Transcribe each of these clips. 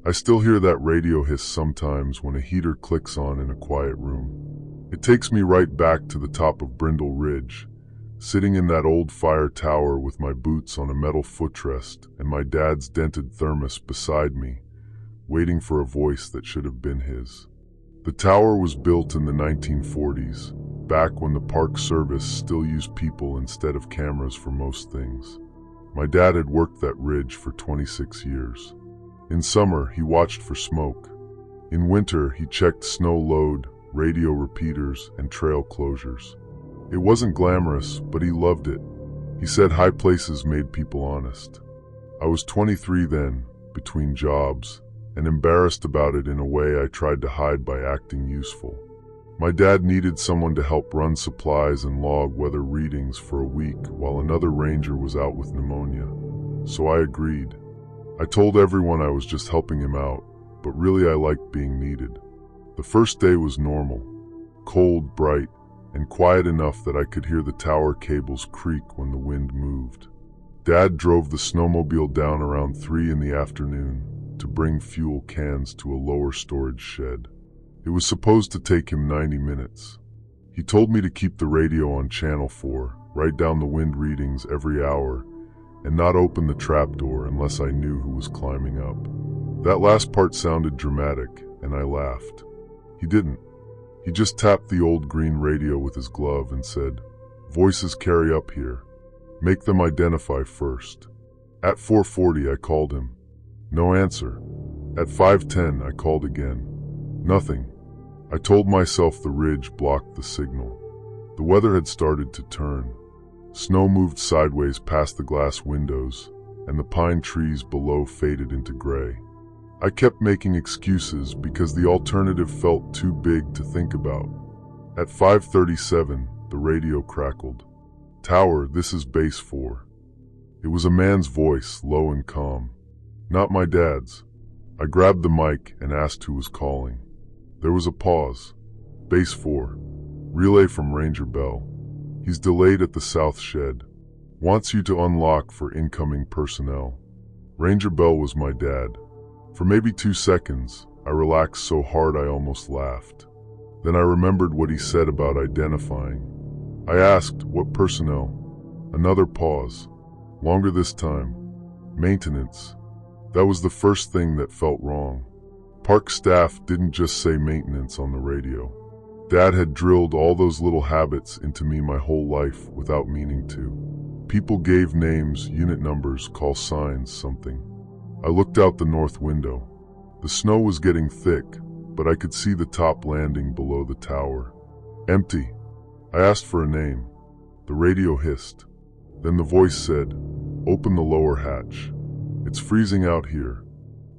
I still hear that radio hiss sometimes when a heater clicks on in a quiet room. It takes me right back to the top of Brindle Ridge, sitting in that old fire tower with my boots on a metal footrest and my dad's dented thermos beside me, waiting for a voice that should have been his. The tower was built in the 1940s, back when the Park Service still used people instead of cameras for most things. My dad had worked that ridge for 26 years. In summer, he watched for smoke. In winter, he checked snow load, radio repeaters, and trail closures. It wasn't glamorous, but he loved it. He said high places made people honest. I was 23 then, between jobs, and embarrassed about it in a way I tried to hide by acting useful. My dad needed someone to help run supplies and log weather readings for a week while another ranger was out with pneumonia, so I agreed. I told everyone I was just helping him out, but really I liked being needed. The first day was normal, cold, bright, and quiet enough that I could hear the tower cables creak when the wind moved. Dad drove the snowmobile down around 3 in the afternoon to bring fuel cans to a lower storage shed. It was supposed to take him 90 minutes. He told me to keep the radio on channel 4, write down the wind readings every hour, and not open the trapdoor unless I knew who was climbing up. That last part sounded dramatic, and I laughed. He didn't. He just tapped the old green radio with his glove and said, "Voices carry up here. Make them identify first." At 4:40 I called him. No answer. At 5:10 I called again. Nothing. I told myself the ridge blocked the signal. The weather had started to turn. Snow moved sideways past the glass windows, and the pine trees below faded into gray. I kept making excuses because the alternative felt too big to think about. At 5:37, the radio crackled. "Tower, this is base 4. It was a man's voice, low and calm. Not my dad's. I grabbed the mic and asked who was calling. There was a pause. "Base 4. Relay from Ranger Bell. He's delayed at the south shed. Wants you to unlock for incoming personnel." Ranger Bell was my dad. For maybe 2 seconds, I relaxed so hard I almost laughed. Then I remembered what he said about identifying. I asked, "What personnel?" Another pause. Longer this time. "Maintenance." That was the first thing that felt wrong. Park staff didn't just say maintenance on the radio. Dad had drilled all those little habits into me my whole life without meaning to. People gave names, unit numbers, call signs, something. I looked out the north window. The snow was getting thick, but I could see the top landing below the tower. Empty. I asked for a name. The radio hissed. Then the voice said, "Open the lower hatch. It's freezing out here."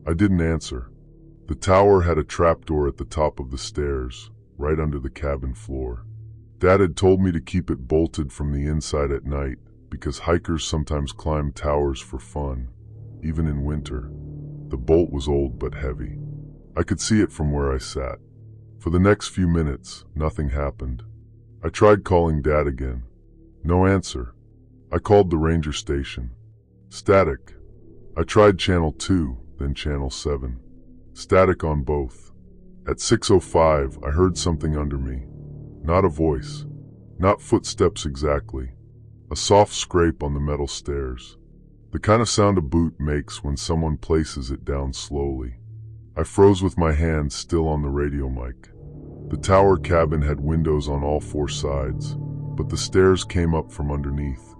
I didn't answer. The tower had a trapdoor at the top of the stairs, right under the cabin floor. Dad had told me to keep it bolted from the inside at night because hikers sometimes climb towers for fun, even in winter. The bolt was old but heavy. I could see it from where I sat. For the next few minutes, nothing happened. I tried calling Dad again. No answer. I called the ranger station. Static. I tried channel 2, then channel 7. Static on both. At 6:05, I heard something under me. Not a voice. Not footsteps exactly. A soft scrape on the metal stairs. The kind of sound a boot makes when someone places it down slowly. I froze with my hand still on the radio mic. The tower cabin had windows on all 4 sides, but the stairs came up from underneath,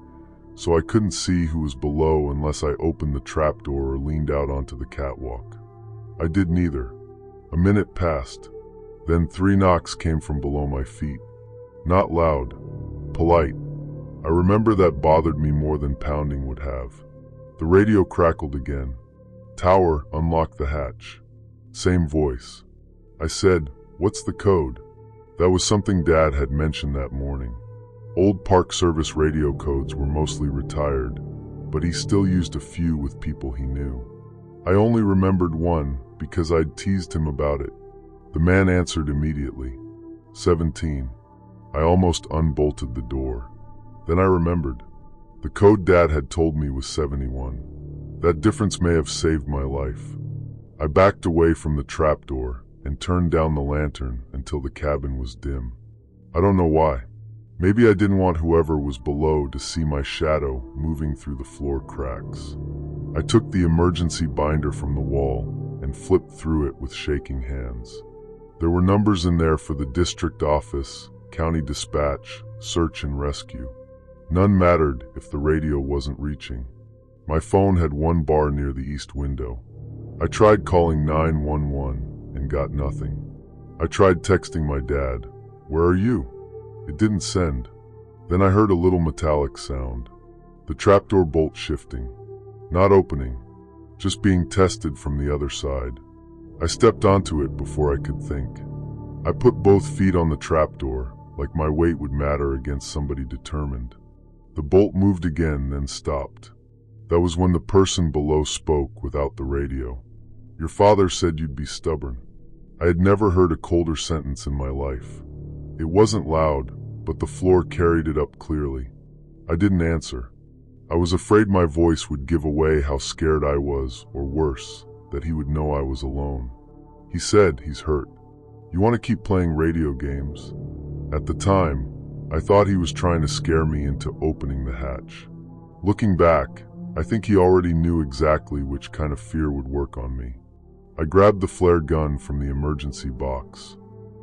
so I couldn't see who was below unless I opened the trapdoor or leaned out onto the catwalk. I did neither. A minute passed. Then 3 knocks came from below my feet. Not loud. Polite. I remember that bothered me more than pounding would have. The radio crackled again. "Tower, unlock the hatch." Same voice. I said, "What's the code?" That was something Dad had mentioned that morning. Old Park Service radio codes were mostly retired, but he still used a few with people he knew. I only remembered one because I'd teased him about it. The man answered immediately. 17. I almost unbolted the door. Then I remembered. The code Dad had told me was 71. That difference may have saved my life. I backed away from the trapdoor and turned down the lantern until the cabin was dim. I don't know why. Maybe I didn't want whoever was below to see my shadow moving through the floor cracks. I took the emergency binder from the wall and flipped through it with shaking hands. There were numbers in there for the district office, county dispatch, search and rescue. None mattered if the radio wasn't reaching. My phone had one bar near the east window. I tried calling 911 and got nothing. I tried texting my dad, "Where are you?" It didn't send. Then I heard a little metallic sound. The trapdoor bolt shifting. Not opening, just being tested from the other side. I stepped onto it before I could think. I put both feet on the trapdoor, like my weight would matter against somebody determined. The bolt moved again, then stopped. That was when the person below spoke without the radio. "Your father said you'd be stubborn." I had never heard a colder sentence in my life. It wasn't loud, but the floor carried it up clearly. I didn't answer. I was afraid my voice would give away how scared I was, or worse, that he would know I was alone. He said he's hurt. "You want to keep playing radio games?" At the time, I thought he was trying to scare me into opening the hatch. Looking back, I think he already knew exactly which kind of fear would work on me. I grabbed the flare gun from the emergency box.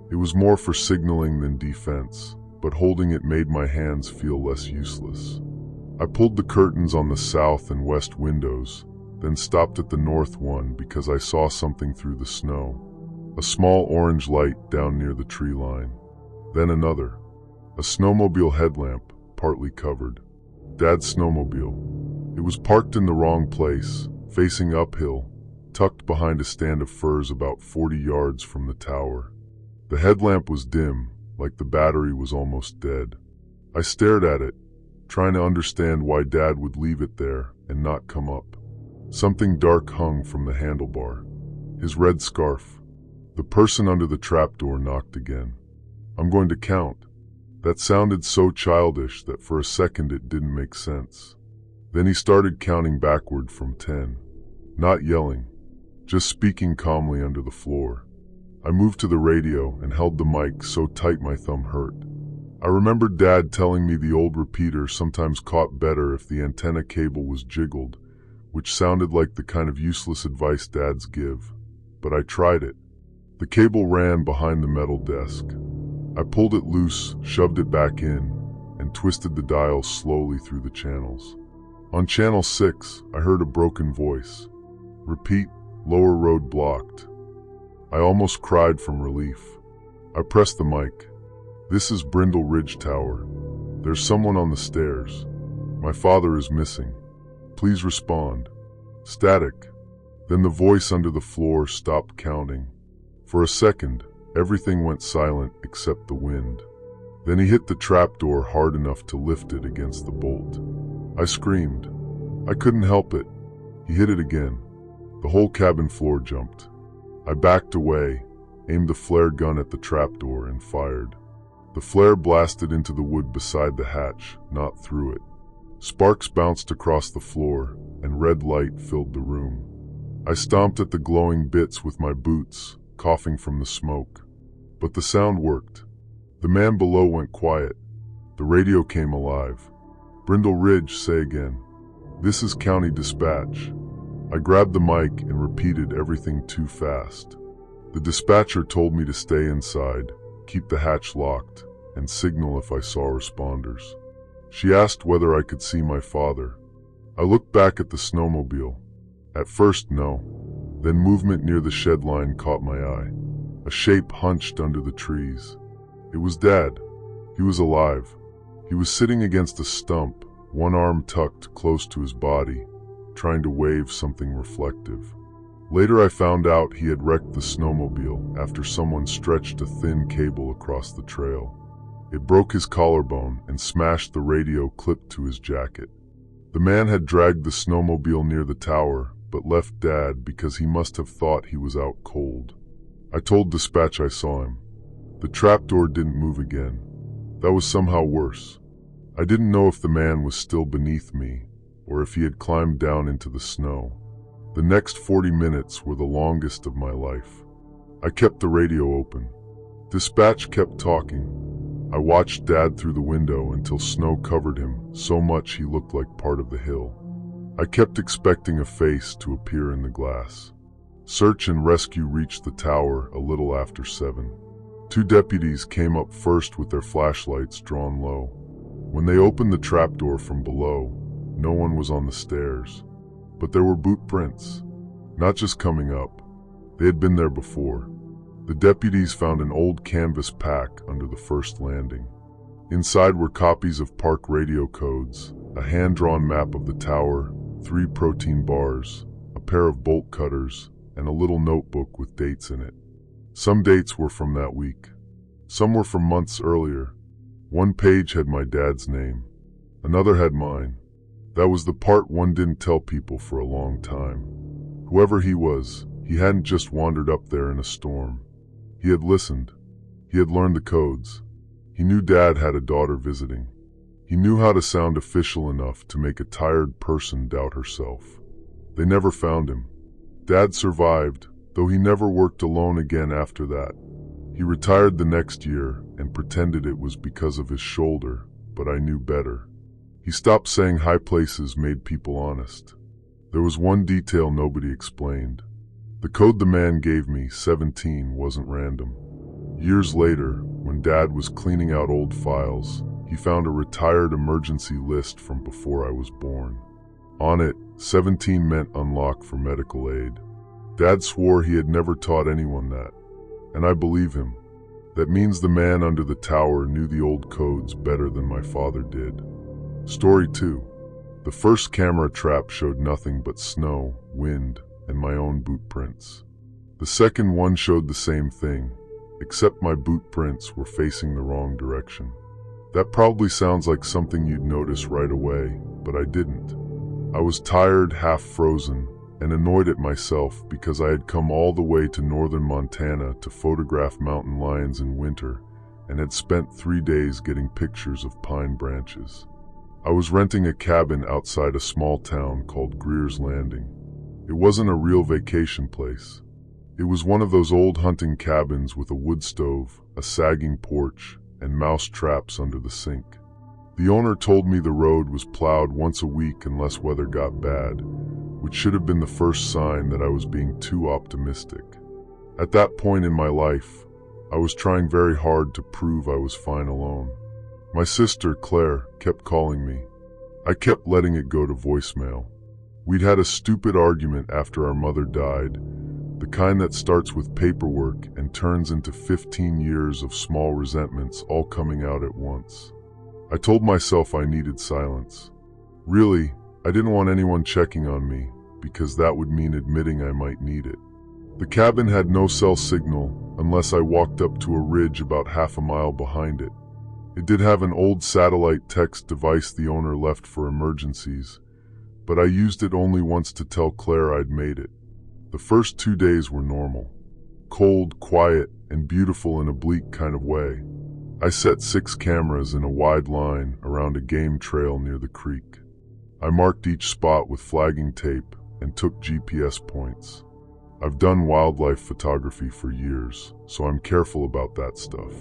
It was more for signaling than defense, but holding it made my hands feel less useless. I pulled the curtains on the south and west windows, then stopped at the north one because I saw something through the snow. A small orange light down near the tree line. Then another. A snowmobile headlamp, partly covered. Dad's snowmobile. It was parked in the wrong place, facing uphill, tucked behind a stand of firs about 40 yards from the tower. The headlamp was dim, like the battery was almost dead. I stared at it, trying to understand why Dad would leave it there and not come up. Something dark hung from the handlebar. His red scarf. The person under the trapdoor knocked again. "I'm going to count." That sounded so childish that for a second it didn't make sense. Then he started counting backward from 10. Not yelling, just speaking calmly under the floor. I moved to the radio and held the mic so tight my thumb hurt. I remembered Dad telling me the old repeater sometimes caught better if the antenna cable was jiggled, which sounded like the kind of useless advice dads give. But I tried it. The cable ran behind the metal desk. I pulled it loose, shoved it back in, and twisted the dial slowly through the channels. On channel 6, I heard a broken voice. "Repeat, lower road blocked." I almost cried from relief. I pressed the mic. "This is Brindle Ridge Tower. There's someone on the stairs. My father is missing. Please respond." Static. Then the voice under the floor stopped counting. For a second, everything went silent except the wind. Then he hit the trapdoor hard enough to lift it against the bolt. I screamed. I couldn't help it. He hit it again. The whole cabin floor jumped. I backed away, aimed the flare gun at the trapdoor, and fired. The flare blasted into the wood beside the hatch, not through it. Sparks bounced across the floor, and red light filled the room. I stomped at the glowing bits with my boots, coughing from the smoke. But the sound worked. The man below went quiet. The radio came alive. "Brindle Ridge, say again." "This is County Dispatch." I grabbed the mic and repeated everything too fast. The dispatcher told me to stay inside, keep the hatch locked, and signal if I saw responders. She asked whether I could see my father. I looked back at the snowmobile. At first, no. Then movement near the shed line caught my eye. A shape hunched under the trees. It was Dad. He was alive. He was sitting against a stump, one arm tucked close to his body, trying to wave something reflective. Later I found out he had wrecked the snowmobile after someone stretched a thin cable across the trail. It broke his collarbone and smashed the radio clipped to his jacket. The man had dragged the snowmobile near the tower, but left Dad because he must have thought he was out cold. I told dispatch I saw him. The trapdoor didn't move again. That was somehow worse. I didn't know if the man was still beneath me, or if he had climbed down into the snow. The next 40 minutes were the longest of my life. I kept the radio open. Dispatch kept talking. I watched Dad through the window until snow covered him so much he looked like part of the hill. I kept expecting a face to appear in the glass. Search and rescue reached the tower a little after 7. 2 deputies came up first with their flashlights drawn low. When they opened the trapdoor from below, no one was on the stairs. But there were boot prints. Not just coming up. They had been there before. The deputies found an old canvas pack under the first landing. Inside were copies of park radio codes, a hand-drawn map of the tower, 3 protein bars, a pair of bolt cutters, and a little notebook with dates in it. Some dates were from that week. Some were from months earlier. One page had my dad's name. Another had mine. That was the part one didn't tell people for a long time. Whoever he was, he hadn't just wandered up there in a storm. He had listened. He had learned the codes. He knew Dad had a daughter visiting. He knew how to sound official enough to make a tired person doubt herself. They never found him. Dad survived, though he never worked alone again after that. He retired the next year and pretended it was because of his shoulder, but I knew better. He stopped saying high places made people honest. There was one detail nobody explained. The code the man gave me, 17, wasn't random. Years later, when Dad was cleaning out old files, he found a retired emergency list from before I was born. On it, 17 meant unlock for medical aid. Dad swore he had never taught anyone that, and I believe him. That means the man under the tower knew the old codes better than my father did. Story 2. The first camera trap showed nothing but snow, wind, and my own boot prints. The second one showed the same thing, except my boot prints were facing the wrong direction. That probably sounds like something you'd notice right away, but I didn't. I was tired, half frozen, and annoyed at myself because I had come all the way to northern Montana to photograph mountain lions in winter and had spent 3 days getting pictures of pine branches. I was renting a cabin outside a small town called Greer's Landing. It wasn't a real vacation place. It was one of those old hunting cabins with a wood stove, a sagging porch, and mouse traps under the sink. The owner told me the road was plowed once a week unless weather got bad, which should have been the first sign that I was being too optimistic. At that point in my life, I was trying very hard to prove I was fine alone. My sister, Claire, kept calling me. I kept letting it go to voicemail. We'd had a stupid argument after our mother died, the kind that starts with paperwork and turns into 15 years of small resentments all coming out at once. I told myself I needed silence. Really, I didn't want anyone checking on me, because that would mean admitting I might need it. The cabin had no cell signal unless I walked up to a ridge about half a mile behind it. It did have an old satellite text device the owner left for emergencies, but I used it only once to tell Claire I'd made it. The first 2 days were normal. Cold, quiet, and beautiful in a bleak kind of way. I set 6 cameras in a wide line around a game trail near the creek. I marked each spot with flagging tape and took GPS points. I've done wildlife photography for years, so I'm careful about that stuff.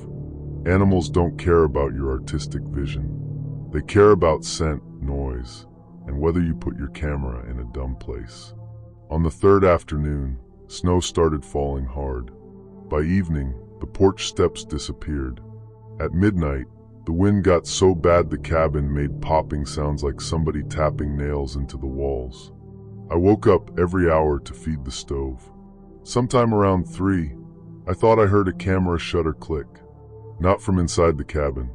Animals don't care about your artistic vision. They care about scent, noise, and whether you put your camera in a dumb place. On the 3rd afternoon, snow started falling hard. By evening, the porch steps disappeared. At midnight, the wind got so bad the cabin made popping sounds like somebody tapping nails into the walls. I woke up every hour to feed the stove. Sometime around 3, I thought I heard a camera shutter click. Not from inside the cabin.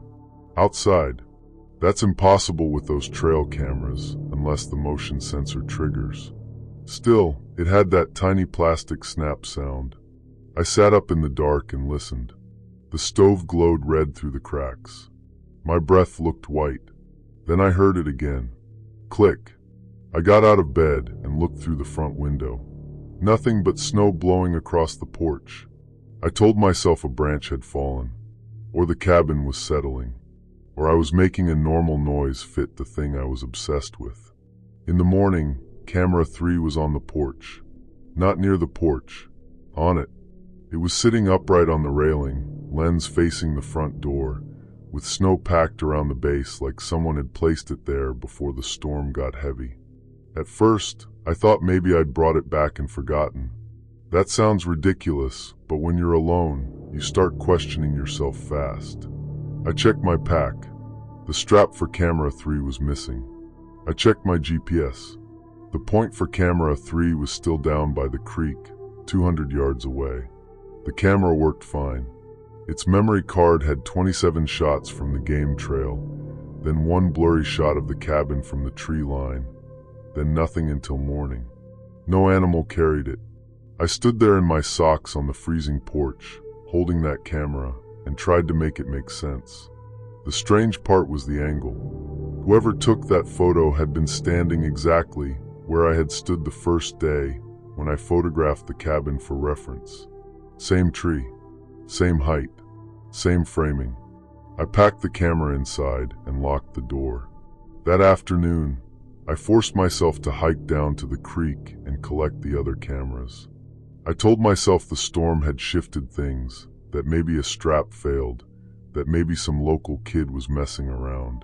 Outside. That's impossible with those trail cameras, unless the motion sensor triggers. Still, it had that tiny plastic snap sound. I sat up in the dark and listened. The stove glowed red through the cracks. My breath looked white. Then I heard it again. Click. I got out of bed and looked through the front window. Nothing but snow blowing across the porch. I told myself a branch had fallen, or the cabin was settling, or I was making a normal noise fit the thing I was obsessed with. In the morning, Camera 3 was on the porch. Not near the porch. On it. It was sitting upright on the railing, lens facing the front door, with snow packed around the base like someone had placed it there before the storm got heavy. At first, I thought maybe I'd brought it back and forgotten. That sounds ridiculous, but when you're alone, you start questioning yourself fast. I checked my pack. The strap for camera 3 was missing. I checked my GPS. The point for camera 3 was still down by the creek, 200 yards away. The camera worked fine. Its memory card had 27 shots from the game trail, then one blurry shot of the cabin from the tree line, then nothing until morning. No animal carried it. I stood there in my socks on the freezing porch, holding that camera, and tried to make it make sense. The strange part was the angle. Whoever took that photo had been standing exactly where I had stood the first day when I photographed the cabin for reference. Same tree, same height, same framing. I packed the camera inside and locked the door. That afternoon, I forced myself to hike down to the creek and collect the other cameras. I told myself the storm had shifted things, that maybe a strap failed, that maybe some local kid was messing around.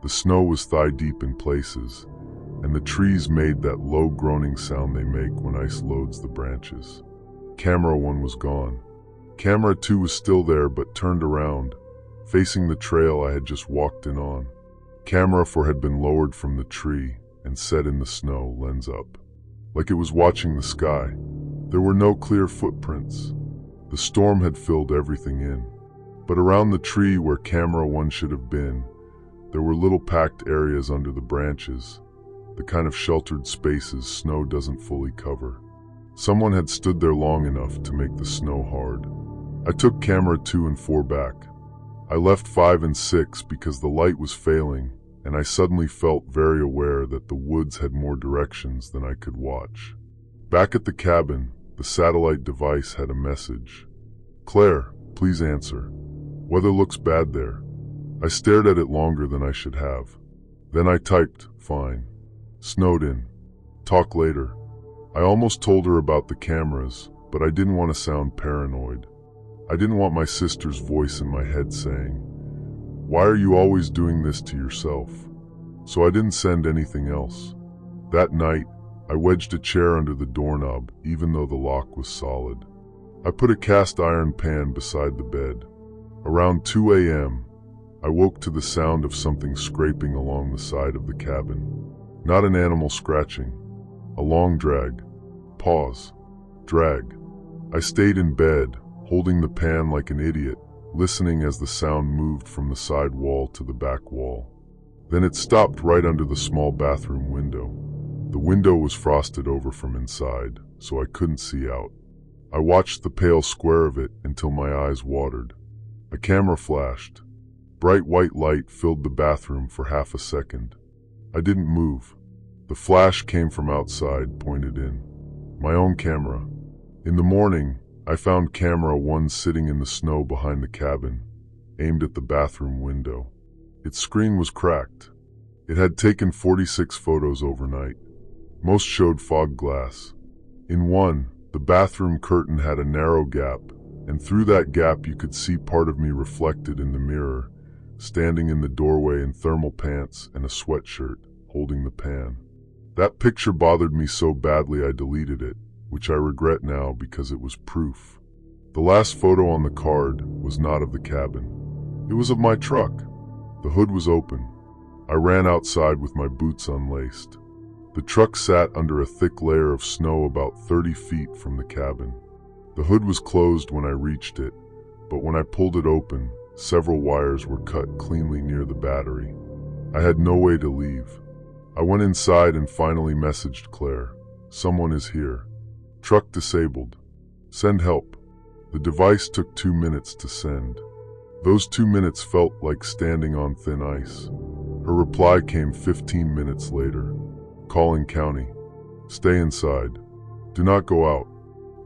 The snow was thigh-deep in places, and the trees made that low groaning sound they make when ice loads the branches. Camera 1 was gone. Camera 2 was still there but turned around, facing the trail I had just walked in on. Camera 4 had been lowered from the tree and set in the snow, lens up. Like it was watching the sky. There were no clear footprints. The storm had filled everything in. But around the tree where camera 1 should have been, there were little packed areas under the branches, the kind of sheltered spaces snow doesn't fully cover. Someone had stood there long enough to make the snow hard. I took camera 2 and 4 back. I left 5 and 6 because the light was failing, and I suddenly felt very aware that the woods had more directions than I could watch. Back at the cabin, the satellite device had a message. "Claire, please answer. Weather looks bad there." I stared at it longer than I should have. Then I typed, "Fine. Snowed in. Talk later." I almost told her about the cameras, but I didn't want to sound paranoid. I didn't want my sister's voice in my head saying, "Why are you always doing this to yourself?" So I didn't send anything else. That night, I wedged a chair under the doorknob, even though the lock was solid. I put a cast iron pan beside the bed. Around 2 a.m., I woke to the sound of something scraping along the side of the cabin. Not an animal scratching. A long drag. Pause. Drag. I stayed in bed, holding the pan like an idiot, listening as the sound moved from the side wall to the back wall. Then it stopped right under the small bathroom window. The window was frosted over from inside, so I couldn't see out. I watched the pale square of it until my eyes watered. A camera flashed. Bright white light filled the bathroom for half a second. I didn't move. The flash came from outside, pointed in. My own camera. In the morning, I found camera 1 sitting in the snow behind the cabin, aimed at the bathroom window. Its screen was cracked. It had taken 46 photos overnight. Most showed fog glass. In one, the bathroom curtain had a narrow gap, and through that gap you could see part of me reflected in the mirror, standing in the doorway in thermal pants and a sweatshirt, holding the pan. That picture bothered me so badly I deleted it, which I regret now because it was proof. The last photo on the card was not of the cabin. It was of my truck. The hood was open. I ran outside with my boots unlaced. The truck sat under a thick layer of snow about 30 feet from the cabin. The hood was closed when I reached it, but when I pulled it open, several wires were cut cleanly near the battery. I had no way to leave. I went inside and finally messaged Claire. "Someone is here. Truck disabled. Send help." The device took 2 minutes to send. Those 2 minutes felt like standing on thin ice. Her reply came 15 minutes later. "Calling county. Stay inside. Do not go out."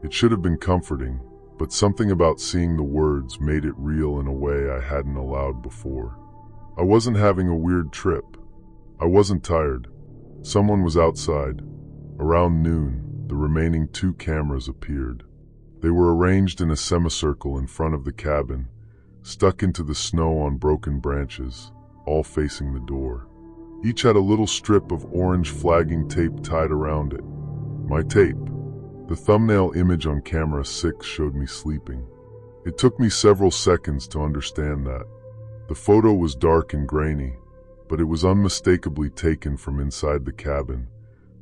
It should have been comforting, but something about seeing the words made it real in a way I hadn't allowed before. I wasn't having a weird trip. I wasn't tired. Someone was outside. Around noon, the remaining 2 cameras appeared. They were arranged in a semicircle in front of the cabin, stuck into the snow on broken branches, all facing the door. Each had a little strip of orange flagging tape tied around it. My tape. The thumbnail image on camera 6 showed me sleeping. It took me several seconds to understand that. The photo was dark and grainy, but it was unmistakably taken from inside the cabin,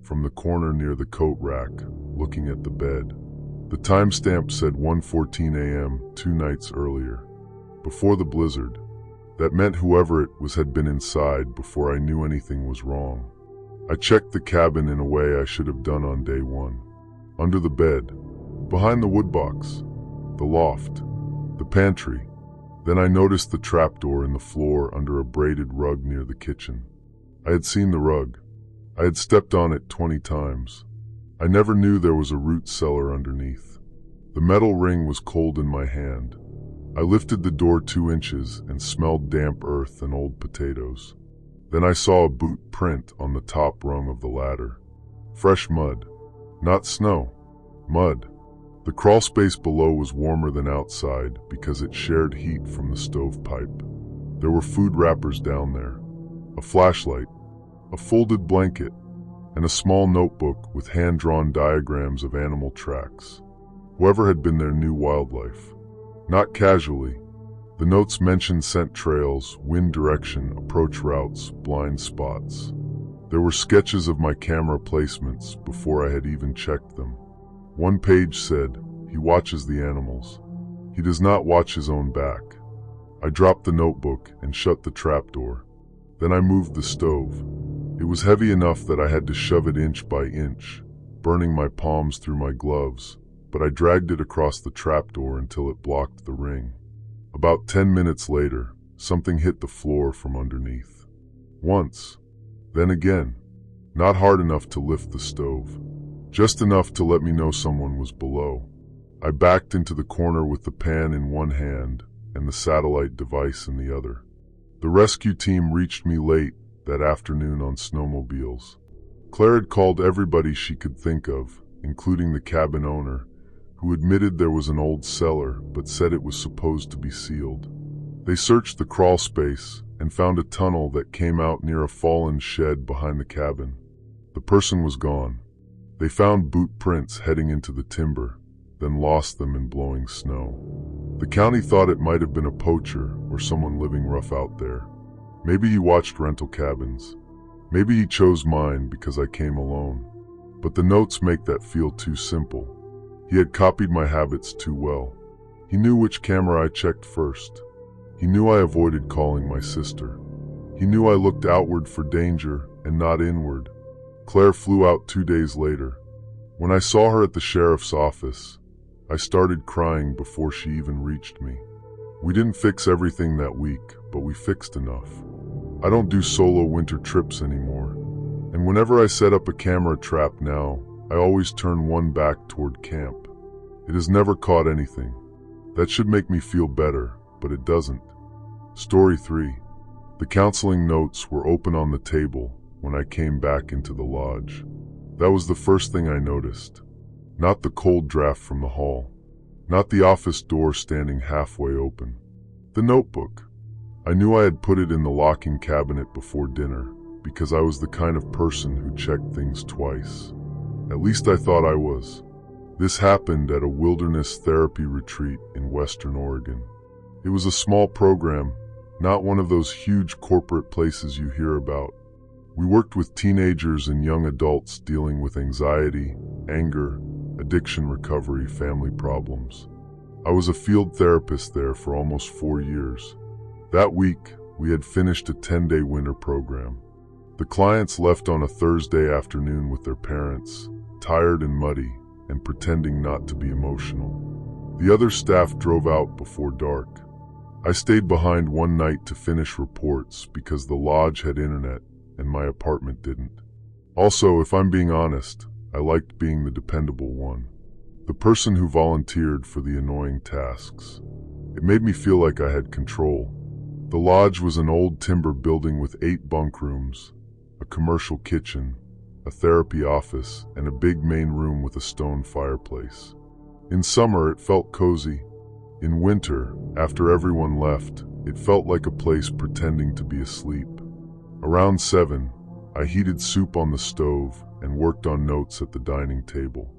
from the corner near the coat rack, looking at the bed. The timestamp said 1:14 a.m. 2 nights earlier, before the blizzard. That meant whoever it was had been inside before I knew anything was wrong. I checked the cabin in a way I should have done on day 1. Under the bed, behind the woodbox, the loft, the pantry. Then I noticed the trapdoor in the floor under a braided rug near the kitchen. I had seen the rug. I had stepped on it 20 times. I never knew there was a root cellar underneath. The metal ring was cold in my hand. I lifted the door 2 inches and smelled damp earth and old potatoes. Then I saw a boot print on the top rung of the ladder. Fresh mud. Not snow. Mud. The crawl space below was warmer than outside because it shared heat from the stovepipe. There were food wrappers down there, a flashlight, a folded blanket, and a small notebook with hand-drawn diagrams of animal tracks. Whoever had been there knew wildlife. Not casually. The notes mentioned scent trails, wind direction, approach routes, blind spots. There were sketches of my camera placements before I had even checked them. One page said, "He watches the animals. He does not watch his own back." I dropped the notebook and shut the trapdoor. Then I moved the stove. It was heavy enough that I had to shove it inch by inch, burning my palms through my gloves, but I dragged it across the trapdoor until it blocked the ring. About 10 minutes later, something hit the floor from underneath. Once, then again, not hard enough to lift the stove, just enough to let me know someone was below. I backed into the corner with the pan in one hand and the satellite device in the other. The rescue team reached me late that afternoon on snowmobiles. Claire had called everybody she could think of, including the cabin owner, who admitted there was an old cellar but said it was supposed to be sealed. They searched the crawl space and found a tunnel that came out near a fallen shed behind the cabin. The person was gone. They found boot prints heading into the timber, then lost them in blowing snow. The county thought it might have been a poacher or someone living rough out there. Maybe he watched rental cabins. Maybe he chose mine because I came alone. But the notes make that feel too simple. He had copied my habits too well. He knew which camera I checked first. He knew I avoided calling my sister. He knew I looked outward for danger and not inward. Claire flew out 2 days later. When I saw her at the sheriff's office, I started crying before she even reached me. We didn't fix everything that week, but we fixed enough. I don't do solo winter trips anymore, and whenever I set up a camera trap now, I always turn one back toward camp. It has never caught anything. That should make me feel better, but it doesn't. Story 3. The counseling notes were open on the table when I came back into the lodge. That was the first thing I noticed. Not the cold draft from the hall. Not the office door standing halfway open. The notebook. I knew I had put it in the locking cabinet before dinner because I was the kind of person who checked things twice. At least I thought I was. This happened at a wilderness therapy retreat in Western Oregon. It was a small program, not one of those huge corporate places you hear about. We worked with teenagers and young adults dealing with anxiety, anger, addiction recovery, family problems. I was a field therapist there for almost 4 years. That week, we had finished a 10-day winter program. The clients left on a Thursday afternoon with their parents, tired and muddy, and pretending not to be emotional. The other staff drove out before dark. I stayed behind one night to finish reports because the lodge had internet and my apartment didn't. Also, if I'm being honest, I liked being the dependable one. The person who volunteered for the annoying tasks. It made me feel like I had control. The lodge was an old timber building with 8 bunk rooms, a commercial kitchen, a therapy office, and a big main room with a stone fireplace. In summer, it felt cozy. In winter, after everyone left, it felt like a place pretending to be asleep. Around 7, I heated soup on the stove and worked on notes at the dining table.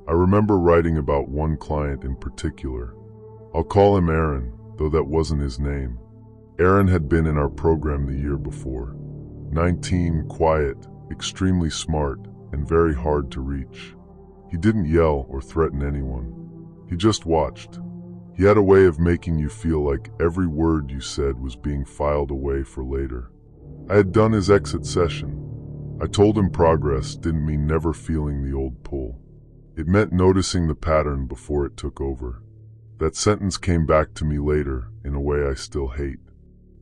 I remember writing about one client in particular. I'll call him Aaron, though that wasn't his name. Aaron had been in our program the year before. 19, quiet, extremely smart, and very hard to reach. He didn't yell or threaten anyone. He just watched. He had a way of making you feel like every word you said was being filed away for later. I had done his exit session. I told him progress didn't mean never feeling the old pull. It meant noticing the pattern before it took over. That sentence came back to me later in a way I still hate.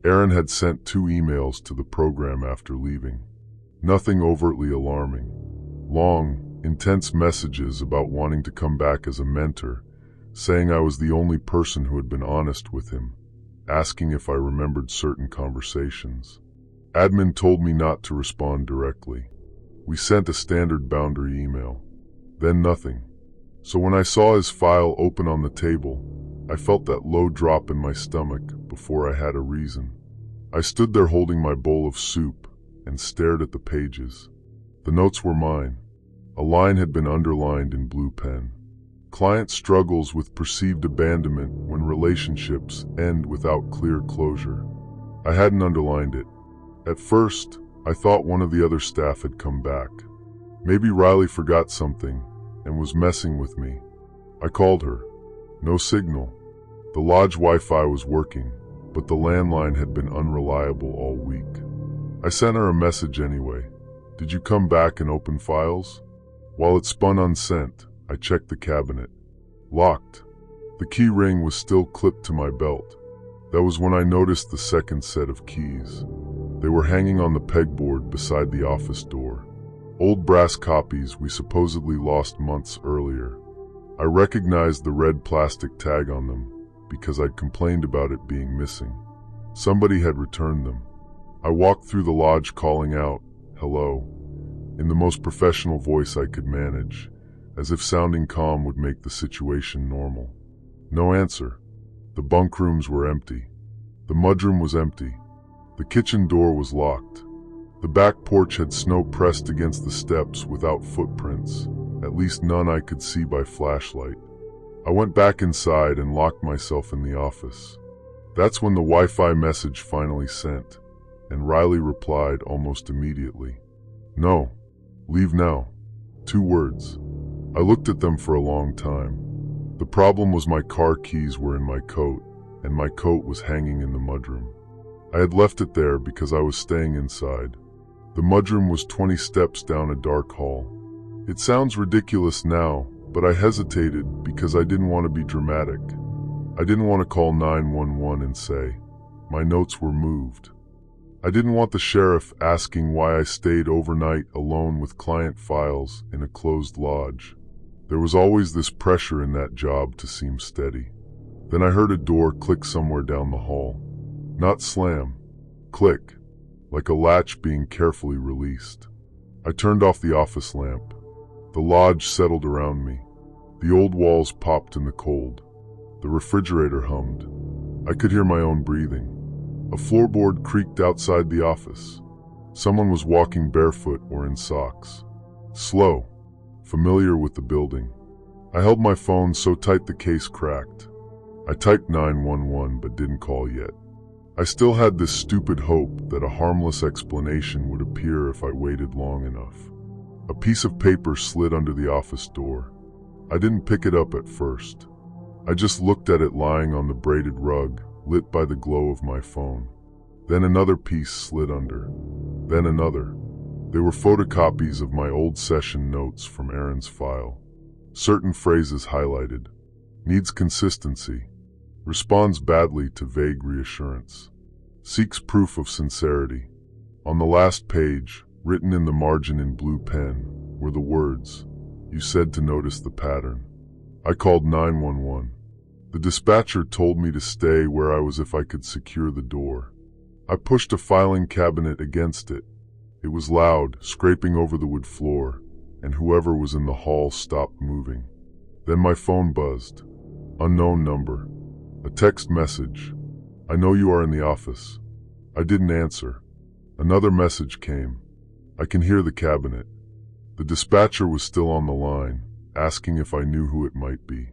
Aaron had sent 2 emails to the program after leaving. Nothing overtly alarming. Long, intense messages about wanting to come back as a mentor, saying I was the only person who had been honest with him, asking if I remembered certain conversations. Admin told me not to respond directly. We sent a standard boundary email. Then nothing. So when I saw his file open on the table, I felt that low drop in my stomach before I had a reason. I stood there holding my bowl of soup and stared at the pages. The notes were mine. A line had been underlined in blue pen. Client struggles with perceived abandonment when relationships end without clear closure. I hadn't underlined it. At first, I thought one of the other staff had come back. Maybe Riley forgot something and was messing with me. I called her. No signal. The lodge Wi-Fi was working, but the landline had been unreliable all week. I sent her a message anyway. Did you come back and open files? While it spun unsent, I checked the cabinet. Locked. The key ring was still clipped to my belt. That was when I noticed the second set of keys. They were hanging on the pegboard beside the office door. Old brass copies we supposedly lost months earlier. I recognized the red plastic tag on them because I'd complained about it being missing. Somebody had returned them. I walked through the lodge calling out, "Hello," in the most professional voice I could manage, as if sounding calm would make the situation normal. No answer. The bunk rooms were empty. The mudroom was empty. The kitchen door was locked. The back porch had snow pressed against the steps without footprints, at least none I could see by flashlight. I went back inside and locked myself in the office. That's when the Wi-Fi message finally sent, and Riley replied almost immediately. "No. Leave now." 2 words. I looked at them for a long time. The problem was my car keys were in my coat, and my coat was hanging in the mudroom. I had left it there because I was staying inside. The mudroom was 20 steps down a dark hall. It sounds ridiculous now, but I hesitated because I didn't want to be dramatic. I didn't want to call 911 and say, "My notes were moved." I didn't want the sheriff asking why I stayed overnight alone with client files in a closed lodge. There was always this pressure in that job to seem steady. Then I heard a door click somewhere down the hall. Not slam. Click. Like a latch being carefully released. I turned off the office lamp. The lodge settled around me. The old walls popped in the cold. The refrigerator hummed. I could hear my own breathing. A floorboard creaked outside the office. Someone was walking barefoot or in socks. Slow. Familiar with the building. I held my phone so tight the case cracked. I typed 911 but didn't call yet. I still had this stupid hope that a harmless explanation would appear if I waited long enough. A piece of paper slid under the office door. I didn't pick it up at first. I just looked at it lying on the braided rug, lit by the glow of my phone. Then another piece slid under. Then another. They were photocopies of my old session notes from Aaron's file. Certain phrases highlighted. Needs consistency. Responds badly to vague reassurance. Seeks proof of sincerity. On the last page, written in the margin in blue pen, were the words, "You said to notice the pattern." I called 911. The dispatcher told me to stay where I was if I could secure the door. I pushed a filing cabinet against it. It was loud, scraping over the wood floor, and whoever was in the hall stopped moving. Then my phone buzzed. Unknown number. A text message. I know you are in the office. I didn't answer. Another message came. I can hear the cabinet. The dispatcher was still on the line, asking if I knew who it might be.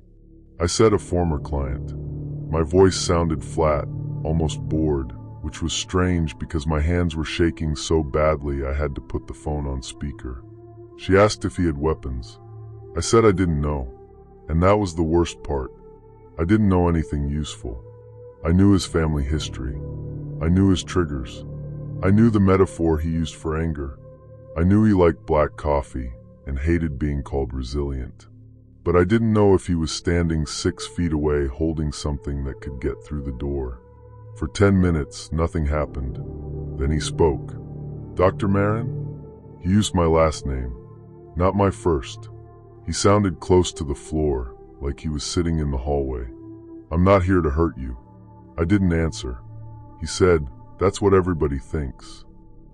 I said a former client. My voice sounded flat, almost bored, which was strange because my hands were shaking so badly I had to put the phone on speaker. She asked if he had weapons. I said I didn't know, and that was the worst part. I didn't know anything useful. I knew his family history. I knew his triggers. I knew the metaphor he used for anger. I knew he liked black coffee and hated being called resilient. But I didn't know if he was standing 6 feet away holding something that could get through the door. For 10 minutes, nothing happened. Then he spoke. Dr. Marin? He used my last name, not my first. He sounded close to the floor, like he was sitting in the hallway. I'm not here to hurt you. I didn't answer. He said, that's what everybody thinks.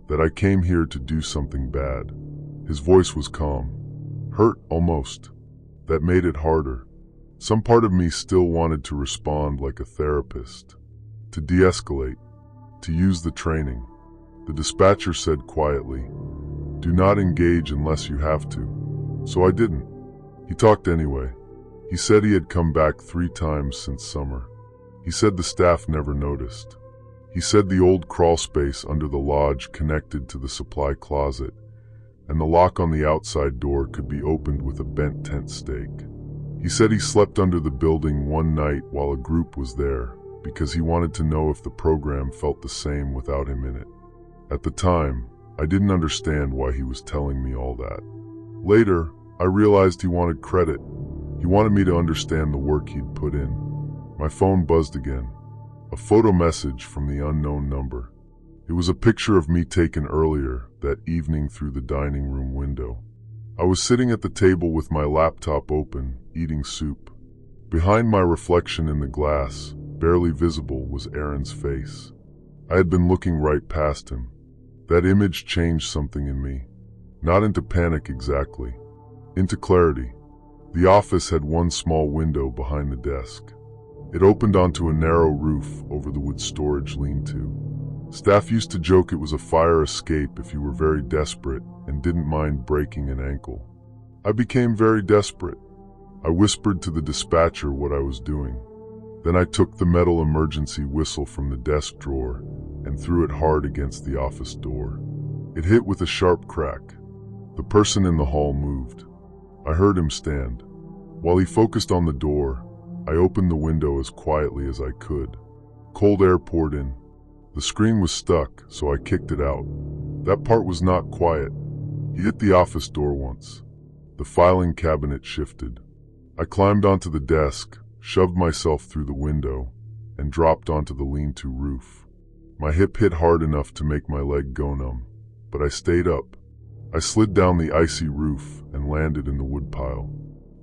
That I came here to do something bad. His voice was calm. Hurt, almost. That made it harder. Some part of me still wanted to respond like a therapist. To de-escalate. To use the training. The dispatcher said quietly, do not engage unless you have to. So I didn't. He talked anyway. He said he had come back 3 times since summer. He said the staff never noticed. He said the old crawl space under the lodge connected to the supply closet, and the lock on the outside door could be opened with a bent tent stake. He said he slept under the building one night while a group was there, because he wanted to know if the program felt the same without him in it. At the time, I didn't understand why he was telling me all that. Later, I realized he wanted credit. He wanted me to understand the work he'd put in. My phone buzzed again. A photo message from the unknown number. It was a picture of me taken earlier that evening through the dining room window. I was sitting at the table with my laptop open, eating soup. Behind my reflection in the glass, barely visible, was Aaron's face. I had been looking right past him. That image changed something in me. Not into panic exactly. Into clarity. The office had one small window behind the desk. It opened onto a narrow roof over the wood storage lean-to. Staff used to joke it was a fire escape if you were very desperate and didn't mind breaking an ankle. I became very desperate. I whispered to the dispatcher what I was doing. Then I took the metal emergency whistle from the desk drawer and threw it hard against the office door. It hit with a sharp crack. The person in the hall moved. I heard him stand. While he focused on the door, I opened the window as quietly as I could. Cold air poured in. The screen was stuck, so I kicked it out. That part was not quiet. He hit the office door once. The filing cabinet shifted. I climbed onto the desk, shoved myself through the window, and dropped onto the lean-to roof. My hip hit hard enough to make my leg go numb, but I stayed up. I slid down the icy roof and landed in the woodpile.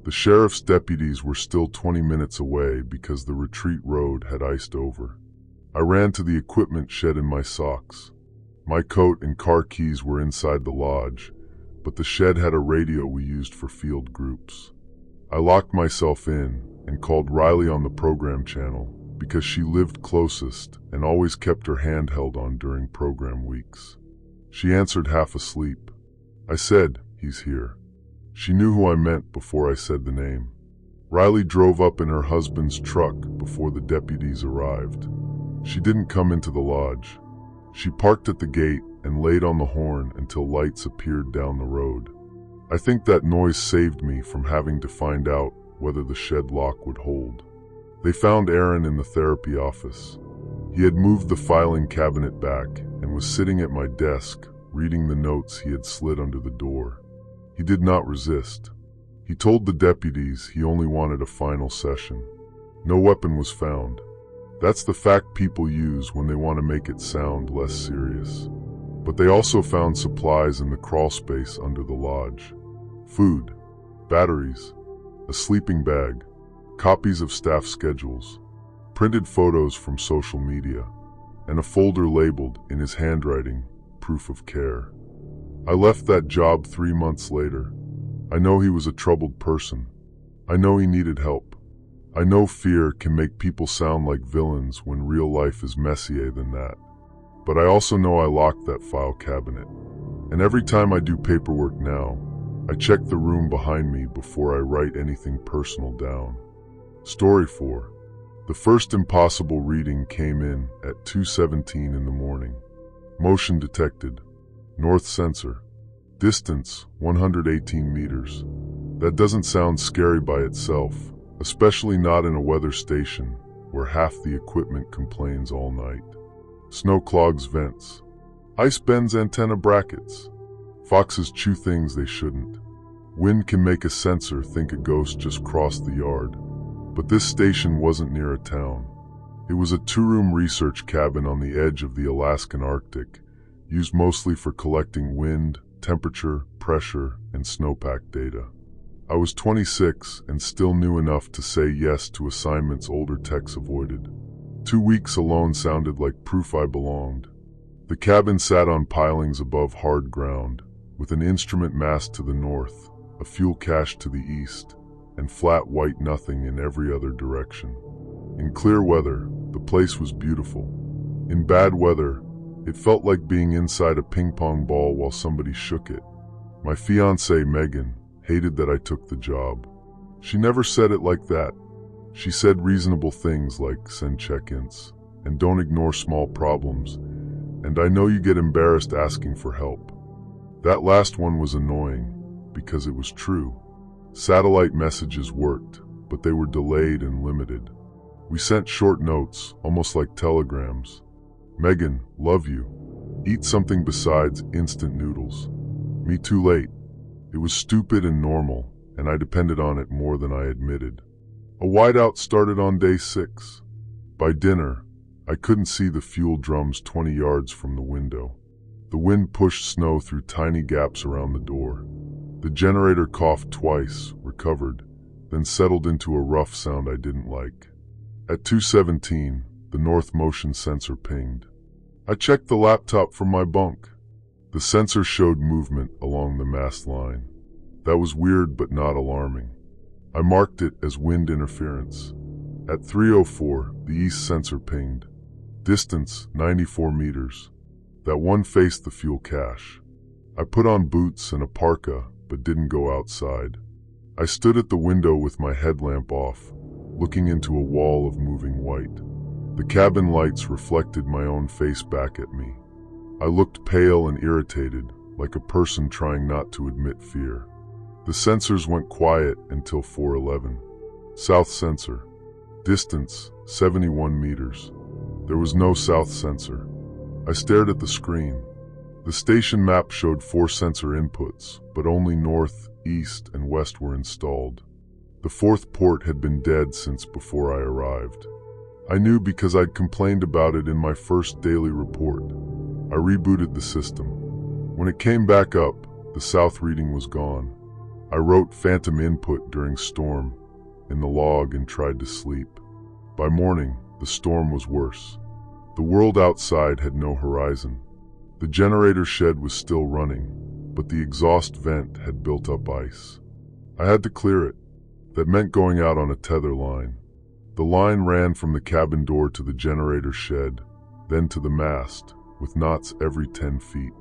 The sheriff's deputies were still 20 minutes away because the retreat road had iced over. I ran to the equipment shed in my socks. My coat and car keys were inside the lodge, but the shed had a radio we used for field groups. I locked myself in and called Riley on the program channel because she lived closest and always kept her hand held on during program weeks. She answered half asleep. I said, "He's here." She knew who I meant before I said the name. Riley drove up in her husband's truck before the deputies arrived. She didn't come into the lodge. She parked at the gate and laid on the horn until lights appeared down the road. I think that noise saved me from having to find out whether the shed lock would hold. They found Aaron in the therapy office. He had moved the filing cabinet back and was sitting at my desk, reading the notes he had slid under the door. He did not resist. He told the deputies he only wanted a final session. No weapon was found. That's the fact people use when they want to make it sound less serious. But they also found supplies in the crawl space under the lodge. Food, batteries, a sleeping bag, copies of staff schedules, printed photos from social media, and a folder labeled, in his handwriting, "Proof of Care." I left that job 3 months later. I know he was a troubled person. I know he needed help. I know fear can make people sound like villains when real life is messier than that. But I also know I locked that file cabinet. And every time I do paperwork now, I check the room behind me before I write anything personal down. Story 4. The first impossible reading came in at 2:17 in the morning. Motion detected. North sensor. Distance 118 meters. That doesn't sound scary by itself, especially not in a weather station where half the equipment complains all night. Snow clogs vents. Ice bends antenna brackets. Foxes chew things they shouldn't. Wind can make a sensor think a ghost just crossed the yard. But this station wasn't near a town. It was a 2-room research cabin on the edge of the Alaskan Arctic, used mostly for collecting wind, temperature, pressure, and snowpack data. I was 26 and still knew enough to say yes to assignments older techs avoided. 2 weeks alone sounded like proof I belonged. The cabin sat on pilings above hard ground, with an instrument mast to the north, a fuel cache to the east, and flat white nothing in every other direction. In clear weather, the place was beautiful. In bad weather, it felt like being inside a ping-pong ball while somebody shook it. My fiancée, Megan, hated that I took the job. She never said it like that. She said reasonable things like send check-ins and don't ignore small problems, and I know you get embarrassed asking for help. That last one was annoying because it was true. Satellite messages worked, but they were delayed and limited. We sent short notes, almost like telegrams. Megan, love you. Eat something besides instant noodles. Me too late. It was stupid and normal, and I depended on it more than I admitted. A whiteout started on day 6. By dinner, I couldn't see the fuel drums 20 yards from the window. The wind pushed snow through tiny gaps around the door. The generator coughed twice, recovered, then settled into a rough sound I didn't like. At 2:17, the north motion sensor pinged. I checked the laptop from my bunk. The sensor showed movement along the mast line. That was weird but not alarming. I marked it as wind interference. At 3:04, the east sensor pinged. Distance 94 meters. That one faced the fuel cache. I put on boots and a parka, but didn't go outside. I stood at the window with my headlamp off, looking into a wall of moving white. The cabin lights reflected my own face back at me. I looked pale and irritated, like a person trying not to admit fear. The sensors went quiet until 4:11. South sensor. Distance 71 meters. There was no south sensor. I stared at the screen. The station map showed 4 sensor inputs, but only north, east, and west were installed. The 4th port had been dead since before I arrived. I knew because I'd complained about it in my first daily report. I rebooted the system. When it came back up, the south reading was gone. I wrote phantom input during storm in the log and tried to sleep. By morning, the storm was worse. The world outside had no horizon. The generator shed was still running, but the exhaust vent had built up ice. I had to clear it. That meant going out on a tether line. The line ran from the cabin door to the generator shed, then to the mast, with knots every 10 feet.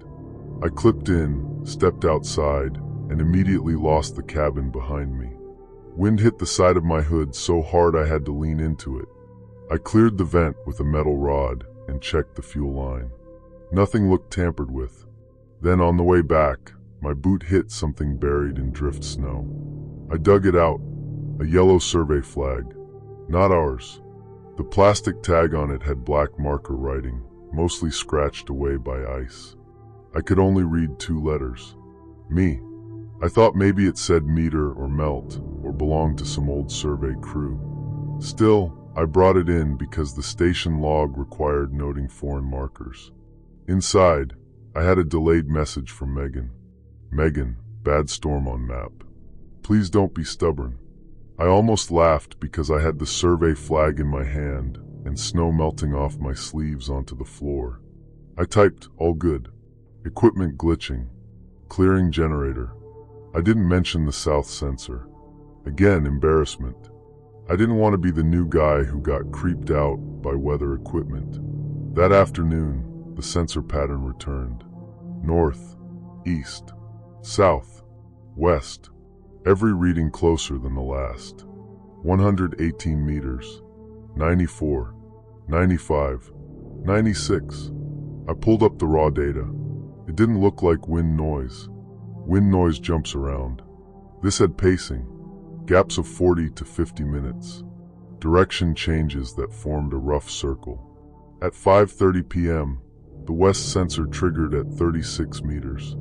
I clipped in, stepped outside, and immediately lost the cabin behind me. Wind hit the side of my hood so hard I had to lean into it. I cleared the vent with a metal rod and checked the fuel line. Nothing looked tampered with. Then on the way back, my boot hit something buried in drift snow. I dug it out, a yellow survey flag. Not ours. The plastic tag on it had black marker writing, mostly scratched away by ice. I could only read 2 letters. Me. I thought maybe it said meter or melt, or belonged to some old survey crew. Still, I brought it in because the station log required noting foreign markers. Inside, I had a delayed message from Megan. Megan, bad storm on map. Please don't be stubborn. I almost laughed because I had the survey flag in my hand and snow melting off my sleeves onto the floor. I typed, all good. Equipment glitching. Clearing generator. I didn't mention the south sensor. Again, embarrassment. I didn't want to be the new guy who got creeped out by weather equipment. That afternoon, the sensor pattern returned. North, east, south, west. Every reading closer than the last. 118 meters. 94. 95. 96. I pulled up the raw data. It didn't look like wind noise. Wind noise jumps around. This had pacing. Gaps of 40 to 50 minutes. Direction changes that formed a rough circle. At 5:30 p.m., the west sensor triggered at 36 meters.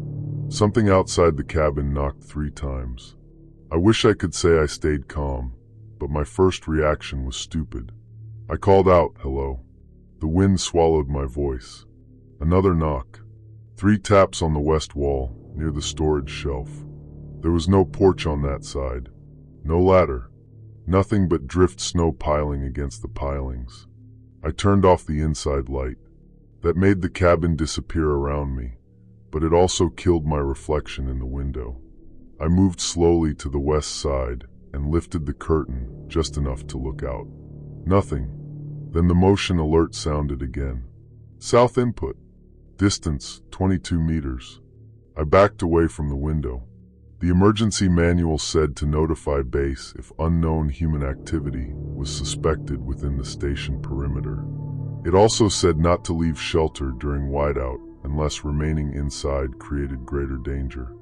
Something outside the cabin knocked 3 times. I wish I could say I stayed calm, but my first reaction was stupid. I called out, "Hello." The wind swallowed my voice. Another knock. 3 taps on the west wall, near the storage shelf. There was no porch on that side. No ladder. Nothing but drift snow piling against the pilings. I turned off the inside light. That made the cabin disappear around me, but it also killed my reflection in the window. I moved slowly to the west side and lifted the curtain just enough to look out. Nothing. Then the motion alert sounded again. South input. Distance, 22 meters. I backed away from the window. The emergency manual said to notify base if unknown human activity was suspected within the station perimeter. It also said not to leave shelter during whiteout unless remaining inside created greater danger.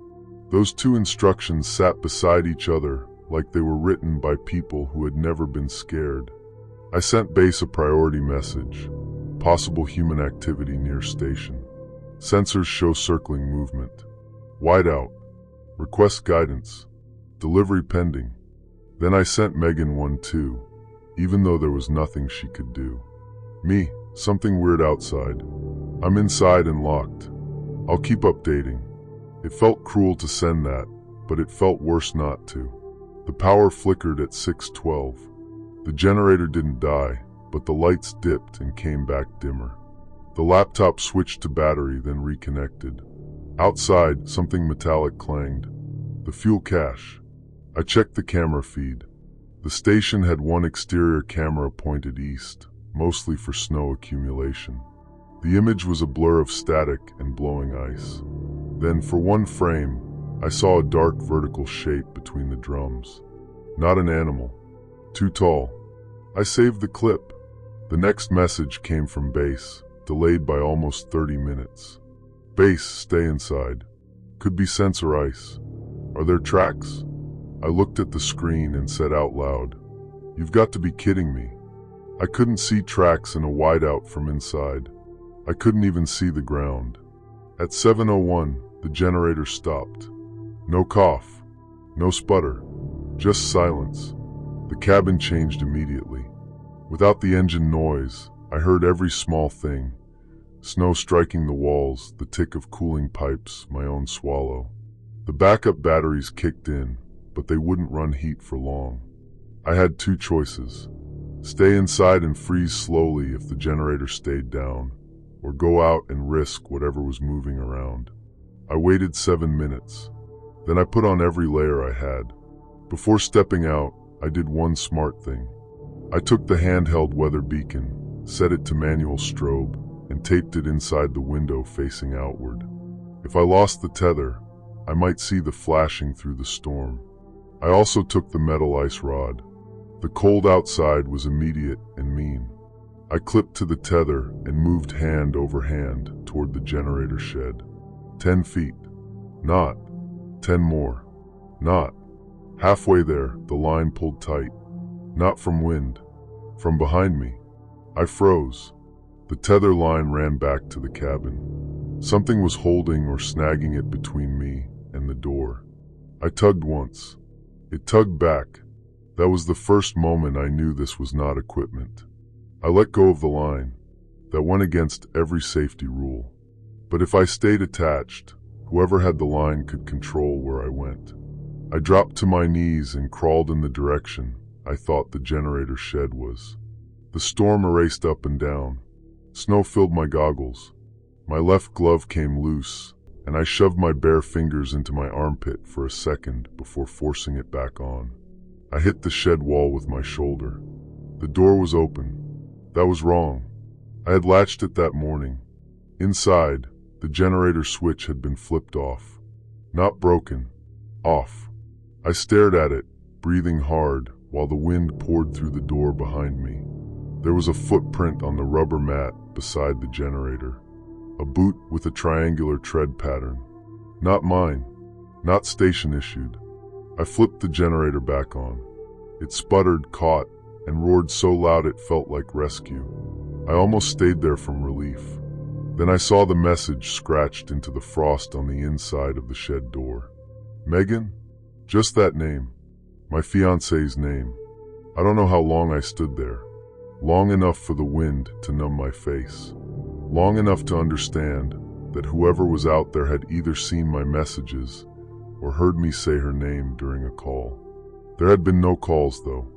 Those 2 instructions sat beside each other like they were written by people who had never been scared. I sent base a priority message. Possible human activity near station. Sensors show circling movement. Whiteout. Request guidance. Delivery pending. Then I sent Megan one too, even though there was nothing she could do. Me, something weird outside. I'm inside and locked. I'll keep updating. It felt cruel to send that, but it felt worse not to. The power flickered at 6:12. The generator didn't die, but the lights dipped and came back dimmer. The laptop switched to battery, then reconnected. Outside, something metallic clanged. The fuel cache. I checked the camera feed. The station had one exterior camera pointed east, mostly for snow accumulation. The image was a blur of static and blowing ice. Then, for one frame, I saw a dark vertical shape between the drums. Not an animal. Too tall. I saved the clip. The next message came from base, delayed by almost 30 minutes. Base, stay inside. Could be sensor ice. Are there tracks? I looked at the screen and said out loud, "You've got to be kidding me." I couldn't see tracks in a whiteout from inside. I couldn't even see the ground. At 7:01, the generator stopped. No cough. No sputter. Just silence. The cabin changed immediately. Without the engine noise, I heard every small thing. Snow striking the walls, the tick of cooling pipes, my own swallow. The backup batteries kicked in, but they wouldn't run heat for long. I had 2 choices. Stay inside and freeze slowly if the generator stayed down, or go out and risk whatever was moving around. I waited 7 minutes. Then I put on every layer I had. Before stepping out, I did one smart thing. I took the handheld weather beacon, set it to manual strobe, and taped it inside the window facing outward. If I lost the tether, I might see the flashing through the storm. I also took the metal ice rod. The cold outside was immediate and mean. I clipped to the tether and moved hand over hand toward the generator shed. 10 feet. Not. 10 more. Not. Halfway there, the line pulled tight. Not from wind. From behind me. I froze. The tether line ran back to the cabin. Something was holding or snagging it between me and the door. I tugged once. It tugged back. That was the first moment I knew this was not equipment. I let go of the line. That went against every safety rule. But if I stayed attached, whoever had the line could control where I went. I dropped to my knees and crawled in the direction I thought the generator shed was. The storm erased up and down. Snow filled my goggles. My left glove came loose, and I shoved my bare fingers into my armpit for a second before forcing it back on. I hit the shed wall with my shoulder. The door was open. That was wrong. I had latched it that morning. Inside, the generator switch had been flipped off. Not broken. Off. I stared at it, breathing hard, while the wind poured through the door behind me. There was a footprint on the rubber mat beside the generator. A boot with a triangular tread pattern. Not mine. Not station issued. I flipped the generator back on. It sputtered, caught, and roared so loud it felt like rescue. I almost stayed there from relief. Then I saw the message scratched into the frost on the inside of the shed door. Megan? Just that name. My fiancé's name. I don't know how long I stood there. Long enough for the wind to numb my face. Long enough to understand that whoever was out there had either seen my messages or heard me say her name during a call. There had been no calls though,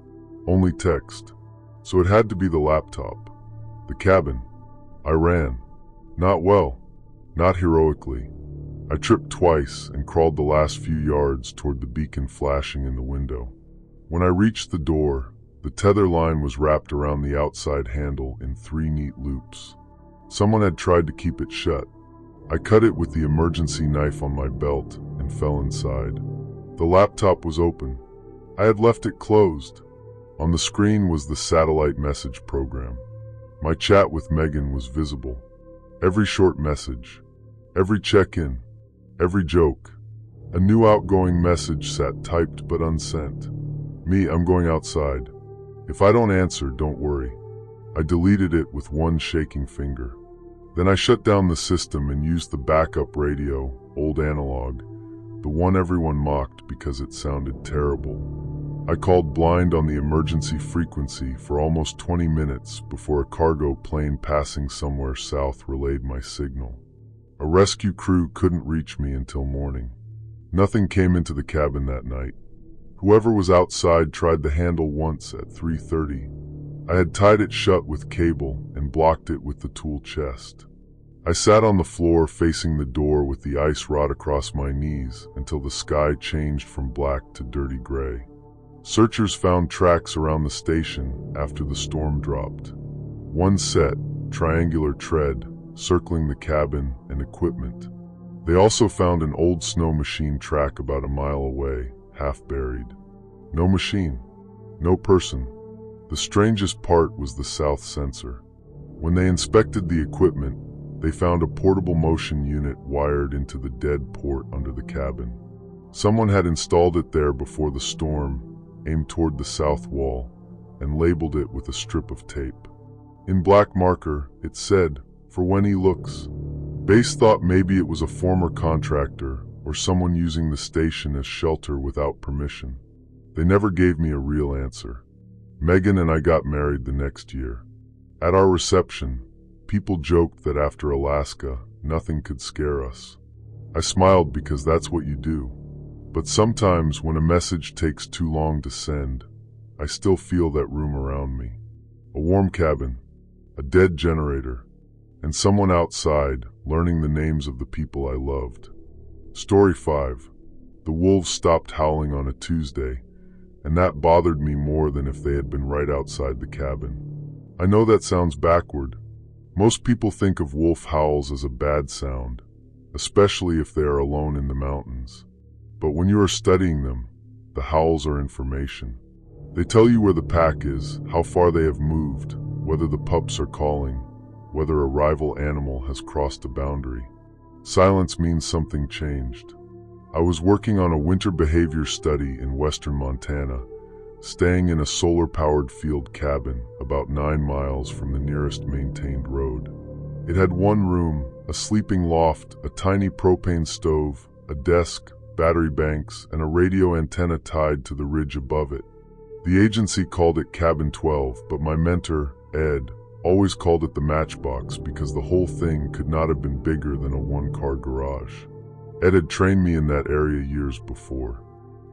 only text, so it had to be the laptop. The cabin. I ran. Not well, not heroically. I tripped twice and crawled the last few yards toward the beacon flashing in the window. When I reached the door, the tether line was wrapped around the outside handle in 3 neat loops. Someone had tried to keep it shut. I cut it with the emergency knife on my belt and fell inside. The laptop was open. I had left it closed. On the screen was the satellite message program. My chat with Megan was visible. Every short message, every check-in, every joke. A new outgoing message sat typed but unsent. Me, I'm going outside. If I don't answer, don't worry. I deleted it with one shaking finger. Then I shut down the system and used the backup radio, old analog, the one everyone mocked because it sounded terrible. I called blind on the emergency frequency for almost 20 minutes before a cargo plane passing somewhere south relayed my signal. A rescue crew couldn't reach me until morning. Nothing came into the cabin that night. Whoever was outside tried the handle once at 3:30. I had tied it shut with cable and blocked it with the tool chest. I sat on the floor facing the door with the ice rod across my knees until the sky changed from black to dirty gray. Searchers found tracks around the station after the storm dropped. One set, triangular tread, circling the cabin and equipment. They also found an old snow machine track about a mile away, half buried. No machine, no person. The strangest part was the south sensor. When they inspected the equipment, they found a portable motion unit wired into the dead port under the cabin. Someone had installed it there before the storm, aimed toward the south wall, and labeled it with a strip of tape. In black marker, it said, "For when he looks." Base thought maybe it was a former contractor or someone using the station as shelter without permission. They never gave me a real answer. Megan and I got married the next year. At our reception, people joked that after Alaska, nothing could scare us. I smiled because that's what you do. But sometimes when a message takes too long to send, I still feel that room around me. A warm cabin, a dead generator, and someone outside learning the names of the people I loved. Story 5. The wolves stopped howling on a Tuesday, and that bothered me more than if they had been right outside the cabin. I know that sounds backward. Most people think of wolf howls as a bad sound, especially if they are alone in the mountains. But when you are studying them, the howls are information. They tell you where the pack is, how far they have moved, whether the pups are calling, whether a rival animal has crossed a boundary. Silence means something changed. I was working on a winter behavior study in western Montana, staying in a solar-powered field cabin about 9 miles from the nearest maintained road. It had one room, a sleeping loft, a tiny propane stove, a desk, battery banks, and a radio antenna tied to the ridge above it. The agency called it Cabin 12, but my mentor, Ed, always called it the Matchbox because the whole thing could not have been bigger than a one-car garage. Ed had trained me in that area years before.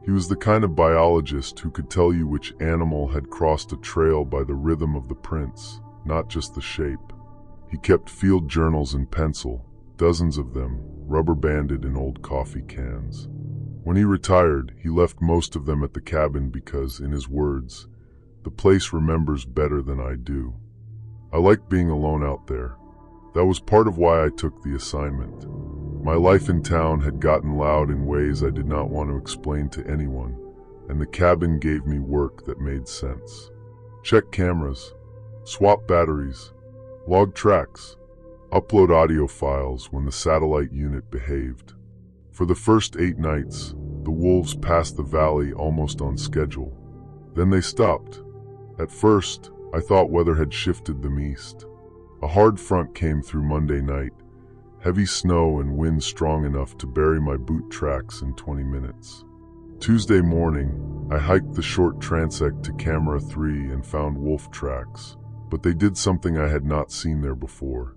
He was the kind of biologist who could tell you which animal had crossed a trail by the rhythm of the prints, not just the shape. He kept field journals in pencil, dozens of them, rubber-banded in old coffee cans. When he retired, he left most of them at the cabin because, in his words, "The place remembers better than I do." I liked being alone out there. That was part of why I took the assignment. My life in town had gotten loud in ways I did not want to explain to anyone, and the cabin gave me work that made sense. Check cameras, swap batteries, log tracks, upload audio files when the satellite unit behaved. For the first 8 nights, the wolves passed the valley almost on schedule. Then they stopped. At first, I thought weather had shifted them east. A hard front came through Monday night, heavy snow and wind strong enough to bury my boot tracks in 20 minutes. Tuesday morning, I hiked the short transect to Camera 3 and found wolf tracks, but they did something I had not seen there before.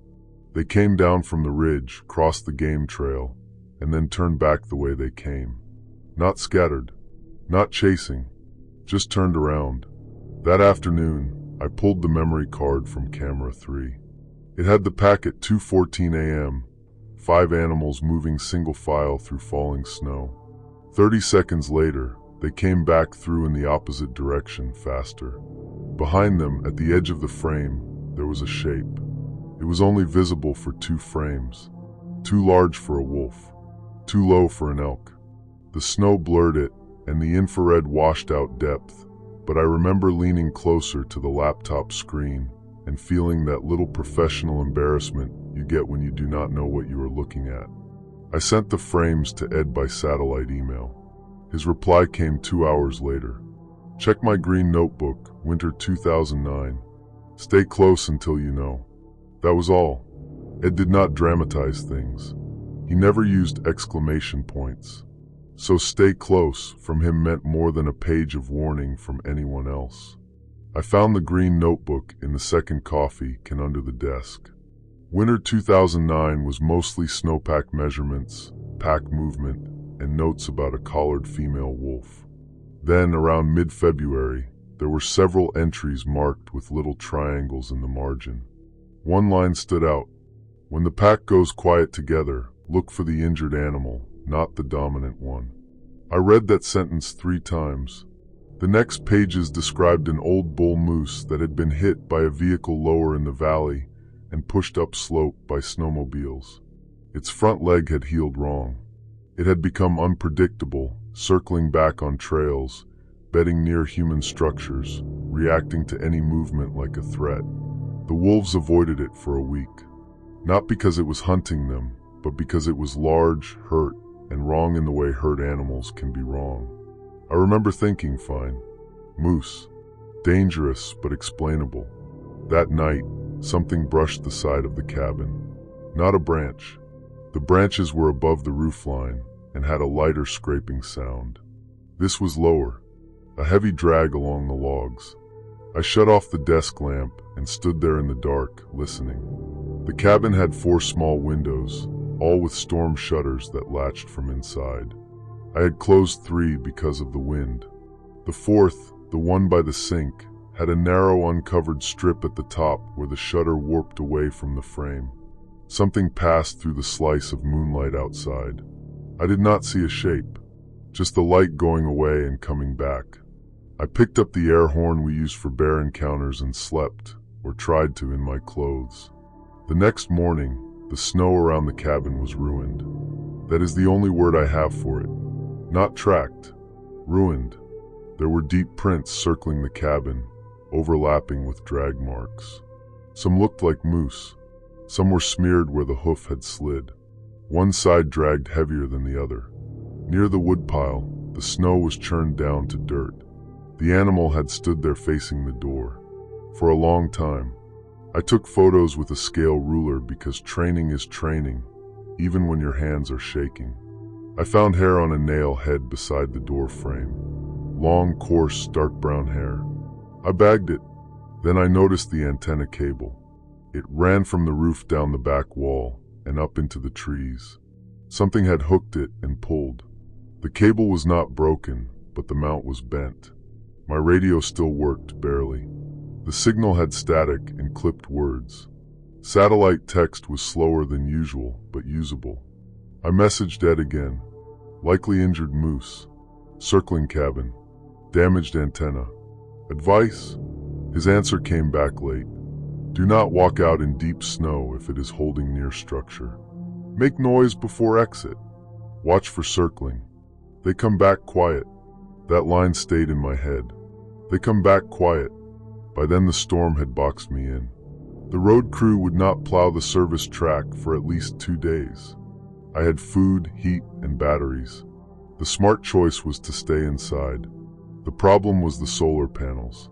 They came down from the ridge, crossed the game trail, and then turned back the way they came. Not scattered, not chasing, just turned around. That afternoon, I pulled the memory card from Camera 3. It had the pack at 2:14 a.m., 5 animals moving single file through falling snow. 30 seconds later, they came back through in the opposite direction, faster. Behind them, at the edge of the frame, there was a shape. It was only visible for 2 frames. Too large for a wolf, too low for an elk. The snow blurred it, and the infrared washed out depth, but I remember leaning closer to the laptop screen and feeling that little professional embarrassment you get when you do not know what you are looking at. I sent the frames to Ed by satellite email. His reply came 2 hours later. "Check my green notebook, winter 2009. Stay close until you know." That was all. Ed did not dramatize things. He never used exclamation points. So "stay close" from him meant more than a page of warning from anyone else. I found the green notebook in the second coffee can under the desk. Winter 2009 was mostly snowpack measurements, pack movement, and notes about a collared female wolf. Then, around mid-February, there were several entries marked with little triangles in the margin. One line stood out. "When the pack goes quiet together, look for the injured animal, not the dominant one." I read that sentence 3 times. The next pages described an old bull moose that had been hit by a vehicle lower in the valley and pushed up slope by snowmobiles. Its front leg had healed wrong. It had become unpredictable, circling back on trails, bedding near human structures, reacting to any movement like a threat. The wolves avoided it for a week. Not because it was hunting them, but because it was large, hurt, and wrong in the way hurt animals can be wrong. I remember thinking, fine. Moose. Dangerous, but explainable. That night, something brushed the side of the cabin. Not a branch. The branches were above the roofline and had a lighter scraping sound. This was lower, a heavy drag along the logs. I shut off the desk lamp and stood there in the dark, listening. The cabin had 4 small windows, all with storm shutters that latched from inside. I had closed 3 because of the wind. The 4th, the one by the sink, had a narrow uncovered strip at the top where the shutter warped away from the frame. Something passed through the slice of moonlight outside. I did not see a shape, just the light going away and coming back. I picked up the air horn we used for bear encounters and slept, or tried to, in my clothes. The next morning, the snow around the cabin was ruined. That is the only word I have for it. Not tracked, ruined. There were deep prints circling the cabin, overlapping with drag marks. Some looked like moose. Some were smeared where the hoof had slid. One side dragged heavier than the other. Near the woodpile, the snow was churned down to dirt. The animal had stood there facing the door. For a long time. I took photos with a scale ruler because training is training, even when your hands are shaking. I found hair on a nail head beside the door frame. Long, coarse, dark brown hair. I bagged it. Then I noticed the antenna cable. It ran from the roof down the back wall and up into the trees. Something had hooked it and pulled. The cable was not broken, but the mount was bent. My radio still worked, barely. The signal had static and clipped words. Satellite text was slower than usual, but usable. I messaged Ed again. Likely injured moose. Circling cabin. Damaged antenna. Advice? His answer came back late. Do not walk out in deep snow if it is holding near structure. Make noise before exit. Watch for circling. They come back quiet. That line stayed in my head. They come back quiet. By then the storm had boxed me in. The road crew would not plow the service track for at least 2 days. I had food, heat, and batteries. The smart choice was to stay inside. The problem was the solar panels.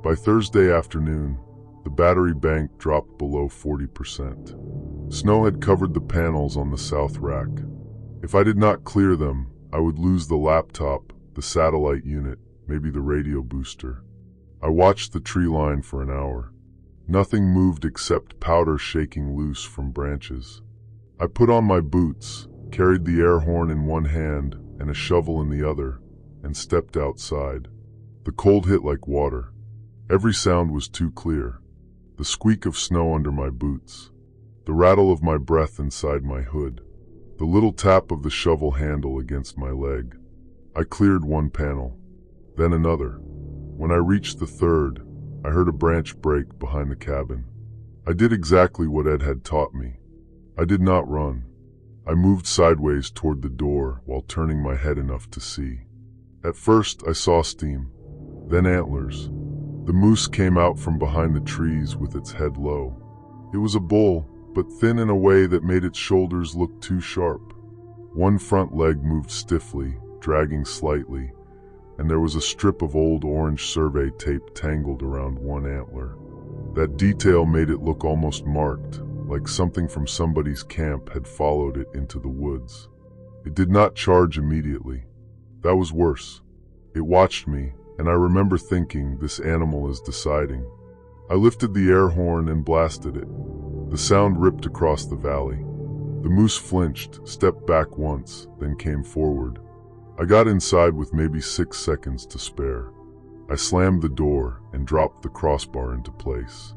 By Thursday afternoon, the battery bank dropped below 40%. Snow had covered the panels on the south rack. If I did not clear them, I would lose the laptop, the satellite unit, maybe the radio booster. I watched the tree line for an hour. Nothing moved except powder shaking loose from branches. I put on my boots, carried the air horn in one hand and a shovel in the other, and stepped outside. The cold hit like water. Every sound was too clear. The squeak of snow under my boots, the rattle of my breath inside my hood, the little tap of the shovel handle against my leg. I cleared one panel, then another. When I reached the third, I heard a branch break behind the cabin. I did exactly what Ed had taught me. I did not run. I moved sideways toward the door while turning my head enough to see. At first, I saw steam, then antlers. The moose came out from behind the trees with its head low. It was a bull, but thin in a way that made its shoulders look too sharp. One front leg moved stiffly, dragging slightly, and there was a strip of old orange survey tape tangled around one antler. That detail made it look almost marked, like something from somebody's camp had followed it into the woods. It did not charge immediately. That was worse. It watched me, and I remember thinking, this animal is deciding. I lifted the air horn and blasted it. The sound ripped across the valley. The moose flinched, stepped back once, then came forward. I got inside with maybe 6 seconds to spare. I slammed the door and dropped the crossbar into place.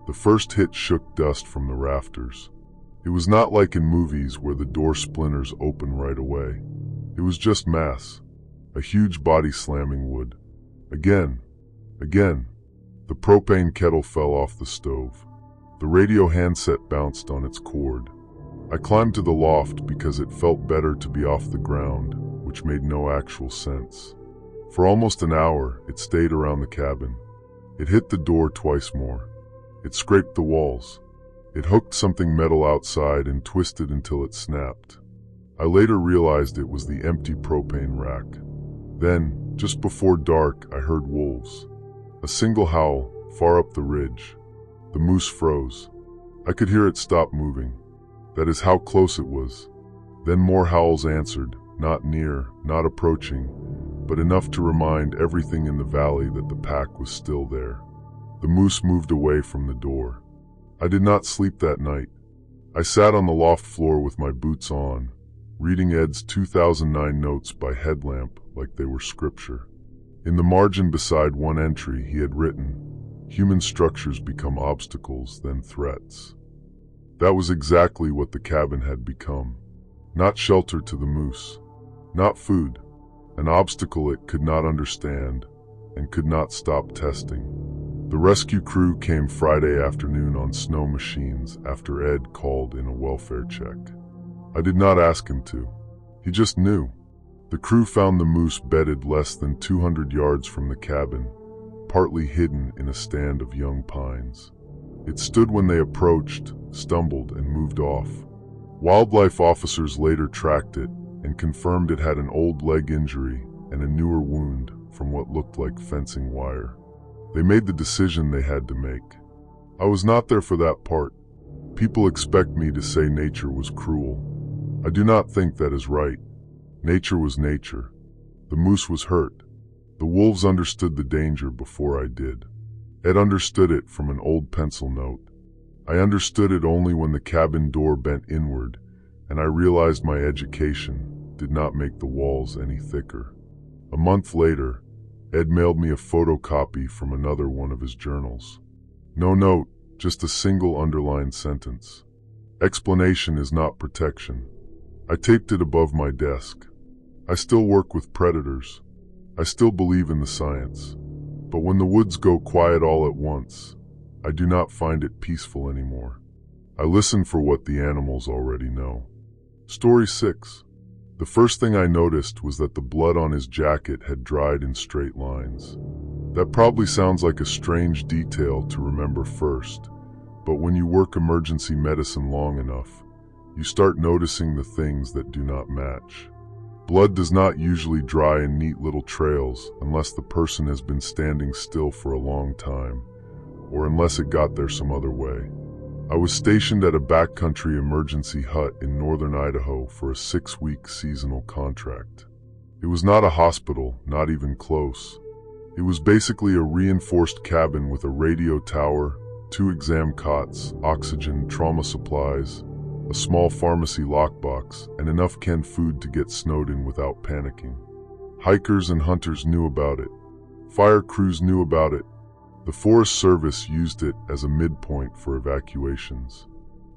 The first hit shook dust from the rafters. It was not like in movies where the door splinters open right away. It was just mass, a huge body slamming wood. Again. The propane kettle fell off the stove. The radio handset bounced on its cord. I climbed to the loft because it felt better to be off the ground, which made no actual sense. For almost an hour, it stayed around the cabin. It hit the door twice more. It scraped the walls. It hooked something metal outside and twisted until it snapped. I later realized it was the empty propane rack. Then, just before dark, I heard wolves. A single howl, far up the ridge. The moose froze. I could hear it stop moving. That is how close it was. Then more howls answered, not near, not approaching, but enough to remind everything in the valley that the pack was still there. The moose moved away from the door. I did not sleep that night. I sat on the loft floor with my boots on, reading Ed's 2009 notes by headlamp like they were scripture. In the margin beside one entry he had written, "Human structures become obstacles, then threats." That was exactly what the cabin had become. Not shelter to the moose, not food, an obstacle it could not understand and could not stop testing. The rescue crew came Friday afternoon on snow machines after Ed called in a welfare check. I did not ask him to. He just knew. The crew found the moose bedded less than 200 yards from the cabin, partly hidden in a stand of young pines. It stood when they approached, stumbled, and moved off. Wildlife officers later tracked it and confirmed it had an old leg injury and a newer wound from what looked like fencing wire. They made the decision they had to make. I was not there for that part. People expect me to say nature was cruel. I do not think that is right. Nature was nature. The moose was hurt. The wolves understood the danger before I did. Ed understood it from an old pencil note. I understood it only when the cabin door bent inward, and I realized my education did not make the walls any thicker. A month later, Ed mailed me a photocopy from another one of his journals. No note, just a single underlined sentence. Explanation is not protection. I taped it above my desk. I still work with predators. I still believe in the science. But when the woods go quiet all at once, I do not find it peaceful anymore. I listen for what the animals already know. Story 6. The first thing I noticed was that the blood on his jacket had dried in straight lines. That probably sounds like a strange detail to remember first, but when you work emergency medicine long enough, you start noticing the things that do not match. Blood does not usually dry in neat little trails unless the person has been standing still for a long time, or unless it got there some other way. I was stationed at a backcountry emergency hut in northern Idaho for a 6-week seasonal contract. It was not a hospital, not even close. It was basically a reinforced cabin with a radio tower, 2 exam cots, oxygen, trauma supplies, a small pharmacy lockbox, and enough canned food to get snowed in without panicking. Hikers and hunters knew about it. Fire crews knew about it. The Forest Service used it as a midpoint for evacuations.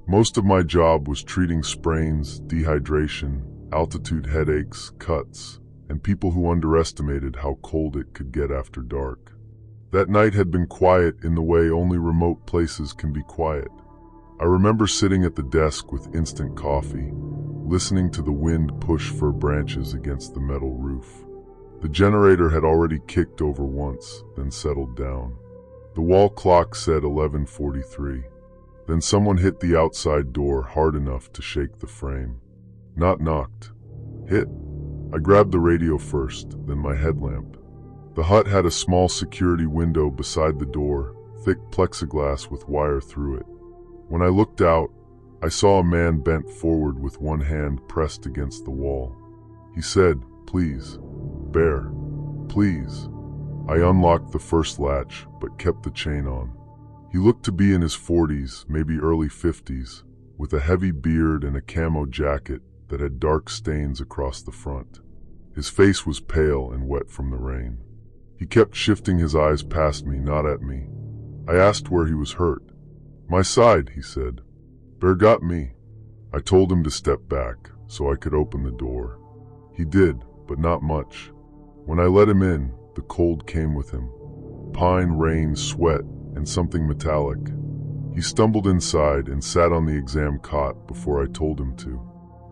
Most of my job was treating sprains, dehydration, altitude headaches, cuts, and people who underestimated how cold it could get after dark. That night had been quiet in the way only remote places can be quiet. I remember sitting at the desk with instant coffee, listening to the wind push fir branches against the metal roof. The generator had already kicked over once, then settled down. The wall clock said 11:43. Then someone hit the outside door hard enough to shake the frame. Not knocked. Hit. I grabbed the radio first, then my headlamp. The hut had a small security window beside the door, thick plexiglass with wire through it. When I looked out, I saw a man bent forward with one hand pressed against the wall. He said, "Please, Bear, please." I unlocked the first latch, but kept the chain on. He looked to be in his 40s, maybe early 50s, with a heavy beard and a camo jacket that had dark stains across the front. His face was pale and wet from the rain. He kept shifting his eyes past me, not at me. I asked where he was hurt. "My side," he said. "Bear got me." I told him to step back so I could open the door. He did, but not much. When I let him in, the cold came with him. Pine, rain, sweat, and something metallic. He stumbled inside and sat on the exam cot before I told him to.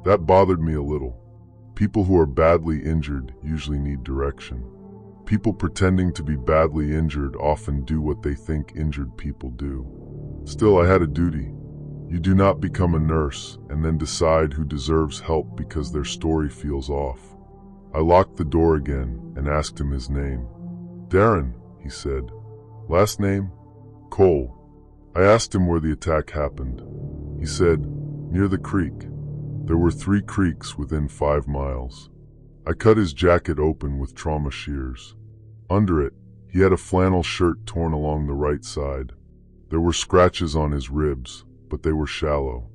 That bothered me a little. People who are badly injured usually need direction. People pretending to be badly injured often do what they think injured people do. Still, I had a duty. You do not become a nurse and then decide who deserves help because their story feels off. I locked the door again and asked him his name. "Darren," he said. "Last name?" "Cole." I asked him where the attack happened. He said, "Near the creek." There were 3 creeks within 5 miles. I cut his jacket open with trauma shears. Under it, he had a flannel shirt torn along the right side. There were scratches on his ribs, but they were shallow.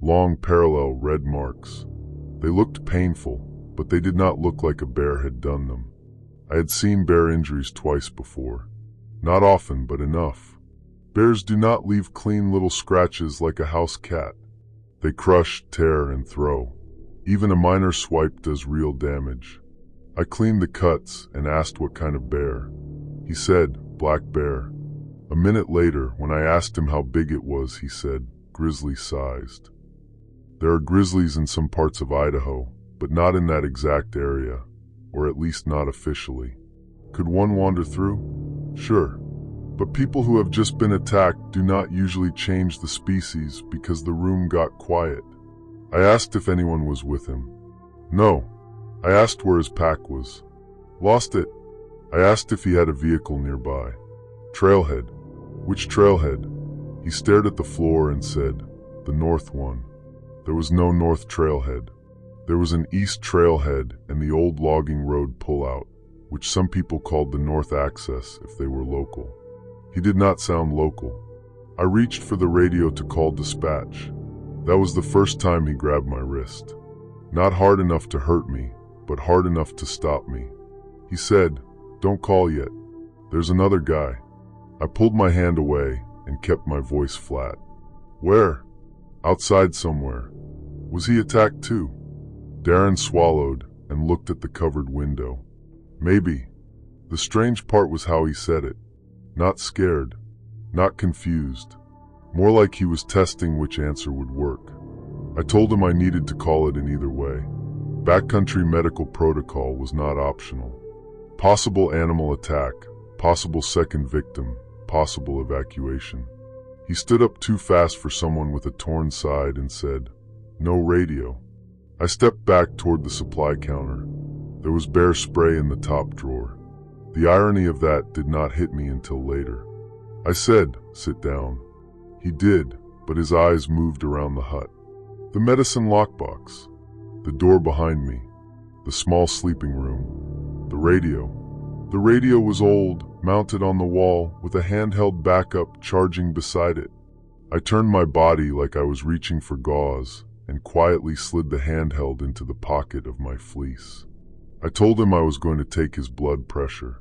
Long parallel red marks. They looked painful, but they did not look like a bear had done them. I had seen bear injuries twice before. Not often, but enough. Bears do not leave clean little scratches like a house cat. They crush, tear, and throw. Even a minor swipe does real damage. I cleaned the cuts and asked what kind of bear. He said, "Black bear." A minute later, when I asked him how big it was, he said, "Grizzly-sized." There are grizzlies in some parts of Idaho, but not in that exact area, or at least not officially. Could one wander through? Sure. But people who have just been attacked do not usually change the species because the room got quiet. I asked if anyone was with him. No. I asked where his pack was. Lost it. I asked if he had a vehicle nearby. Trailhead. Which trailhead? He stared at the floor and said, "The north one." There was no north trailhead. There was an east trailhead and the old logging road pullout, which some people called the north access if they were local. He did not sound local. I reached for the radio to call dispatch. That was the first time he grabbed my wrist. Not hard enough to hurt me, but hard enough to stop me. He said, "Don't call yet. There's another guy." I pulled my hand away and kept my voice flat. "Where?" "Outside somewhere." "Was he attacked too?" Darren swallowed and looked at the covered window. Maybe. The strange part was how he said it. Not scared, not confused. More like he was testing which answer would work. I told him I needed to call it in either way. Backcountry medical protocol was not optional. Possible animal attack, possible second victim, possible evacuation. He stood up too fast for someone with a torn side and said, "No radio." I stepped back toward the supply counter. There was bear spray in the top drawer. The irony of that did not hit me until later. I said, "Sit down." He did, but his eyes moved around the hut. The medicine lockbox, the door behind me, the small sleeping room, the radio. The radio was old, mounted on the wall, with a handheld backup charging beside it. I turned my body like I was reaching for gauze and quietly slid the handheld into the pocket of my fleece. I told him I was going to take his blood pressure.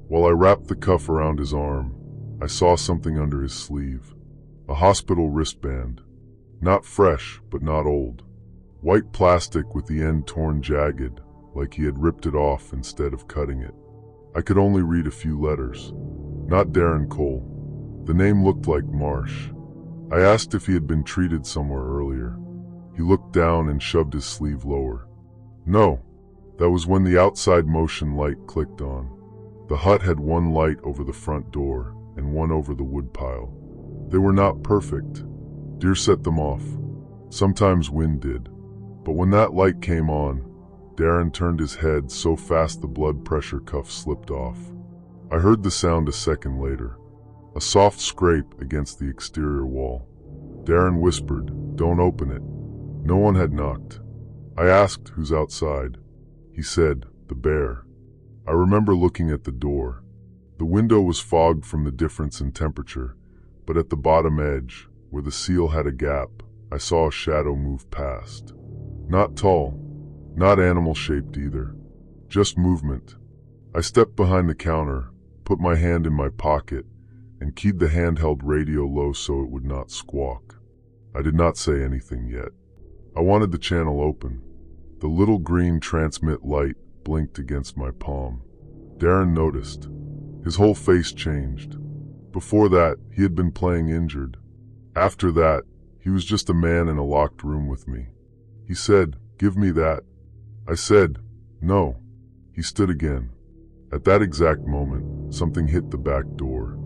While I wrapped the cuff around his arm, I saw something under his sleeve. A hospital wristband. Not fresh, but not old. White plastic with the end torn jagged, like he had ripped it off instead of cutting it. I could only read a few letters. Not Darren Cole. The name looked like Marsh. I asked if he had been treated somewhere earlier. He looked down and shoved his sleeve lower. No. That was when the outside motion light clicked on. The hut had one light over the front door and one over the woodpile. They were not perfect. Deer set them off. Sometimes wind did. But when that light came on, Darren turned his head so fast the blood pressure cuff slipped off. I heard the sound a second later. A soft scrape against the exterior wall. Darren whispered, "Don't open it." No one had knocked. I asked, "Who's outside?" He said, "The bear." I remember looking at the door. The window was fogged from the difference in temperature, but at the bottom edge, where the seal had a gap, I saw a shadow move past. Not tall, not animal-shaped either, just movement. I stepped behind the counter, put my hand in my pocket, and keyed the handheld radio low so it would not squawk. I did not say anything yet. I wanted the channel open. The little green transmit light blinked against my palm. Darren noticed. His whole face changed. Before that, he had been playing injured. After that, he was just a man in a locked room with me. He said, "Give me that." I said, "No." He stood again. At that exact moment, something hit the back door.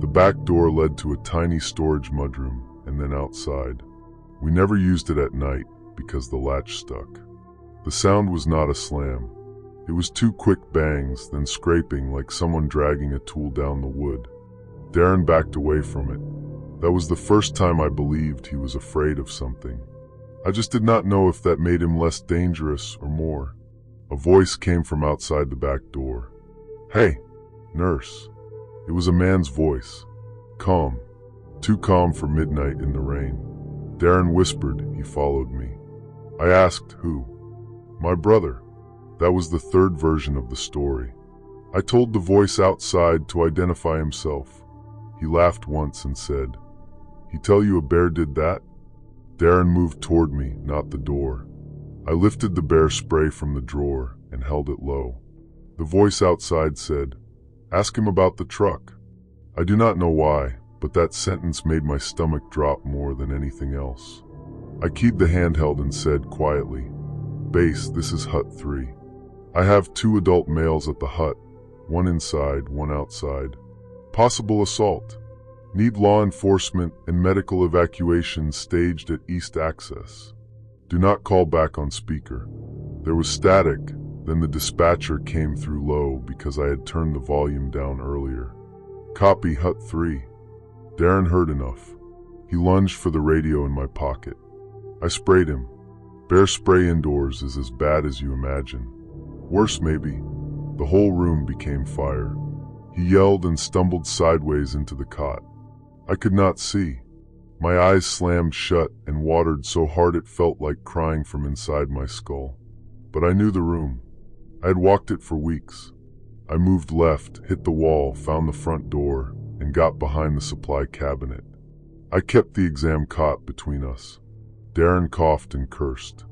The back door led to a tiny storage mudroom, and then outside. We never used it at night because the latch stuck. The sound was not a slam. It was two quick bangs, then scraping like someone dragging a tool down the wood. Darren backed away from it. That was the first time I believed he was afraid of something. I just did not know if that made him less dangerous or more. A voice came from outside the back door. "Hey, nurse." It was a man's voice. Calm. Too calm for midnight in the rain. Darren whispered. He followed me. I asked, "Who?" "My brother." That was the third version of the story. I told the voice outside to identify himself. He laughed once and said, "He tell you a bear did that?" Darren moved toward me, not the door. I lifted the bear spray from the drawer and held it low. The voice outside said, "Ask him about the truck." I do not know why, but that sentence made my stomach drop more than anything else. I keyed the handheld and said quietly, "Base, this is Hut 3. I have 2 adult males at the hut, one inside, one outside. Possible assault. Need law enforcement and medical evacuation staged at East Access. Do not call back on speaker." There was static, then the dispatcher came through low because I had turned the volume down earlier. "Copy, Hut 3. Darren heard enough. He lunged for the radio in my pocket. I sprayed him. Bear spray indoors is as bad as you imagine. Worse maybe. The whole room became fire. He yelled and stumbled sideways into the cot. I could not see. My eyes slammed shut and watered so hard it felt like crying from inside my skull. But I knew the room. I had walked it for weeks. I moved left, hit the wall, found the front door, and got behind the supply cabinet. I kept the exam cot between us. Darren coughed and cursed.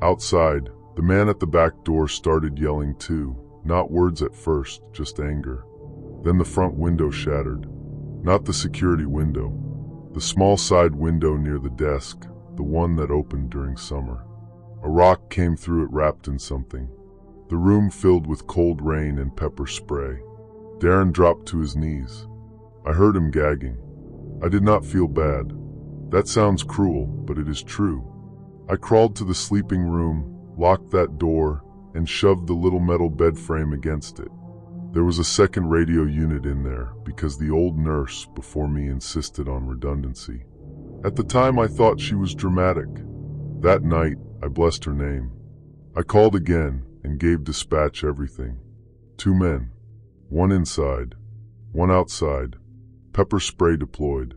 Outside, The man at the back door started yelling too, not words at first, just anger. Then the front window shattered. Not the security window. The small side window near the desk, the one that opened during summer. A rock came through it wrapped in something. The room filled with cold rain and pepper spray. Darren dropped to his knees. I heard him gagging. I did not feel bad. That sounds cruel, but it is true. I crawled to the sleeping room, locked that door, and shoved the little metal bed frame against it. There was a second radio unit in there because the old nurse before me insisted on redundancy. At the time I thought she was dramatic. That night I blessed her name. I called again and gave dispatch everything. 2 men. 1 inside, 1 outside. Pepper spray deployed.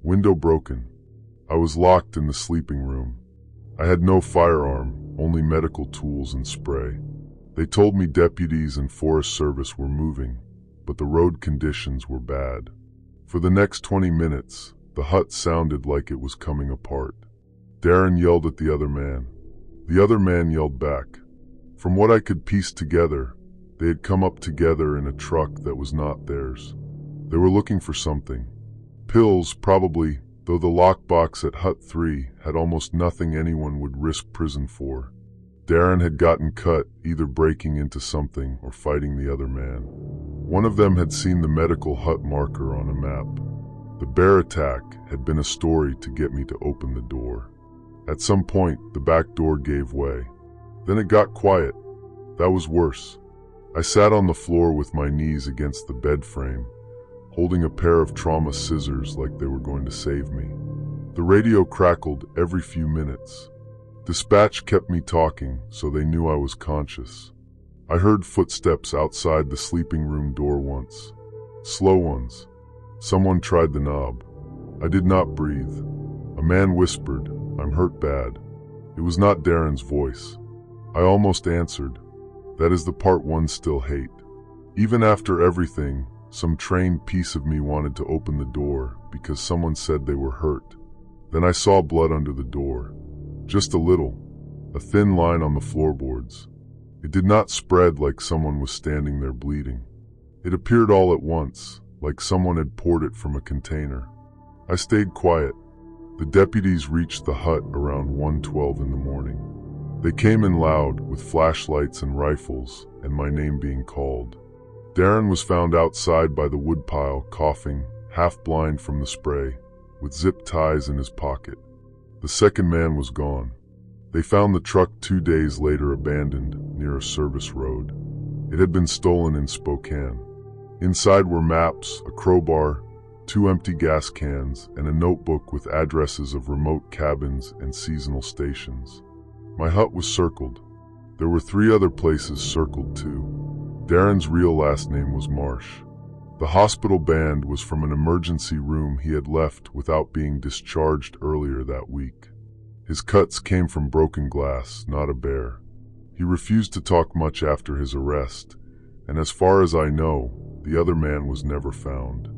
Window broken. I was locked in the sleeping room. I had no firearm, only medical tools and spray. They told me deputies and Forest Service were moving, but the road conditions were bad. For the next 20 minutes, the hut sounded like it was coming apart. Darren yelled at the other man. The other man yelled back. From what I could piece together, they had come up together in a truck that was not theirs. They were looking for something. Pills, probably, though the lockbox at Hut 3 had almost nothing anyone would risk prison for. Darren had gotten cut, either breaking into something or fighting the other man. One of them had seen the medical hut marker on a map. The bear attack had been a story to get me to open the door. At some point, the back door gave way. Then it got quiet. That was worse. I sat on the floor with my knees against the bed frame, holding a pair of trauma scissors like they were going to save me. The radio crackled every few minutes. Dispatch kept me talking, so they knew I was conscious. I heard footsteps outside the sleeping room door once. Slow ones. Someone tried the knob. I did not breathe. A man whispered, "I'm hurt bad." It was not Darren's voice. I almost answered. That is the part one still hate. Even after everything, some trained piece of me wanted to open the door because someone said they were hurt. Then I saw blood under the door. Just a little. A thin line on the floorboards. It did not spread like someone was standing there bleeding. It appeared all at once, like someone had poured it from a container. I stayed quiet. The deputies reached the hut around 1:12 in the morning. They came in loud, with flashlights and rifles, and my name being called. Darren was found outside by the woodpile, coughing, half blind from the spray, with zip ties in his pocket. The second man was gone. They found the truck 2 days later abandoned near a service road. It had been stolen in Spokane. Inside were maps, a crowbar, 2 empty gas cans, and a notebook with addresses of remote cabins and seasonal stations. My hut was circled. There were 3 other places circled too. Darren's real last name was Marsh. The hospital band was from an emergency room he had left without being discharged earlier that week. His cuts came from broken glass, not a bear. He refused to talk much after his arrest, and as far as I know, the other man was never found.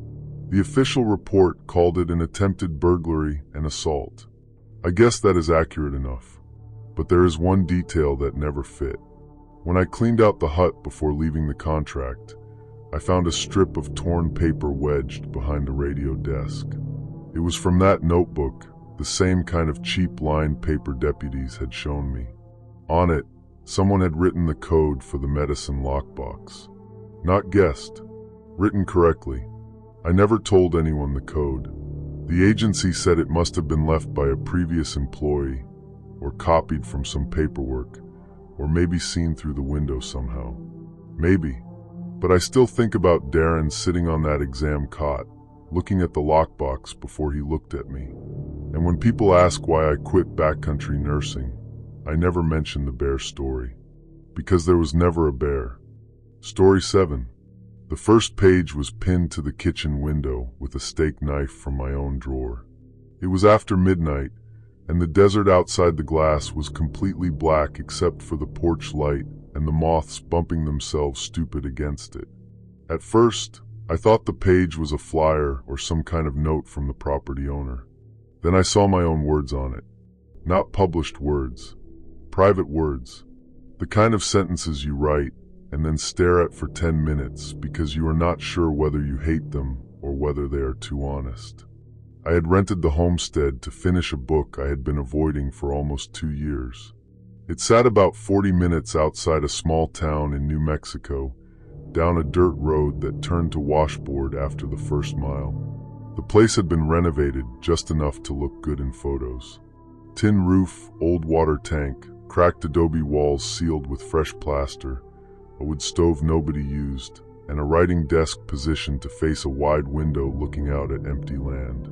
The official report called it an attempted burglary and assault. I guess that is accurate enough. But there is one detail that never fit. When I cleaned out the hut before leaving the contract, I found a strip of torn paper wedged behind a radio desk. It was from that notebook, the same kind of cheap lined paper deputies had shown me. On it, someone had written the code for the medicine lockbox. Not guessed, written correctly. I never told anyone the code. The agency said it must have been left by a previous employee, or copied from some paperwork, or maybe seen through the window somehow. Maybe. But I still think about Darren sitting on that exam cot, looking at the lockbox before he looked at me. And when people ask why I quit backcountry nursing, I never mention the bear story. Because there was never a bear. Story 7. The first page was pinned to the kitchen window with a steak knife from my own drawer. It was after midnight, and the desert outside the glass was completely black except for the porch light and the moths bumping themselves stupid against it. At first, I thought the page was a flyer or some kind of note from the property owner. Then I saw my own words on it. Not published words. Private words. The kind of sentences you write and then stare at for 10 minutes because you are not sure whether you hate them or whether they are too honest. I had rented the homestead to finish a book I had been avoiding for almost 2 years. It sat about 40 minutes outside a small town in New Mexico, down a dirt road that turned to washboard after the first mile. The place had been renovated just enough to look good in photos. Tin roof, old water tank, cracked adobe walls sealed with fresh plaster, a wood stove nobody used, and a writing desk positioned to face a wide window looking out at empty land.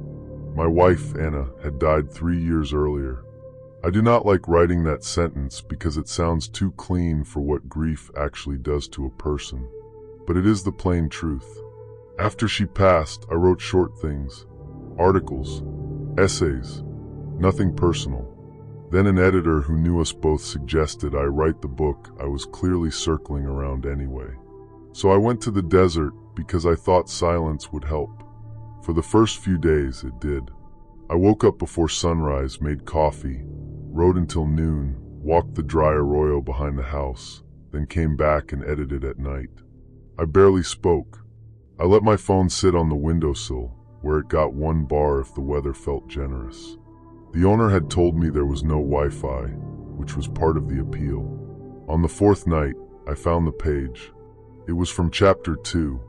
My wife, Anna, had died 3 years earlier. I do not like writing that sentence because it sounds too clean for what grief actually does to a person. But it is the plain truth. After she passed, I wrote short things, articles, essays, nothing personal. Then an editor who knew us both suggested I write the book I was clearly circling around anyway. So I went to the desert because I thought silence would help. For the first few days, it did. I woke up before sunrise, made coffee, wrote until noon, walked the dry arroyo behind the house, then came back and edited at night. I barely spoke. I let my phone sit on the windowsill, where it got 1 bar if the weather felt generous. The owner had told me there was no Wi-Fi, which was part of the appeal. On the 4th night, I found the page. It was from chapter 2,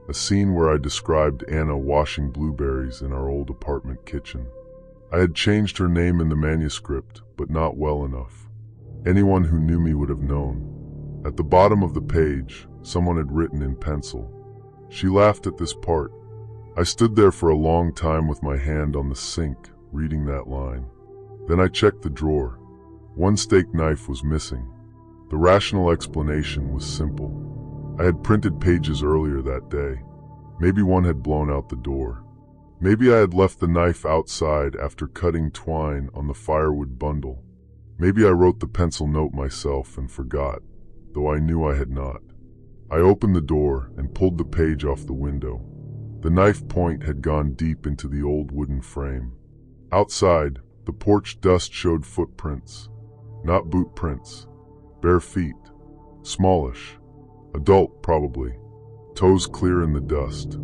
a scene where I described Anna washing blueberries in our old apartment kitchen. I had changed her name in the manuscript, but not well enough. Anyone who knew me would have known. At the bottom of the page, someone had written in pencil. She laughed at this part. I stood there for a long time with my hand on the sink, reading that line. Then I checked the drawer. 1 steak knife was missing. The rational explanation was simple. I had printed pages earlier that day. Maybe one had blown out the door. Maybe I had left the knife outside after cutting twine on the firewood bundle. Maybe I wrote the pencil note myself and forgot, though I knew I had not. I opened the door and pulled the page off the window. The knife point had gone deep into the old wooden frame. Outside, the porch dust showed footprints. Not boot prints. Bare feet. Smallish. Adult, probably. Toes clear in the dust.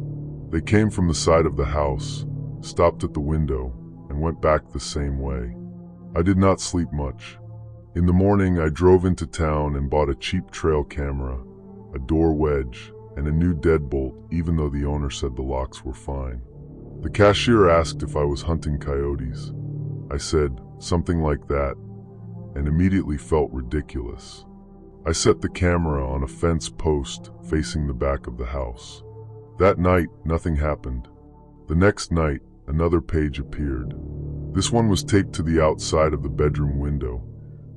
They came from the side of the house, stopped at the window, and went back the same way. I did not sleep much. In the morning, I drove into town and bought a cheap trail camera, a door wedge, and a new deadbolt, even though the owner said the locks were fine. The cashier asked if I was hunting coyotes. I said something like that, and immediately felt ridiculous. I set the camera on a fence post facing the back of the house. That night, nothing happened. The next night, another page appeared. This one was taped to the outside of the bedroom window,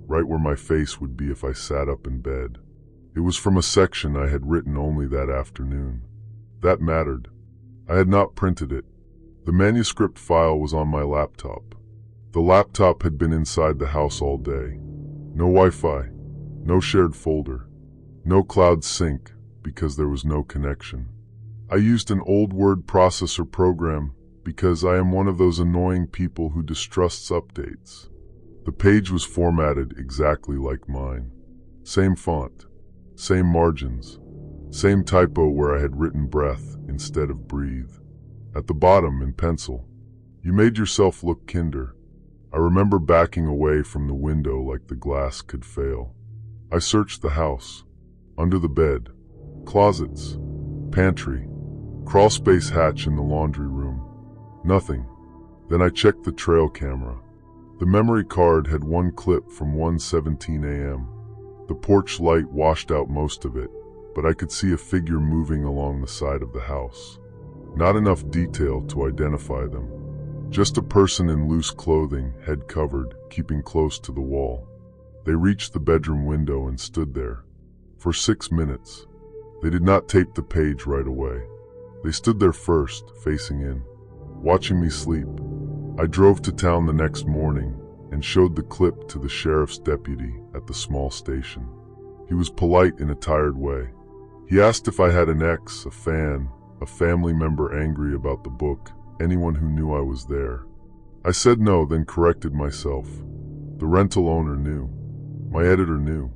right where my face would be if I sat up in bed. It was from a section I had written only that afternoon. That mattered. I had not printed it. The manuscript file was on my laptop. The laptop had been inside the house all day. No Wi-Fi, no shared folder, no cloud sync because there was no connection. I used an old word processor program because I am one of those annoying people who distrusts updates. The page was formatted exactly like mine. Same font, same margins, same typo where I had written breath instead of breathe. At the bottom, in pencil, "You made yourself look kinder." I remember backing away from the window like the glass could fail. I searched the house. Under the bed, closets, pantry, crawlspace hatch in the laundry room. Nothing. Then I checked the trail camera. The memory card had one clip from 1:17 a.m. The porch light washed out most of it, but I could see a figure moving along the side of the house. Not enough detail to identify them. Just a person in loose clothing, head covered, keeping close to the wall. They reached the bedroom window and stood there. For 6 minutes. They did not tape the page right away. They stood there first, facing in, watching me sleep. I drove to town the next morning and showed the clip to the sheriff's deputy at the small station. He was polite in a tired way. He asked if I had an ex, a fan, a family member angry about the book, anyone who knew I was there. I said no, then corrected myself. The rental owner knew. My editor knew.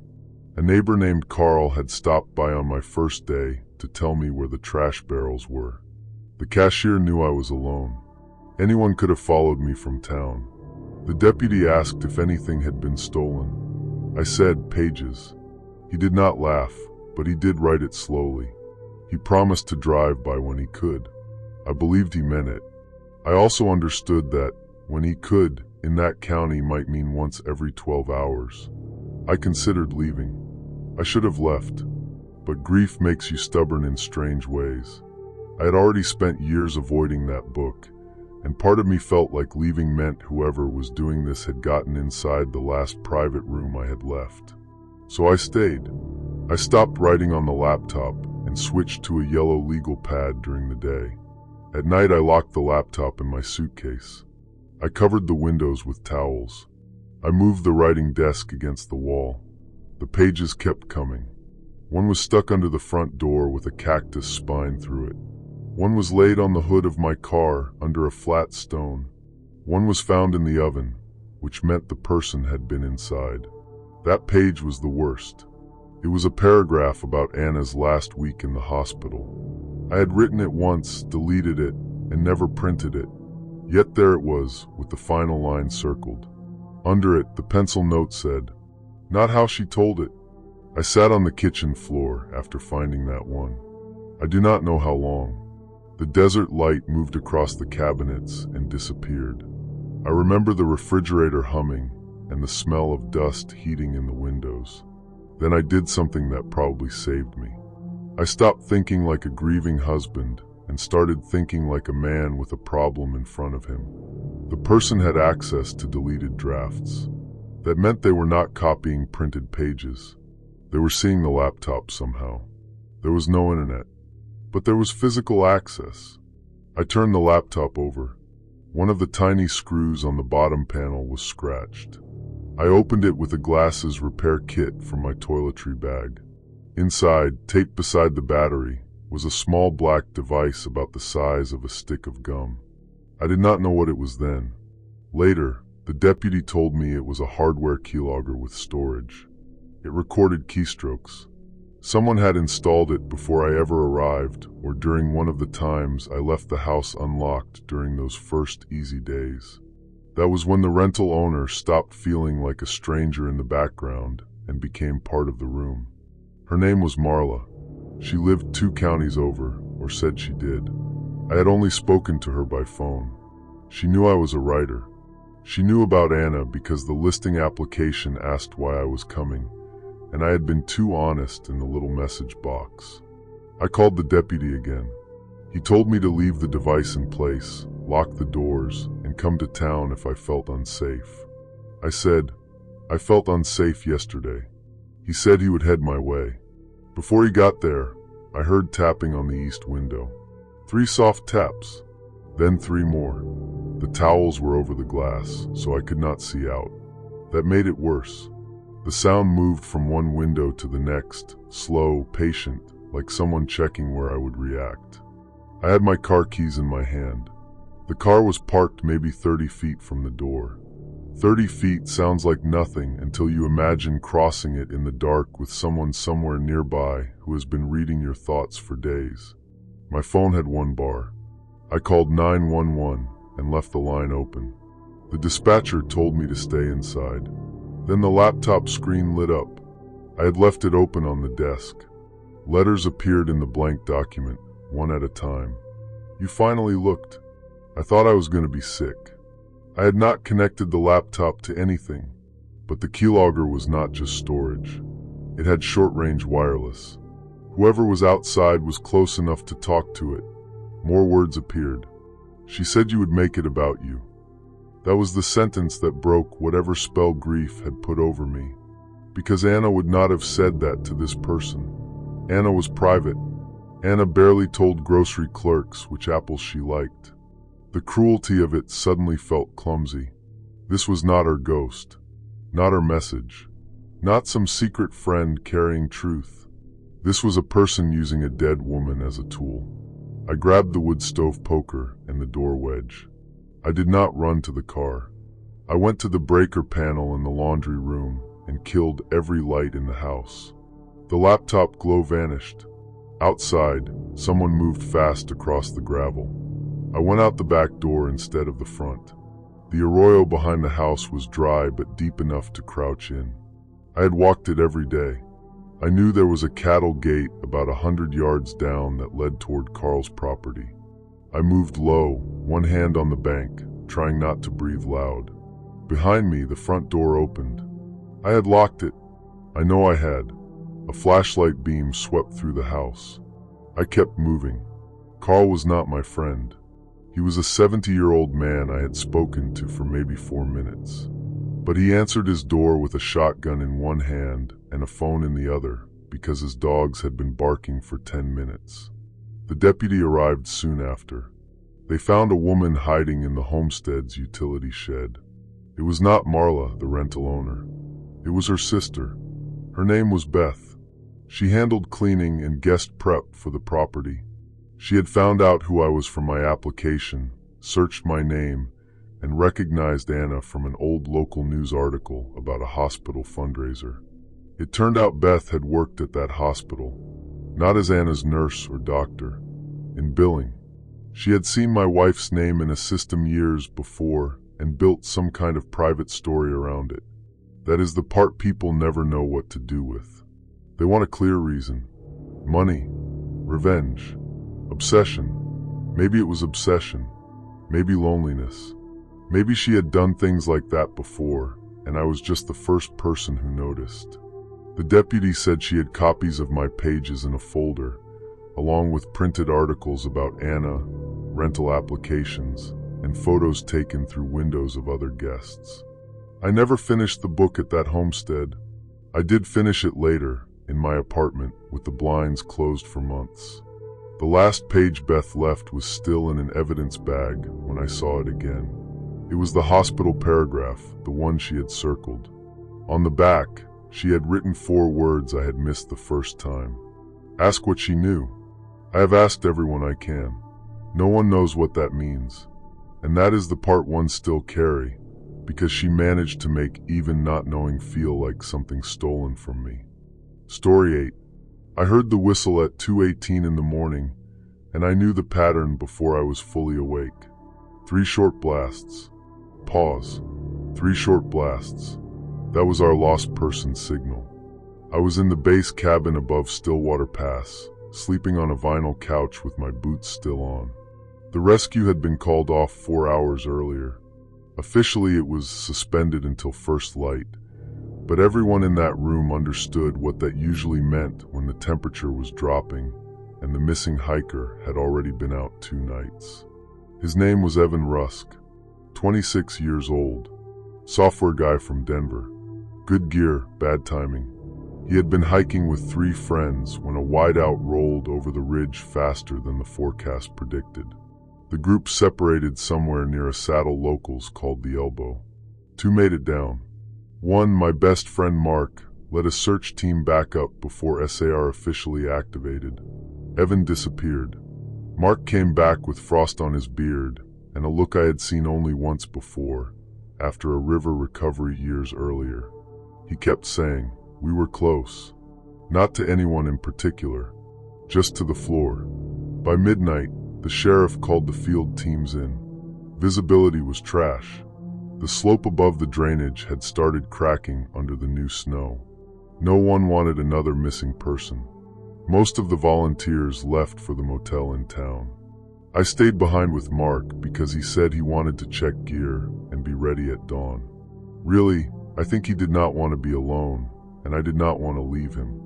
A neighbor named Carl had stopped by on my first day to tell me where the trash barrels were. The cashier knew I was alone. Anyone could have followed me from town. The deputy asked if anything had been stolen. I said, pages. He did not laugh, but he did write it slowly. He promised to drive by when he could. I believed he meant it. I also understood that, when he could, in that county might mean once every 12 hours. I considered leaving. I should have left, but grief makes you stubborn in strange ways. I had already spent years avoiding that book, and part of me felt like leaving meant whoever was doing this had gotten inside the last private room I had left. So I stayed. I stopped writing on the laptop and switched to a yellow legal pad during the day. At night I locked the laptop in my suitcase. I covered the windows with towels. I moved the writing desk against the wall. The pages kept coming. One was stuck under the front door with a cactus spine through it. One was laid on the hood of my car under a flat stone. One was found in the oven, which meant the person had been inside. That page was the worst. It was a paragraph about Anna's last week in the hospital. I had written it once, deleted it, and never printed it. Yet there it was, with the final line circled. Under it, the pencil note said, "Not how she told it." I sat on the kitchen floor after finding that one. I do not know how long. The desert light moved across the cabinets and disappeared. I remember the refrigerator humming and the smell of dust heating in the windows. Then I did something that probably saved me. I stopped thinking like a grieving husband and started thinking like a man with a problem in front of him. The person had access to deleted drafts. That meant they were not copying printed pages. They were seeing the laptop somehow. There was no internet, but there was physical access. I turned the laptop over. One of the tiny screws on the bottom panel was scratched. I opened it with a glasses repair kit from my toiletry bag. Inside, taped beside the battery, was a small black device about the size of a stick of gum. I did not know what it was then. Later, the deputy told me it was a hardware keylogger with storage. It recorded keystrokes. Someone had installed it before I ever arrived, or during one of the times I left the house unlocked during those first easy days. That was when the rental owner stopped feeling like a stranger in the background and became part of the room. Her name was Marla. She lived 2 counties over, or said she did. I had only spoken to her by phone. She knew I was a writer. She knew about Anna because the listing application asked why I was coming, and I had been too honest in the little message box. I called the deputy again. He told me to leave the device in place, lock the doors, and come to town if I felt unsafe. I said, "I felt unsafe yesterday." He said he would head my way. Before he got there, I heard tapping on the east window. 3 soft taps, then 3 more. The towels were over the glass, so I could not see out. That made it worse. The sound moved from one window to the next, slow, patient, like someone checking where I would react. I had my car keys in my hand. The car was parked maybe 30 feet from the door. 30 feet sounds like nothing until you imagine crossing it in the dark with someone somewhere nearby who has been reading your thoughts for days. My phone had 1 bar. I called 911 and left the line open. The dispatcher told me to stay inside. Then the laptop screen lit up. I had left it open on the desk. Letters appeared in the blank document, one at a time. "You finally looked. I thought I was going to be sick." I had not connected the laptop to anything, but the keylogger was not just storage. It had short-range wireless. Whoever was outside was close enough to talk to it. More words appeared. "She said you would make it about you." That was the sentence that broke whatever spell grief had put over me, because Anna would not have said that to this person. Anna was private. Anna barely told grocery clerks which apples she liked. The cruelty of it suddenly felt clumsy. This was not her ghost, not her message, not some secret friend carrying truth. This was a person using a dead woman as a tool. I grabbed the wood stove poker and the door wedge. I did not run to the car. I went to the breaker panel in the laundry room and killed every light in the house. The laptop glow vanished. Outside, someone moved fast across the gravel. I went out the back door instead of the front. The arroyo behind the house was dry but deep enough to crouch in. I had walked it every day. I knew there was a cattle gate about 100 yards down that led toward Carl's property. I moved low, one hand on the bank, trying not to breathe loud. Behind me, the front door opened. I had locked it. I know I had. A flashlight beam swept through the house. I kept moving. Carl was not my friend. He was a 70-year-old man I had spoken to for maybe 4 minutes. But he answered his door with a shotgun in one hand and a phone in the other because his dogs had been barking for 10 minutes. The deputy arrived soon after. They found a woman hiding in the homestead's utility shed. It was not Marla, the rental owner. It was her sister. Her name was Beth. She handled cleaning and guest prep for the property. She had found out who I was from my application, searched my name, and recognized Anna from an old local news article about a hospital fundraiser. It turned out Beth had worked at that hospital, not as Anna's nurse or doctor, in billing. She had seen my wife's name in a system years before and built some kind of private story around it. That is the part people never know what to do with. They want a clear reason. Money, revenge, obsession. Maybe it was obsession, maybe loneliness. Maybe she had done things like that before, and I was just the first person who noticed. The deputy said she had copies of my pages in a folder, along with printed articles about Anna, rental applications, and photos taken through windows of other guests. I never finished the book at that homestead. I did finish it later, in my apartment, with the blinds closed for months. The last page Beth left was still in an evidence bag when I saw it again. It was the hospital paragraph, the one she had circled. On the back, she had written 4 words I had missed the first time. Ask what she knew. I have asked everyone I can. No one knows what that means. And that is the part one still carry, because she managed to make even not knowing feel like something stolen from me. Story 8. I heard the whistle at 2:18 in the morning, and I knew the pattern before I was fully awake. 3 short blasts. Pause. 3 short blasts. That was our lost person signal. I was in the base cabin above Stillwater Pass, sleeping on a vinyl couch with my boots still on. The rescue had been called off 4 hours earlier. Officially, it was suspended until first light, but everyone in that room understood what that usually meant when the temperature was dropping and the missing hiker had already been out 2 nights. His name was Evan Rusk, 26 years old, software guy from Denver. Good gear, bad timing. He had been hiking with 3 friends when a whiteout rolled over the ridge faster than the forecast predicted. The group separated somewhere near a saddle locals called the Elbow. 2 made it down. One, my best friend Mark, led a search team back up before SAR officially activated. Evan disappeared. Mark came back with frost on his beard and a look I had seen only once before, after a river recovery years earlier. He kept saying, "We were close." Not to anyone in particular, just to the floor. By midnight, the sheriff called the field teams in. Visibility was trash. The slope above the drainage had started cracking under the new snow. No one wanted another missing person. Most of the volunteers left for the motel in town. I stayed behind with Mark because he said he wanted to check gear and be ready at dawn. Really, I think he did not want to be alone, and I did not want to leave him.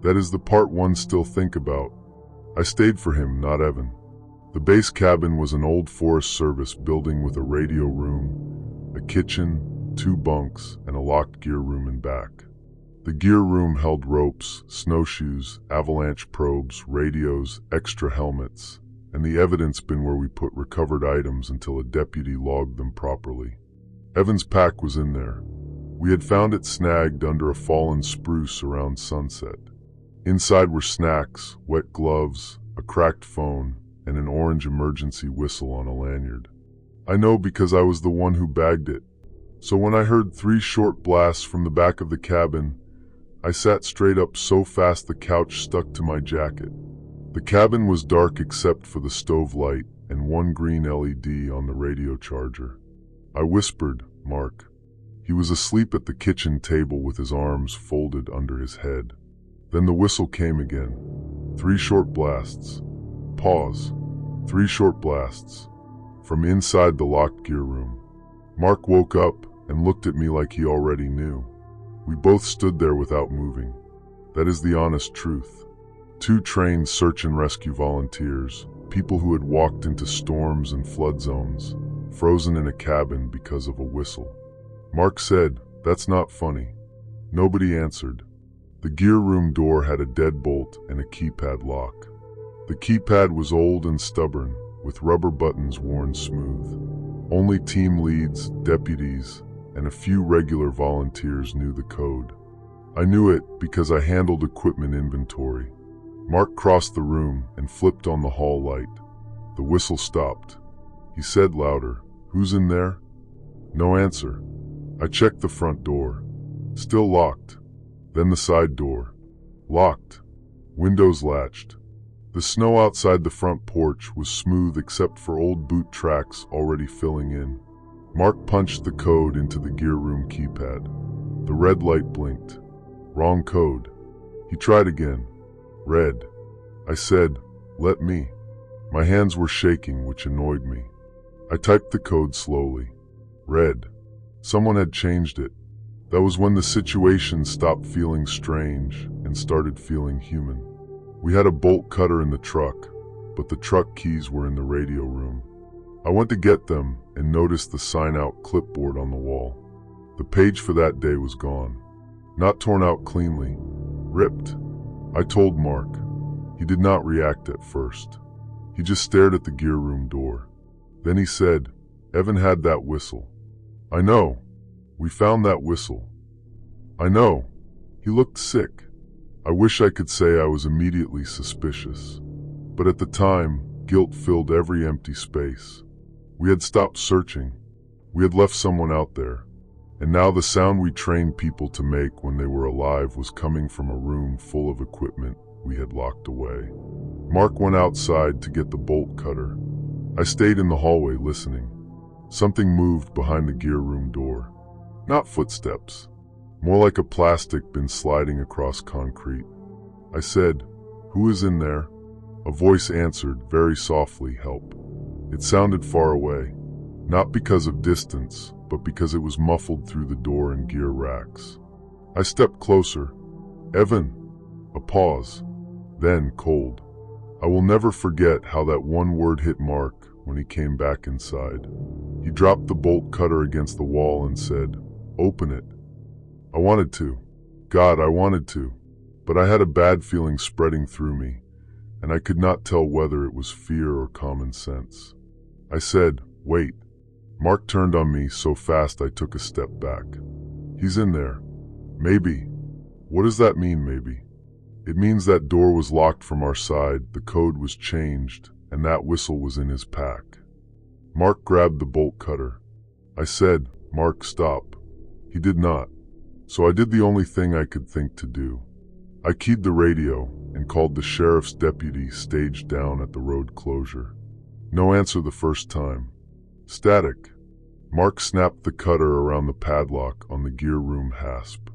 That is the part one still think about. I stayed for him, not Evan. The base cabin was an old Forest Service building with a radio room, a kitchen, 2 bunks, and a locked gear room in back. The gear room held ropes, snowshoes, avalanche probes, radios, extra helmets, and the evidence bin where we put recovered items until a deputy logged them properly. Evan's pack was in there. We had found it snagged under a fallen spruce around sunset. Inside were snacks, wet gloves, a cracked phone, and an orange emergency whistle on a lanyard. I know because I was the one who bagged it. So when I heard 3 short blasts from the back of the cabin, I sat straight up so fast the couch stuck to my jacket. The cabin was dark except for the stove light and one green LED on the radio charger. I whispered, "Mark." He was asleep at the kitchen table with his arms folded under his head. Then the whistle came again. 3 short blasts. Pause. 3 short blasts. From inside the locked gear room. Mark woke up and looked at me like he already knew. We both stood there without moving. That is the honest truth. 2 trained search and rescue volunteers, people who had walked into storms and flood zones, frozen in a cabin because of a whistle. Mark said, "That's not funny." Nobody answered. The gear room door had a deadbolt and a keypad lock. The keypad was old and stubborn, with rubber buttons worn smooth. Only team leads, deputies, and a few regular volunteers knew the code. I knew it because I handled equipment inventory. Mark crossed the room and flipped on the hall light. The whistle stopped. He said louder, "Who's in there?" No answer. I checked the front door. Still locked. Then the side door. Locked. Windows latched. The snow outside the front porch was smooth except for old boot tracks already filling in. Mark punched the code into the gear room keypad. The red light blinked. Wrong code. He tried again. Red. I said, "Let me." My hands were shaking, which annoyed me. I typed the code slowly. Red. Someone had changed it. That was when the situation stopped feeling strange and started feeling human. We had a bolt cutter in the truck, but the truck keys were in the radio room. I went to get them and noticed the sign-out clipboard on the wall. The page for that day was gone. Not torn out cleanly. Ripped. I told Mark. He did not react at first. He just stared at the gear room door. Then he said, "Evan had that whistle." "I know. We found that whistle." "I know." He looked sick. I wish I could say I was immediately suspicious. But at the time, guilt filled every empty space. We had stopped searching. We had left someone out there. And now the sound we trained people to make when they were alive was coming from a room full of equipment we had locked away. Mark went outside to get the bolt cutter. I stayed in the hallway listening. Something moved behind the gear room door. Not footsteps. More like a plastic bin sliding across concrete. I said, "Who is in there?" A voice answered very softly, "Help." It sounded far away. Not because of distance, but because it was muffled through the door and gear racks. I stepped closer. "Evan." A pause. Then cold. I will never forget how that one word hit Mark when he came back inside. He dropped the bolt cutter against the wall and said, "Open it." I wanted to. God, I wanted to. But I had a bad feeling spreading through me, and I could not tell whether it was fear or common sense. I said, "Wait." Mark turned on me so fast I took a step back. "He's in there." "Maybe." What does that mean, maybe? It means that door was locked from our side, the code was changed, and that whistle was in his pack. Mark grabbed the bolt cutter. I said, "Mark, stop." He did not. So I did the only thing I could think to do. I keyed the radio and called the sheriff's deputy staged down at the road closure. No answer the first time. Static. Mark snapped the cutter around the padlock on the gear room hasp.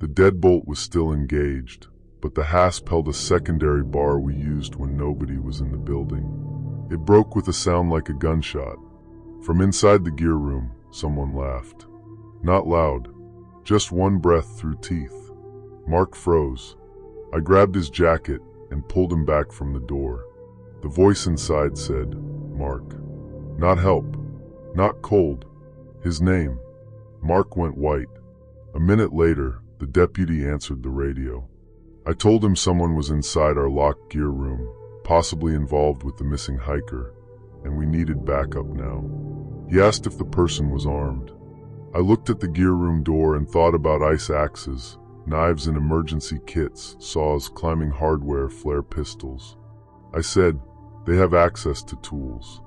The deadbolt was still engaged, but the hasp held a secondary bar we used when nobody was in the building. It broke with a sound like a gunshot. From inside the gear room, someone laughed. Not loud, just one breath through teeth. Mark froze. I grabbed his jacket and pulled him back from the door. The voice inside said, "Mark." Not help. Not cold. His name. Mark went white. A minute later, the deputy answered the radio. I told him someone was inside our locked gear room, possibly involved with the missing hiker, and we needed backup now. He asked if the person was armed. I looked at the gear room door and thought about ice axes, knives and emergency kits, saws, climbing hardware, flare pistols. I said, "They have access to tools."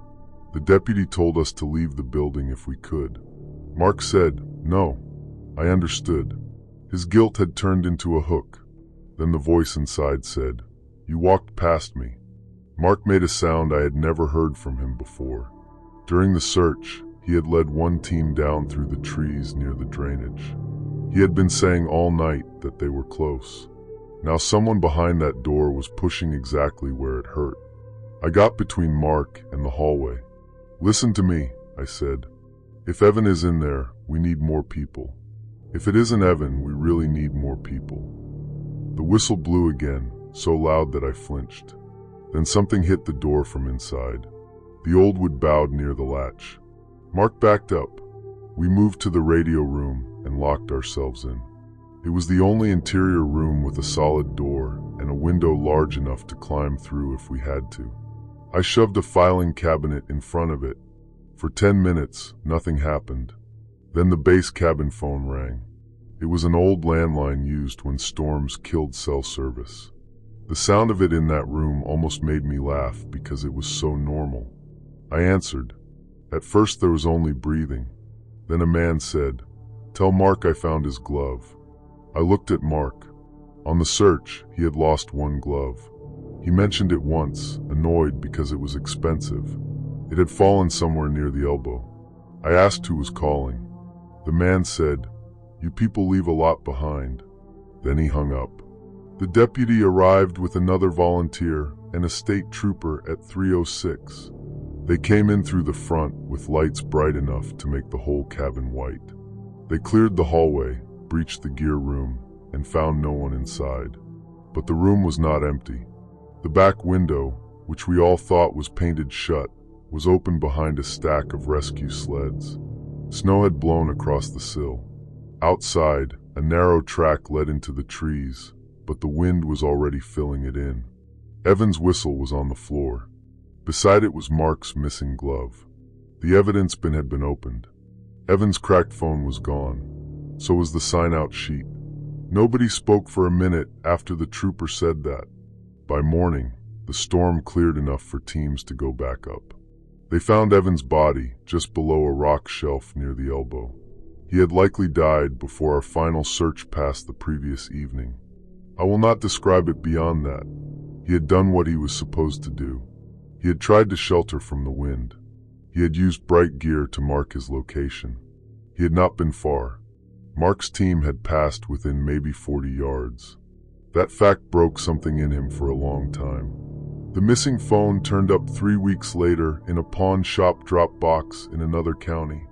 The deputy told us to leave the building if we could. Mark said, "No." I understood. His guilt had turned into a hook. Then the voice inside said, "You walked past me." Mark made a sound I had never heard from him before. During the search, he had led one team down through the trees near the drainage. He had been saying all night that they were close. Now someone behind that door was pushing exactly where it hurt. I got between Mark and the hallway. "Listen to me," I said. "If Evan is in there, we need more people. If it isn't Evan, we really need more people." The whistle blew again, so loud that I flinched. Then something hit the door from inside. The old wood bowed near the latch. Mark backed up. We moved to the radio room and locked ourselves in. It was the only interior room with a solid door and a window large enough to climb through if we had to. I shoved a filing cabinet in front of it. For 10 minutes, nothing happened. Then the base cabin phone rang. It was an old landline used when storms killed cell service. The sound of it in that room almost made me laugh because it was so normal. I answered. At first there was only breathing. Then a man said, "Tell Mark I found his glove." I looked at Mark. On the search, he had lost one glove. He mentioned it once, annoyed because it was expensive. It had fallen somewhere near the elbow. I asked who was calling. The man said, "You people leave a lot behind." Then he hung up. The deputy arrived with another volunteer and a state trooper at 3:06. They came in through the front with lights bright enough to make the whole cabin white. They cleared the hallway, breached the gear room, and found no one inside. But the room was not empty. The back window, which we all thought was painted shut, was open behind a stack of rescue sleds. Snow had blown across the sill. Outside, a narrow track led into the trees, but the wind was already filling it in. Evan's whistle was on the floor. Beside it was Mark's missing glove. The evidence bin had been opened. Evan's cracked phone was gone. So was the sign-out sheet. Nobody spoke for a minute after the trooper said that. By morning, the storm cleared enough for teams to go back up. They found Evan's body just below a rock shelf near the elbow. He had likely died before our final search passed the previous evening. I will not describe it beyond that. He had done what he was supposed to do. He had tried to shelter from the wind. He had used bright gear to mark his location. He had not been far. Mark's team had passed within maybe 40 yards. That fact broke something in him for a long time. The missing phone turned up 3 weeks later in a pawn shop drop box in another county.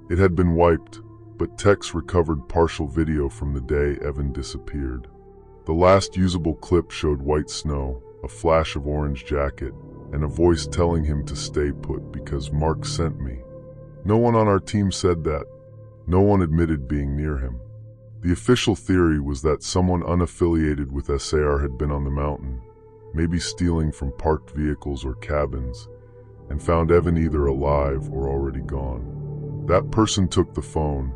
It had been wiped, but techs recovered partial video from the day Evan disappeared. The last usable clip showed white snow, a flash of orange jacket, and a voice telling him to stay put because Mark sent me. No one on our team said that. No one admitted being near him. The official theory was that someone unaffiliated with SAR had been on the mountain, maybe stealing from parked vehicles or cabins, and found Evan either alive or already gone. That person took the phone,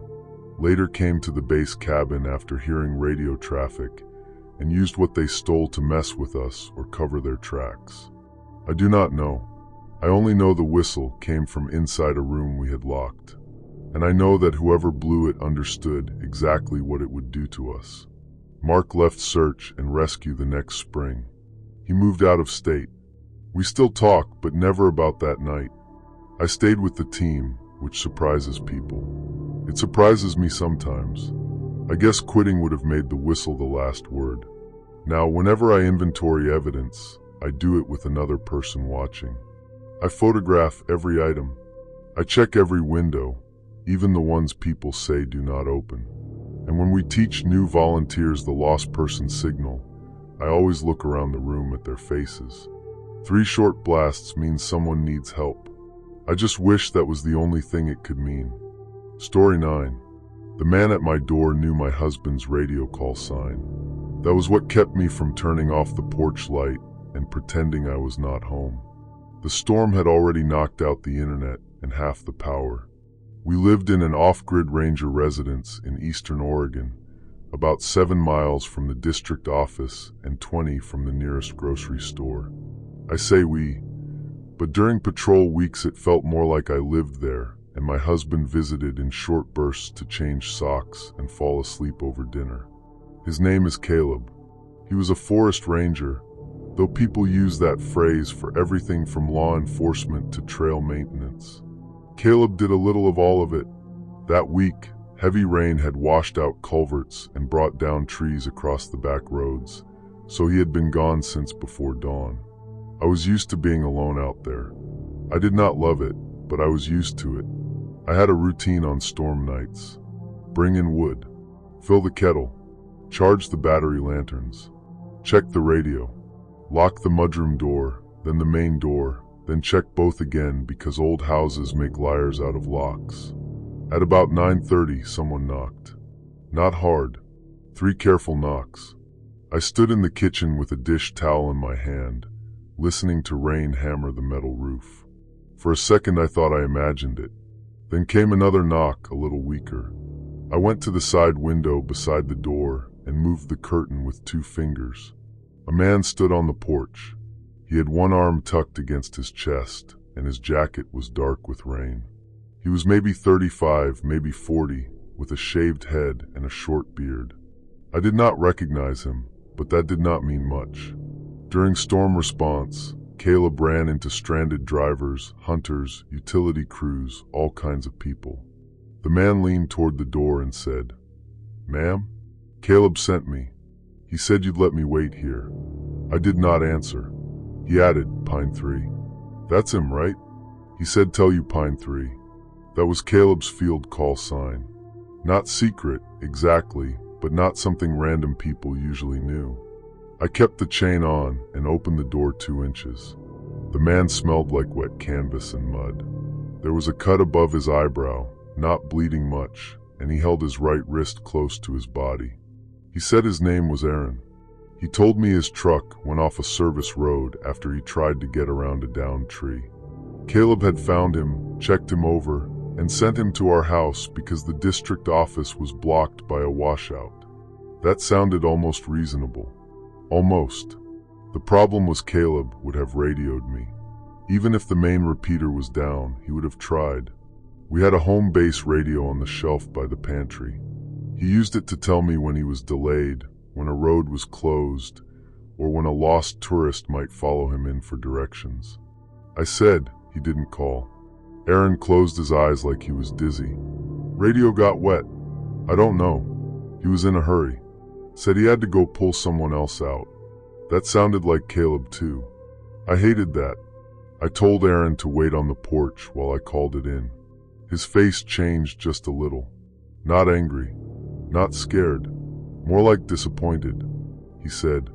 later came to the base cabin after hearing radio traffic, and used what they stole to mess with us or cover their tracks. I do not know. I only know the whistle came from inside a room we had locked. And I know that whoever blew it understood exactly what it would do to us. Mark left search and rescue the next spring. He moved out of state. We still talk, but never about that night. I stayed with the team, which surprises people. It surprises me sometimes. I guess quitting would have made the whistle the last word. Now, whenever I inventory evidence, I do it with another person watching. I photograph every item. I check every window, even the ones people say do not open. And when we teach new volunteers the lost person signal, I always look around the room at their faces. 3 short blasts means someone needs help. I just wish that was the only thing it could mean. Story 9. The man at my door knew my husband's radio call sign. That was what kept me from turning off the porch light and pretending I was not home. The storm had already knocked out the internet and half the power. We lived in an off-grid ranger residence in eastern Oregon, about 7 miles from the district office and 20 from the nearest grocery store. I say we, but during patrol weeks it felt more like I lived there and my husband visited in short bursts to change socks and fall asleep over dinner. His name is Caleb. He was a forest ranger, though people use that phrase for everything from law enforcement to trail maintenance. Caleb did a little of all of it. That week, heavy rain had washed out culverts and brought down trees across the back roads, so he had been gone since before dawn. I was used to being alone out there. I did not love it, but I was used to it. I had a routine on storm nights. Bring in wood, fill the kettle, charge the battery lanterns, check the radio, lock the mudroom door, then the main door, then check both again because old houses make liars out of locks. At about 9:30, someone knocked. Not hard. 3 careful knocks. I stood in the kitchen with a dish towel in my hand, listening to rain hammer the metal roof. For a second I thought I imagined it. Then came another knock, a little weaker. I went to the side window beside the door and moved the curtain with 2 fingers. A man stood on the porch. He had one arm tucked against his chest, and his jacket was dark with rain. He was maybe 35, maybe 40, with a shaved head and a short beard. I did not recognize him, but that did not mean much. During storm response, Caleb ran into stranded drivers, hunters, utility crews, all kinds of people. The man leaned toward the door and said, "Ma'am? Caleb sent me. He said you'd let me wait here." I did not answer. He added, "Pine 3. That's him, right? He said tell you Pine 3. That was Caleb's field call sign. Not secret, exactly, but not something random people usually knew. I kept the chain on and opened the door 2 inches. The man smelled like wet canvas and mud. There was a cut above his eyebrow, not bleeding much, and he held his right wrist close to his body. He said his name was Aaron. He told me his truck went off a service road after he tried to get around a downed tree. Caleb had found him, checked him over, and sent him to our house because the district office was blocked by a washout. That sounded almost reasonable. Almost. The problem was Caleb would have radioed me. Even if the main repeater was down, he would have tried. We had a home base radio on the shelf by the pantry. He used it to tell me when he was delayed, when a road was closed, or when a lost tourist might follow him in for directions. I said he didn't call. Aaron closed his eyes like he was dizzy. Radio got wet. I don't know. He was in a hurry. Said he had to go pull someone else out. That sounded like Caleb too. I hated that. I told Aaron to wait on the porch while I called it in. His face changed just a little. Not angry. Not scared. More like disappointed. He said,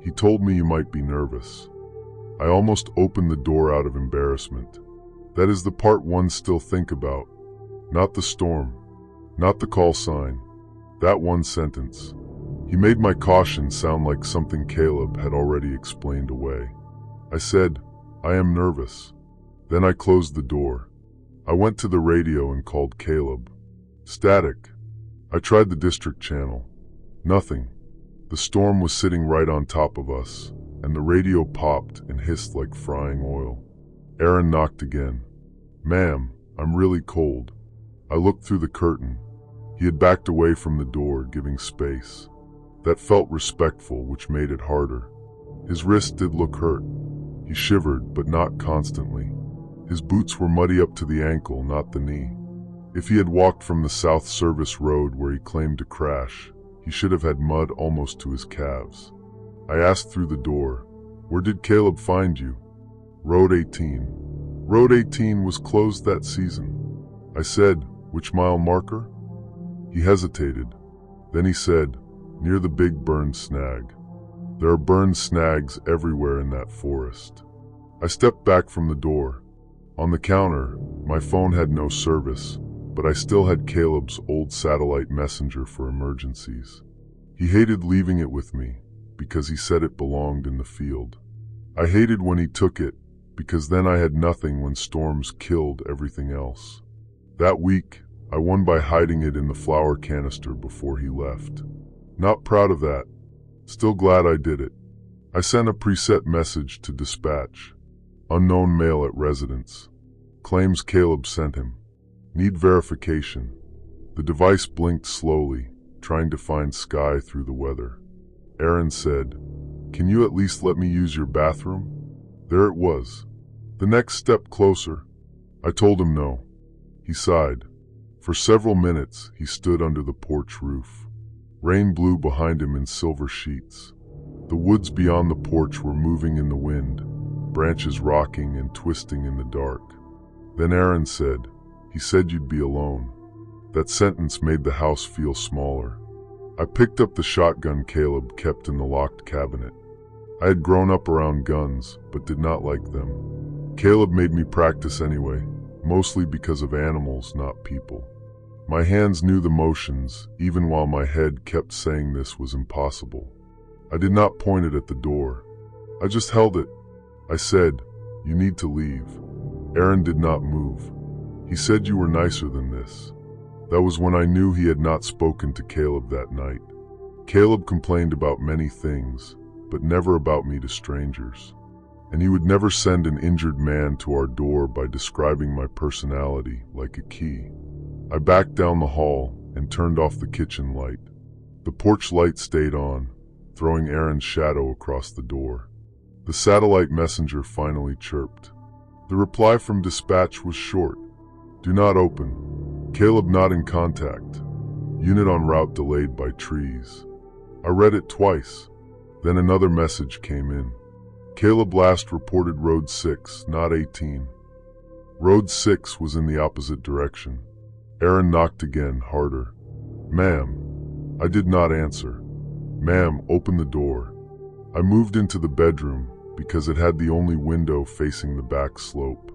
"He told me you might be nervous." I almost opened the door out of embarrassment. That is the part one still think about. Not the storm. Not the call sign. That one sentence. He made my caution sound like something Caleb had already explained away. I said, "I am nervous." Then I closed the door. I went to the radio and called Caleb. Static. I tried the district channel. Nothing. The storm was sitting right on top of us, and the radio popped and hissed like frying oil. Aaron knocked again. "Ma'am, I'm really cold." I looked through the curtain. He had backed away from the door, giving space. That felt respectful, which made it harder. His wrist did look hurt. He shivered, but not constantly. His boots were muddy up to the ankle, not the knee. If he had walked from the South Service Road where he claimed to crash, he should have had mud almost to his calves. I asked through the door, "Where did Caleb find you?" "Road 18. Road 18 was closed that season." I said, "Which mile marker?" He hesitated. Then he said, "Near the big burned snag." There are burned snags everywhere in that forest. I stepped back from the door. On the counter, my phone had no service, but I still had Caleb's old satellite messenger for emergencies. He hated leaving it with me because he said it belonged in the field. I hated when he took it because then I had nothing when storms killed everything else. That week, I won by hiding it in the flour canister before he left. Not proud of that. Still glad I did it. I sent a preset message to dispatch. Unknown mail at residence. Claims Caleb sent him. Need verification. The device blinked slowly, trying to find sky through the weather. Aaron said, "Can you at least let me use your bathroom?" There it was. The next step closer. I told him no. He sighed. For several minutes, he stood under the porch roof. Rain blew behind him in silver sheets. The woods beyond the porch were moving in the wind, branches rocking and twisting in the dark. Then Aaron said, "He said you'd be alone." That sentence made the house feel smaller. I picked up the shotgun Caleb kept in the locked cabinet. I had grown up around guns, but did not like them. Caleb made me practice anyway, mostly because of animals, not people. My hands knew the motions, even while my head kept saying this was impossible. I did not point it at the door. I just held it. I said, "You need to leave." Aaron did not move. He said, "You were nicer than this." That was when I knew he had not spoken to Caleb that night. Caleb complained about many things, but never about me to strangers. And he would never send an injured man to our door by describing my personality like a key. I backed down the hall and turned off the kitchen light. The porch light stayed on, throwing Aaron's shadow across the door. The satellite messenger finally chirped. The reply from dispatch was short. "Do not open. Caleb not in contact. Unit en route delayed by trees." I read it twice. Then another message came in. Caleb last reported Road 6, not 18. Road 6 was in the opposite direction. Aaron knocked again, harder. "Ma'am." I did not answer. "Ma'am, open the door." I moved into the bedroom because it had the only window facing the back slope.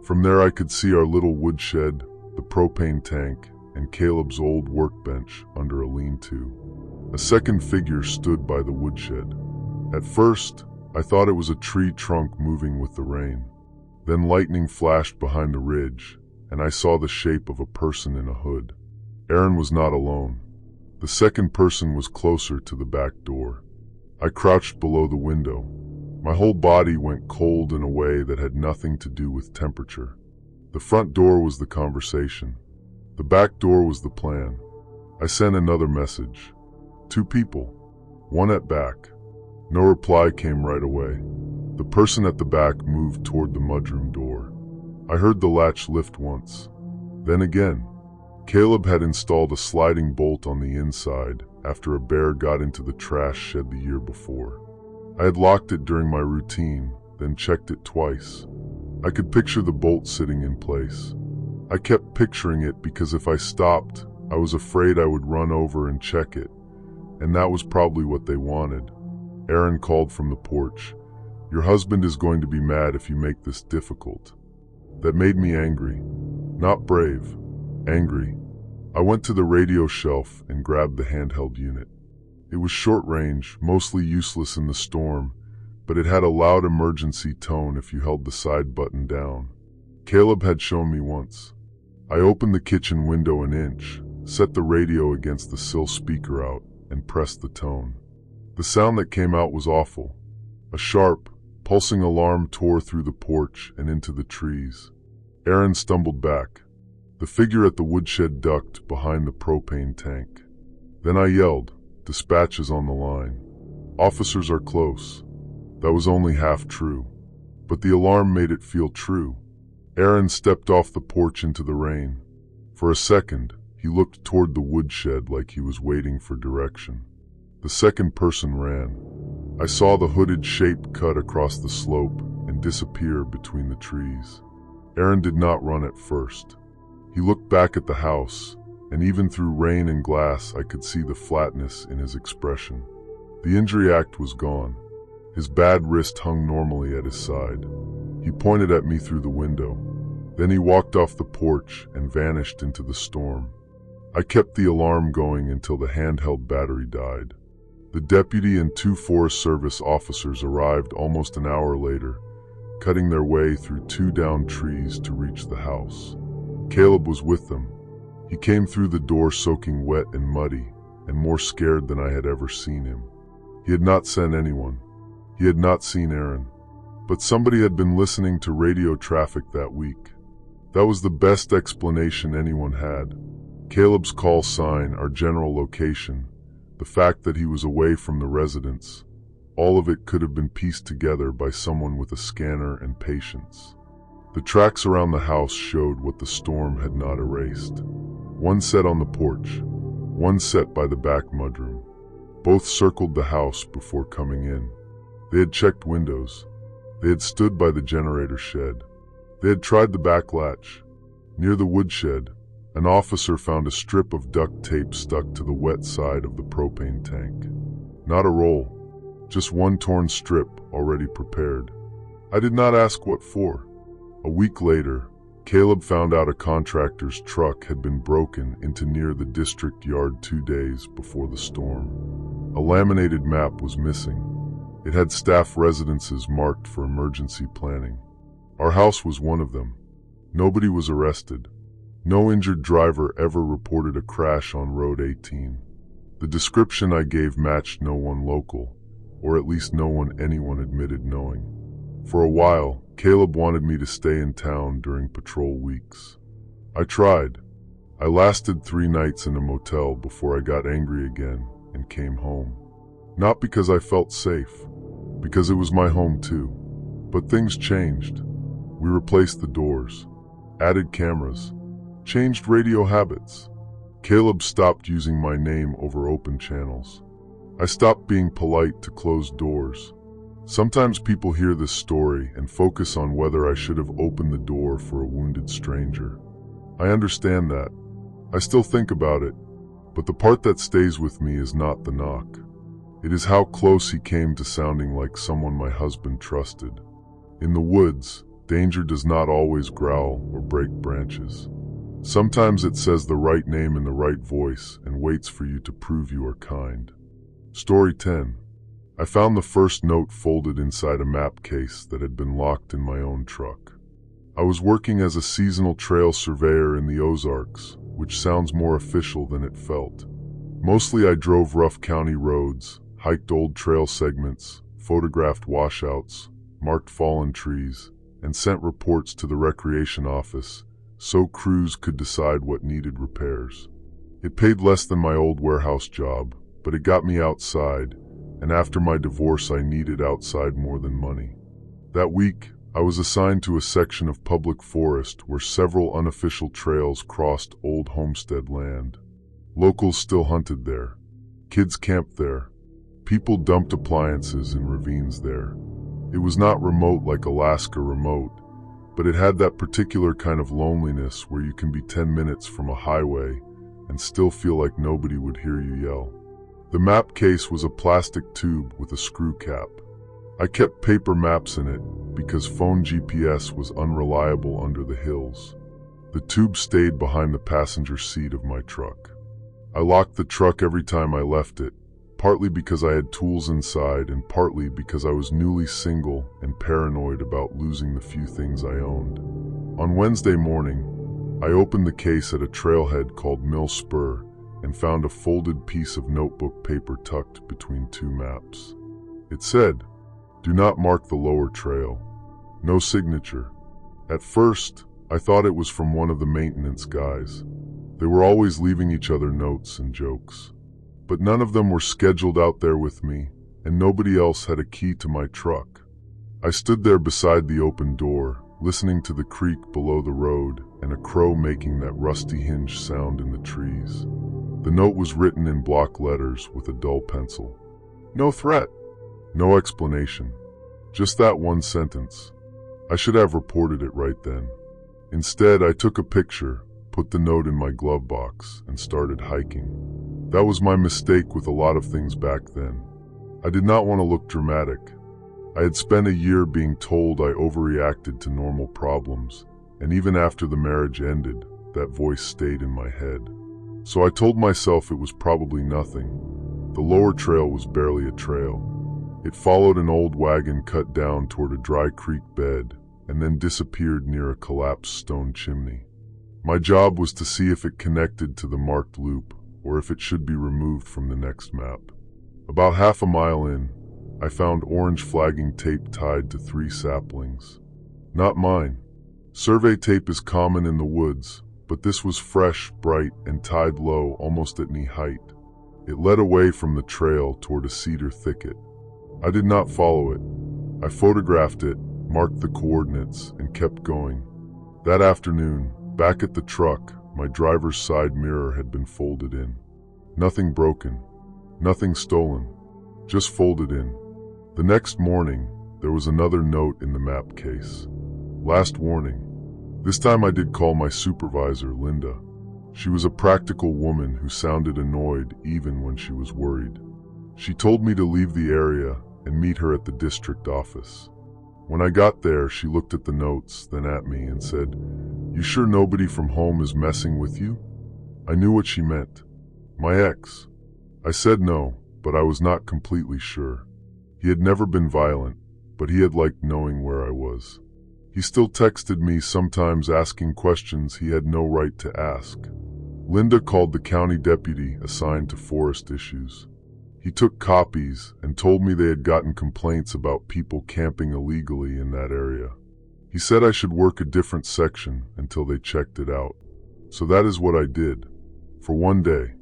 From there I could see our little woodshed, the propane tank, and Caleb's old workbench under a lean-to. A second figure stood by the woodshed. At first, I thought it was a tree trunk moving with the rain. Then lightning flashed behind the ridge, and I saw the shape of a person in a hood. Aaron was not alone. The second person was closer to the back door. I crouched below the window. My whole body went cold in a way that had nothing to do with temperature. The front door was the conversation. The back door was the plan. I sent another message. 2 people. 1 at back. No reply came right away. The person at the back moved toward the mudroom door. I heard the latch lift once. Then again. Caleb had installed a sliding bolt on the inside after a bear got into the trash shed the year before. I had locked it during my routine, then checked it twice. I could picture the bolt sitting in place. I kept picturing it because if I stopped, I was afraid I would run over and check it, and that was probably what they wanted. Aaron called from the porch. "Your husband is going to be mad if you make this difficult." That made me angry. Not brave. Angry. I went to the radio shelf and grabbed the handheld unit. It was short range, mostly useless in the storm, but it had a loud emergency tone if you held the side button down. Caleb had shown me once. I opened the kitchen window an inch, set the radio against the sill speaker out, and pressed the tone. The sound that came out was awful. A sharp, pulsing alarm tore through the porch and into the trees. Aaron stumbled back. The figure at the woodshed ducked behind the propane tank. Then I yelled, "Dispatch is on the line. Officers are close." That was only half true, but the alarm made it feel true. Aaron stepped off the porch into the rain. For a second, he looked toward the woodshed like he was waiting for direction. The second person ran. I saw the hooded shape cut across the slope and disappear between the trees. Aaron did not run at first. He looked back at the house, and even through rain and glass I could see the flatness in his expression. The injury act was gone. His bad wrist hung normally at his side. He pointed at me through the window. Then he walked off the porch and vanished into the storm. I kept the alarm going until the handheld battery died. The deputy and 2 Forest Service officers arrived almost an hour later, cutting their way through 2 downed trees to reach the house. Caleb was with them. He came through the door soaking wet and muddy, and more scared than I had ever seen him. He had not sent anyone. He had not seen Aaron. But somebody had been listening to radio traffic that week. That was the best explanation anyone had. Caleb's call sign, our general location, the fact that he was away from the residence, all of it could have been pieced together by someone with a scanner and patience. The tracks around the house showed what the storm had not erased. One set on the porch, one set by the back mudroom. Both circled the house before coming in. They had checked windows. They had stood by the generator shed. They had tried the back latch. Near the woodshed, an officer found a strip of duct tape stuck to the wet side of the propane tank. Not a roll, just one torn strip already prepared. I did not ask what for. A week later, Caleb found out a contractor's truck had been broken into near the district yard 2 days before the storm. A laminated map was missing. It had staff residences marked for emergency planning. Our house was one of them. Nobody was arrested. No injured driver ever reported a crash on Road 18. The description I gave matched no one local, or at least no one anyone admitted knowing. For a while, Caleb wanted me to stay in town during patrol weeks. I tried. I lasted 3 nights in a motel before I got angry again and came home. Not because I felt safe, because it was my home too. But things changed. We replaced the doors, added cameras, changed radio habits. Caleb stopped using my name over open channels. I stopped being polite to closed doors. Sometimes people hear this story and focus on whether I should have opened the door for a wounded stranger. I understand that. I still think about it, but the part that stays with me is not the knock. It is how close he came to sounding like someone my husband trusted. In the woods, danger does not always growl or break branches. Sometimes it says the right name in the right voice and waits for you to prove you are kind. Story 10. I found the first note folded inside a map case that had been locked in my own truck. I was working as a seasonal trail surveyor in the Ozarks, which sounds more official than it felt. Mostly I drove rough county roads, hiked old trail segments, photographed washouts, marked fallen trees, and sent reports to the recreation office so crews could decide what needed repairs. It paid less than my old warehouse job, but it got me outside, and after my divorce I needed outside more than money. That week, I was assigned to a section of public forest where several unofficial trails crossed old homestead land. Locals still hunted there. Kids camped there. People dumped appliances in ravines there. It was not remote like Alaska remote, but it had that particular kind of loneliness where you can be 10 minutes from a highway and still feel like nobody would hear you yell. The map case was a plastic tube with a screw cap. I kept paper maps in it because phone GPS was unreliable under the hills. The tube stayed behind the passenger seat of my truck. I locked the truck every time I left it, partly because I had tools inside and partly because I was newly single and paranoid about losing the few things I owned. On Wednesday morning, I opened the case at a trailhead called Mill Spur and found a folded piece of notebook paper tucked between 2 maps. It said, "Do not mark the lower trail." No signature. At first, I thought it was from one of the maintenance guys. They were always leaving each other notes and jokes. But none of them were scheduled out there with me, and nobody else had a key to my truck. I stood there beside the open door, listening to the creak below the road and a crow making that rusty hinge sound in the trees. The note was written in block letters with a dull pencil. No threat. No explanation. Just that one sentence. I should have reported it right then. Instead, I took a picture, put the note in my glove box, and started hiking. That was my mistake with a lot of things back then. I did not want to look dramatic. I had spent a year being told I overreacted to normal problems, and even after the marriage ended, that voice stayed in my head. So I told myself it was probably nothing. The lower trail was barely a trail. It followed an old wagon cut down toward a dry creek bed, and then disappeared near a collapsed stone chimney. My job was to see if it connected to the marked loop, or if it should be removed from the next map. About half a mile in, I found orange flagging tape tied to 3 saplings. Not mine. Survey tape is common in the woods, but this was fresh, bright, and tied low, almost at knee height. It led away from the trail toward a cedar thicket. I did not follow it. I photographed it, marked the coordinates, and kept going. That afternoon, back at the truck, my driver's side mirror had been folded in. Nothing broken, nothing stolen, just folded in. The next morning, there was another note in the map case. Last warning. This time I did call my supervisor, Linda. She was a practical woman who sounded annoyed even when she was worried. She told me to leave the area and meet her at the district office. When I got there, she looked at the notes, then at me and said, "You sure nobody from home is messing with you?" I knew what she meant. My ex. I said no, but I was not completely sure. He had never been violent, but he had liked knowing where I was. He still texted me, sometimes asking questions he had no right to ask. Linda called the county deputy assigned to forest issues. He took copies and told me they had gotten complaints about people camping illegally in that area. He said I should work a different section until they checked it out. So that is what I did. For one day.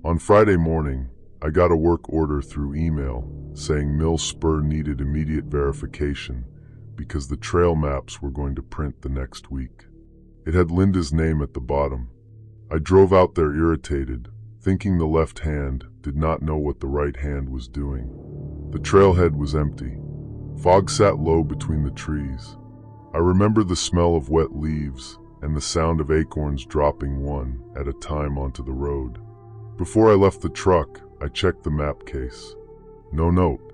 On Friday morning, I got a work order through email saying Mill Spur needed immediate verification because the trail maps were going to print the next week. It had Linda's name at the bottom. I drove out there irritated, thinking the left hand did not know what the right hand was doing. The trailhead was empty. Fog sat low between the trees. I remember the smell of wet leaves and the sound of acorns dropping one at a time onto the road. Before I left the truck, I checked the map case. No note.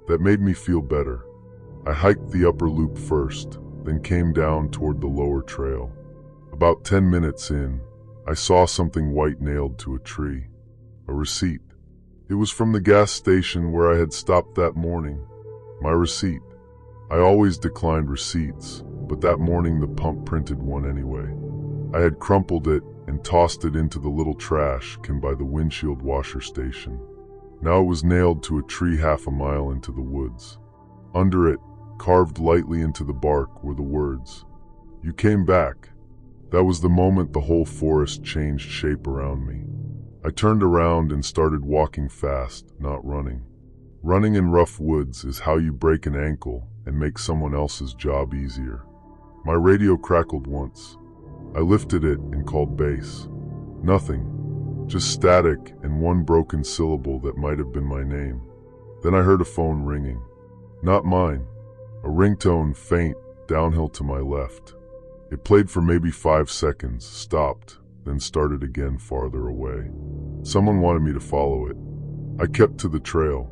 That made me feel better. I hiked the upper loop first, then came down toward the lower trail. About 10 minutes in, I saw something white nailed to a tree. A receipt. It was from the gas station where I had stopped that morning. My receipt. I always declined receipts, but that morning the pump printed one anyway. I had crumpled it and tossed it into the little trash can by the windshield washer station. Now it was nailed to a tree half a mile into the woods. Under it, carved lightly into the bark, were the words, "You came back." That was the moment the whole forest changed shape around me. I turned around and started walking fast, not running. Running in rough woods is how you break an ankle and make someone else's job easier. My radio crackled once. I lifted it and called base. Nothing, just static and one broken syllable that might have been my name. Then I heard a phone ringing. Not mine. A ringtone, faint, downhill to my left. It played for maybe 5 seconds, stopped, then started again farther away. Someone wanted me to follow it. I kept to the trail.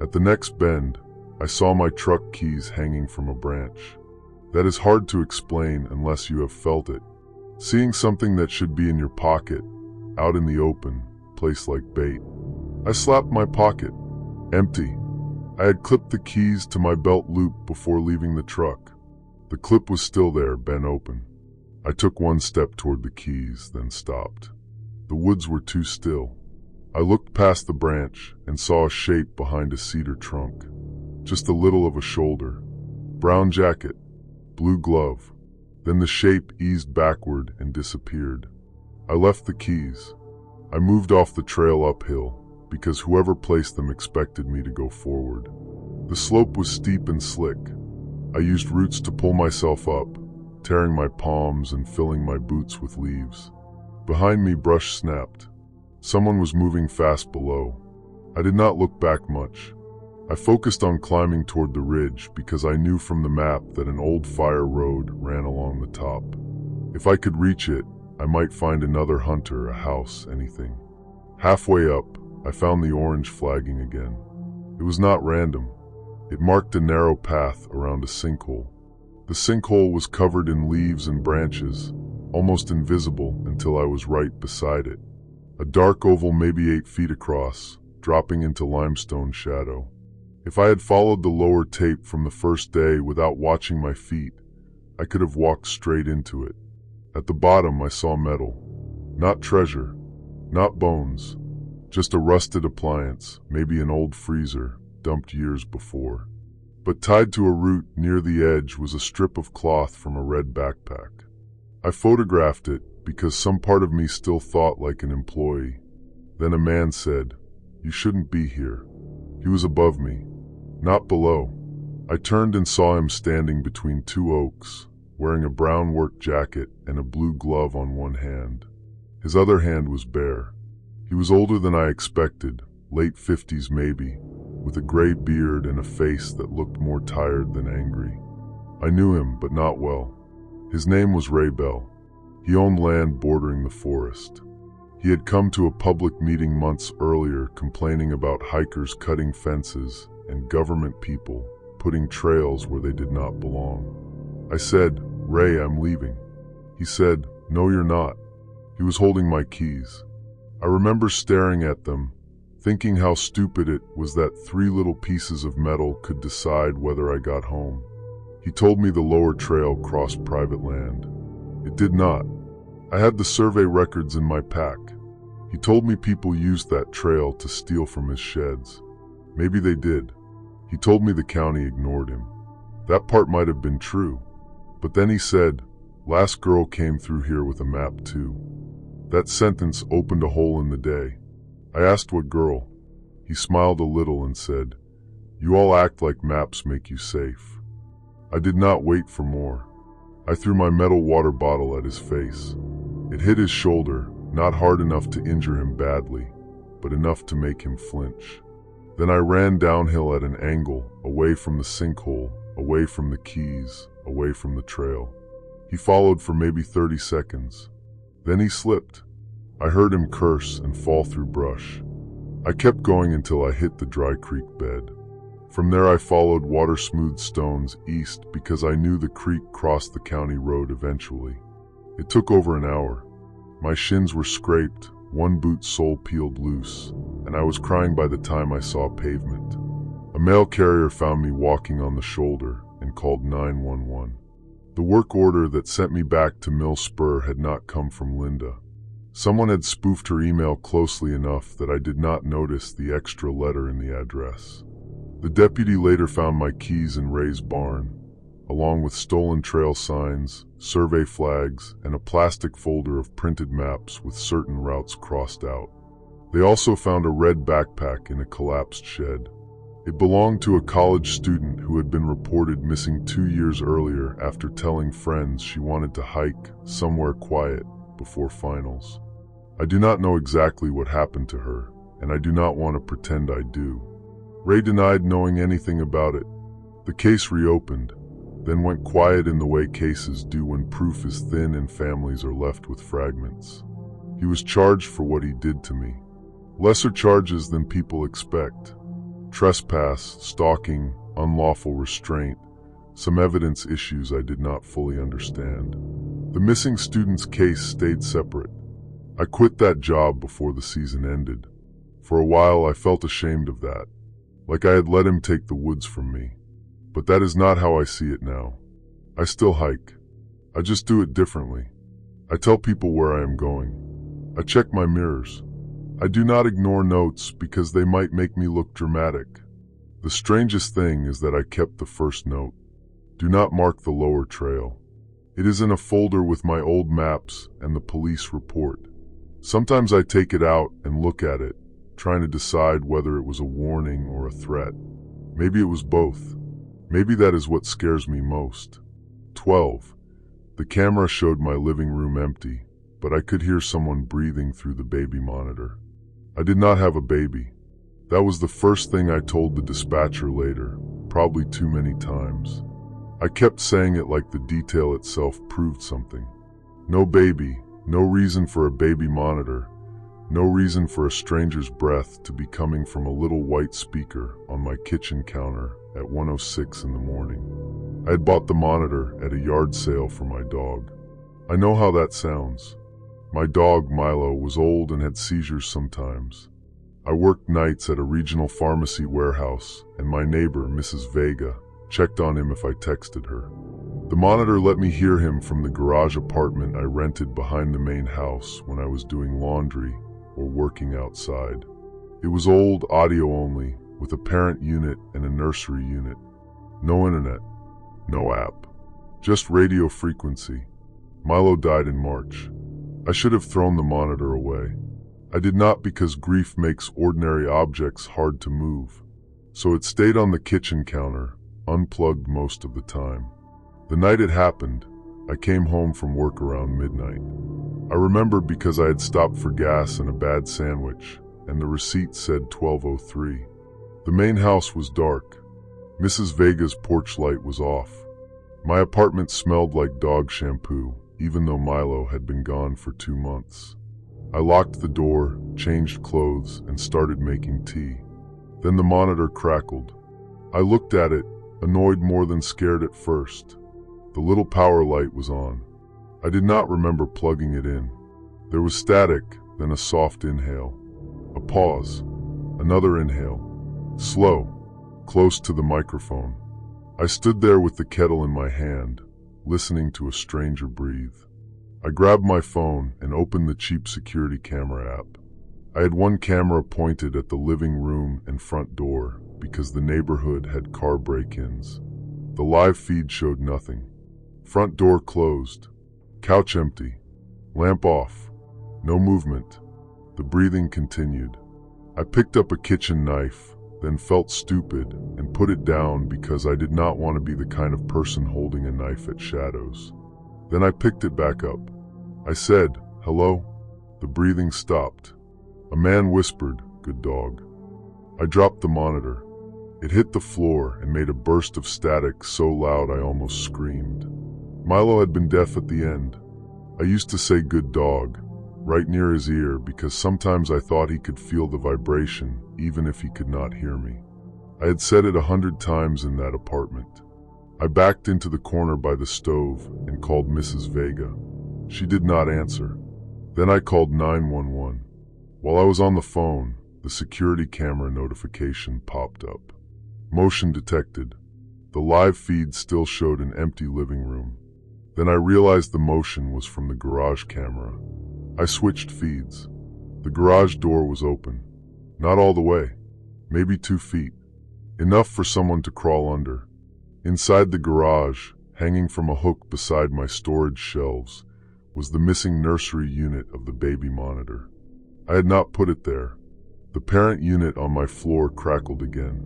At the next bend, I saw my truck keys hanging from a branch. That is hard to explain unless you have felt it. Seeing something that should be in your pocket, out in the open, placed like bait. I slapped my pocket. Empty. I had clipped the keys to my belt loop before leaving the truck. The clip was still there, bent open. I took one step toward the keys, then stopped. The woods were too still. I looked past the branch and saw a shape behind a cedar trunk. Just a little of a shoulder. Brown jacket. Blue glove. Then the shape eased backward and disappeared. I left the keys. I moved off the trail uphill, because whoever placed them expected me to go forward. The slope was steep and slick. I used roots to pull myself up, tearing my palms and filling my boots with leaves. Behind me, brush snapped. Someone was moving fast below. I did not look back much. I focused on climbing toward the ridge because I knew from the map that an old fire road ran along the top. If I could reach it, I might find another hunter, a house, anything. Halfway up, I found the orange flagging again. It was not random. It marked a narrow path around a sinkhole. The sinkhole was covered in leaves and branches, almost invisible until I was right beside it. A dark oval maybe 8 feet across, dropping into limestone shadow. If I had followed the lower tape from the first day without watching my feet, I could have walked straight into it. At the bottom I saw metal. Not treasure, not bones, just a rusted appliance, maybe an old freezer, dumped years before. but tied to a root near the edge was a strip of cloth from a red backpack. I photographed it because some part of me still thought like an employee. Then a man said, "You shouldn't be here." He was above me, not below. I turned and saw him standing between two oaks, wearing a brown work jacket and a blue glove on one hand. His other hand was bare. He was older than I expected, late 50s maybe, with a gray beard and a face that looked more tired than angry. I knew him, but not well. His name was Ray Bell. He owned land bordering the forest. He had come to a public meeting months earlier complaining about hikers cutting fences and government people putting trails where they did not belong. I said, "Ray, I'm leaving." He said, "No, you're not." He was holding my keys. I remember staring at them, thinking how stupid it was that 3 little pieces of metal could decide whether I got home. He told me the lower trail crossed private land. It did not. I had the survey records in my pack. He told me people used that trail to steal from his sheds. Maybe they did. He told me the county ignored him. That part might have been true. But then he said, "Last girl came through here with a map too." That sentence opened a hole in the day. I asked what girl. He smiled a little and said, "You all act like maps make you safe." I did not wait for more. I threw my metal water bottle at his face. It hit his shoulder, not hard enough to injure him badly, but enough to make him flinch. Then I ran downhill at an angle, away from the sinkhole, away from the keys, away from the trail. He followed for maybe 30 seconds. Then he slipped. I heard him curse and fall through brush. I kept going until I hit the dry creek bed. From there I followed water-smoothed stones east because I knew the creek crossed the county road eventually. It took over an hour. My shins were scraped, one boot sole peeled loose, and I was crying by the time I saw pavement. A mail carrier found me walking on the shoulder and called 911. The work order that sent me back to Mill Spur had not come from Linda. Someone had spoofed her email closely enough that I did not notice the extra letter in the address. The deputy later found my keys in Ray's barn, along with stolen trail signs, survey flags, and a plastic folder of printed maps with certain routes crossed out. They also found a red backpack in a collapsed shed. It belonged to a college student who had been reported missing 2 years earlier after telling friends she wanted to hike somewhere quiet before finals. I do not know exactly what happened to her, and I do not want to pretend I do. Ray denied knowing anything about it. The case reopened, then went quiet in the way cases do when proof is thin and families are left with fragments. He was charged for what he did to me. Lesser charges than people expect. Trespass, stalking, unlawful restraint, some evidence issues I did not fully understand. The missing student's case stayed separate. I quit that job before the season ended. For a while I felt ashamed of that, like I had let him take the woods from me. But that is not how I see it now. I still hike. I just do it differently. I tell people where I am going. I check my mirrors. I do not ignore notes because they might make me look dramatic. The strangest thing is that I kept the first note. Do not mark the lower trail. It is in a folder with my old maps and the police report. Sometimes I take it out and look at it, trying to decide whether it was a warning or a threat. Maybe it was both. Maybe that is what scares me most. 12. The camera showed my living room empty, but I could hear someone breathing through the baby monitor. I did not have a baby. That was the first thing I told the dispatcher later, probably too many times. I kept saying it like the detail itself proved something. No baby, no reason for a baby monitor, no reason for a stranger's breath to be coming from a little white speaker on my kitchen counter at 1:06 in the morning. I had bought the monitor at a yard sale for my dog. I know how that sounds. My dog, Milo, was old and had seizures sometimes. I worked nights at a regional pharmacy warehouse, and my neighbor, Mrs. Vega, checked on him if I texted her. The monitor let me hear him from the garage apartment I rented behind the main house when I was doing laundry or working outside. It was old, audio only, with a parent unit and a nursery unit. No internet, no app, just radio frequency. Milo died in March. I should have thrown the monitor away. I did not, because grief makes ordinary objects hard to move. So it stayed on the kitchen counter, unplugged most of the time. The night it happened, I came home from work around midnight. I remember because I had stopped for gas and a bad sandwich, and the receipt said 12:03. The main house was dark. Mrs. Vega's porch light was off. My apartment smelled like dog shampoo, even though Milo had been gone for 2 months. I locked the door, changed clothes, and started making tea. Then the monitor crackled. I looked at it, annoyed more than scared at first. The little power light was on. I did not remember plugging it in. There was static, then a soft inhale. A pause. Another inhale. Slow, close to the microphone. I stood there with the kettle in my hand, listening to a stranger breathe. I grabbed my phone and opened the cheap security camera app. I had one camera pointed at the living room and front door because the neighborhood had car break-ins. The live feed showed nothing. Front door closed. Couch empty. Lamp off. No movement. The breathing continued. I picked up a kitchen knife, then felt stupid and put it down because I did not want to be the kind of person holding a knife at shadows. Then I picked it back up. I said, "Hello?" The breathing stopped. A man whispered, "Good dog." I dropped the monitor. It hit the floor and made a burst of static so loud I almost screamed. Milo had been deaf at the end. I used to say "good dog" right near his ear because sometimes I thought he could feel the vibration even if he could not hear me. I had said it 100 times in that apartment. I backed into the corner by the stove and called Mrs. Vega. She did not answer. Then I called 911. While I was on the phone, the security camera notification popped up. Motion detected. The live feed still showed an empty living room. Then I realized the motion was from the garage camera. I switched feeds. The garage door was open. Not all the way. Maybe 2 feet. Enough for someone to crawl under. Inside the garage, hanging from a hook beside my storage shelves, was the missing nursery unit of the baby monitor. I had not put it there. The parent unit on my floor crackled again.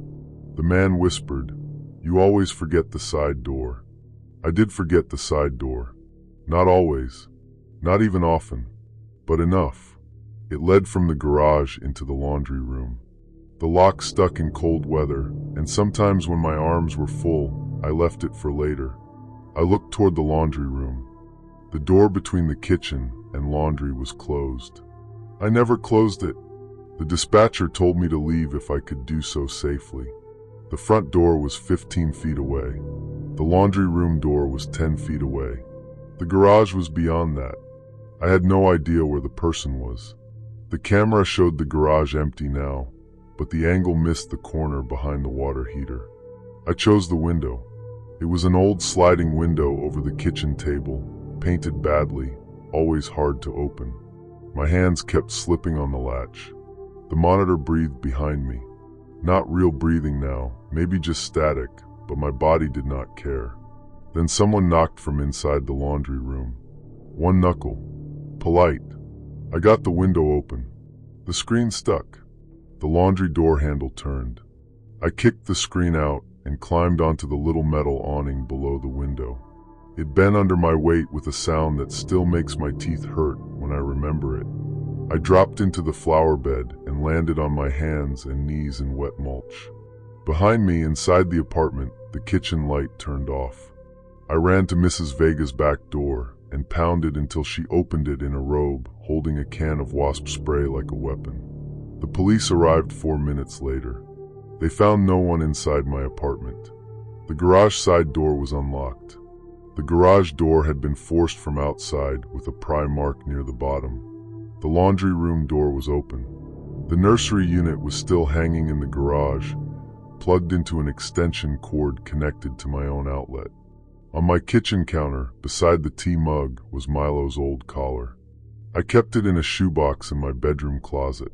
The man whispered, "You always forget the side door." I did forget the side door. Not always. Not even often. But enough. It led from the garage into the laundry room. The lock stuck in cold weather, and sometimes when my arms were full, I left it for later. I looked toward the laundry room. The door between the kitchen and laundry was closed. I never closed it. The dispatcher told me to leave if I could do so safely. The front door was 15 feet away. The laundry room door was 10 feet away. The garage was beyond that. I had no idea where the person was. The camera showed the garage empty now, but the angle missed the corner behind the water heater. I chose the window. It was an old sliding window over the kitchen table, painted badly, always hard to open. My hands kept slipping on the latch. The monitor breathed behind me. Not real breathing now, maybe just static, but my body did not care. Then someone knocked from inside the laundry room. One knuckle. Polite. I got the window open. The screen stuck. The laundry door handle turned. I kicked the screen out and climbed onto the little metal awning below the window. It bent under my weight with a sound that still makes my teeth hurt when I remember it. I dropped into the flower bed and landed on my hands and knees in wet mulch. Behind me, inside the apartment, the kitchen light turned off. I ran to Mrs. Vega's back door and pounded until she opened it in a robe, holding a can of wasp spray like a weapon. The police arrived 4 minutes later. They found no one inside my apartment. The garage side door was unlocked. The garage door had been forced from outside with a pry mark near the bottom. The laundry room door was open. The nursery unit was still hanging in the garage, plugged into an extension cord connected to my own outlet. On my kitchen counter, beside the tea mug, was Milo's old collar. I kept it in a shoebox in my bedroom closet.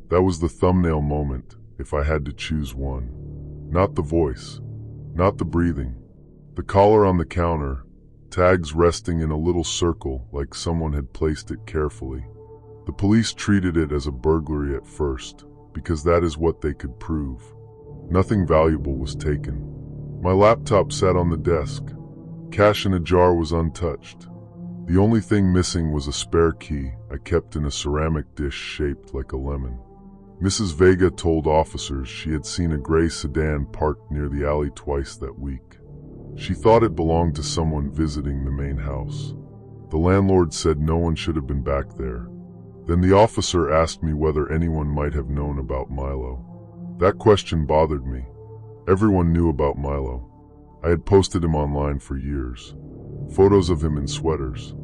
That was the thumbnail moment, if I had to choose one. Not the voice. Not the breathing. The collar on the counter, tags resting in a little circle like someone had placed it carefully. The police treated it as a burglary at first, because that is what they could prove. Nothing valuable was taken. My laptop sat on the desk. Cash in a jar was untouched. The only thing missing was a spare key I kept in a ceramic dish shaped like a lemon. Mrs. Vega told officers she had seen a gray sedan parked near the alley twice that week. She thought it belonged to someone visiting the main house. The landlord said no one should have been back there. Then the officer asked me whether anyone might have known about Milo. That question bothered me. Everyone knew about Milo. I had posted him online for years. Photos of him in sweaters.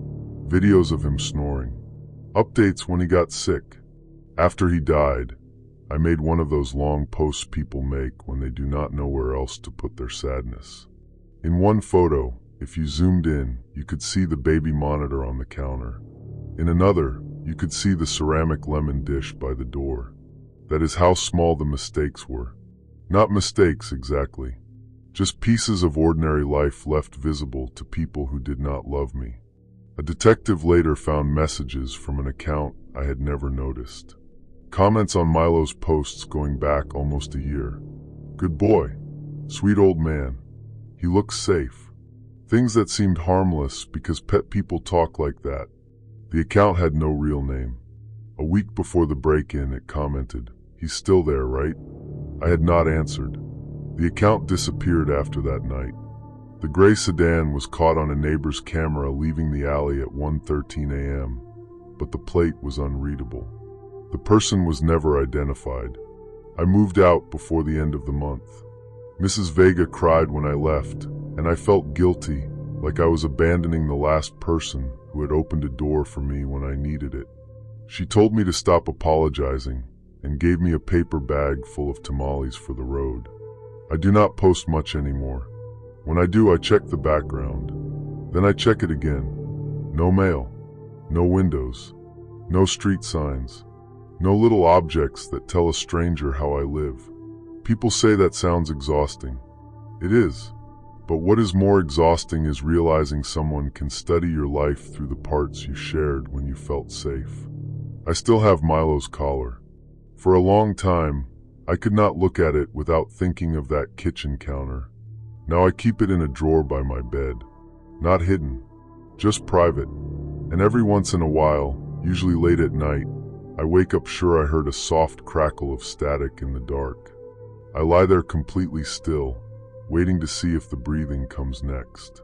Videos of him snoring. Updates when he got sick. After he died, I made one of those long posts people make when they do not know where else to put their sadness. In one photo, if you zoomed in, you could see the baby monitor on the counter. In another, you could see the ceramic lemon dish by the door. That is how small the mistakes were. Not mistakes exactly. Just pieces of ordinary life left visible to people who did not love me. A detective later found messages from an account I had never noticed. Comments on Milo's posts going back almost a year. Good boy. Sweet old man. He looks safe. Things that seemed harmless because pet people talk like that. The account had no real name. A week before the break-in, it commented, "He's still there, right?" I had not answered. The account disappeared after that night. The gray sedan was caught on a neighbor's camera leaving the alley at 1:13 a.m., but the plate was unreadable. The person was never identified. I moved out before the end of the month. Mrs. Vega cried when I left, and I felt guilty, like I was abandoning the last person who had opened a door for me when I needed it. She told me to stop apologizing and gave me a paper bag full of tamales for the road. I do not post much anymore. When I do, I check the background. Then I check it again. No mail. No windows. No street signs. No little objects that tell a stranger how I live. People say that sounds exhausting. It is. But what is more exhausting is realizing someone can study your life through the parts you shared when you felt safe. I still have Milo's collar. For a long time, I could not look at it without thinking of that kitchen counter. Now I keep it in a drawer by my bed. Not hidden, just private. And every once in a while, usually late at night, I wake up sure I heard a soft crackle of static in the dark. I lie there completely still, waiting to see if the breathing comes next.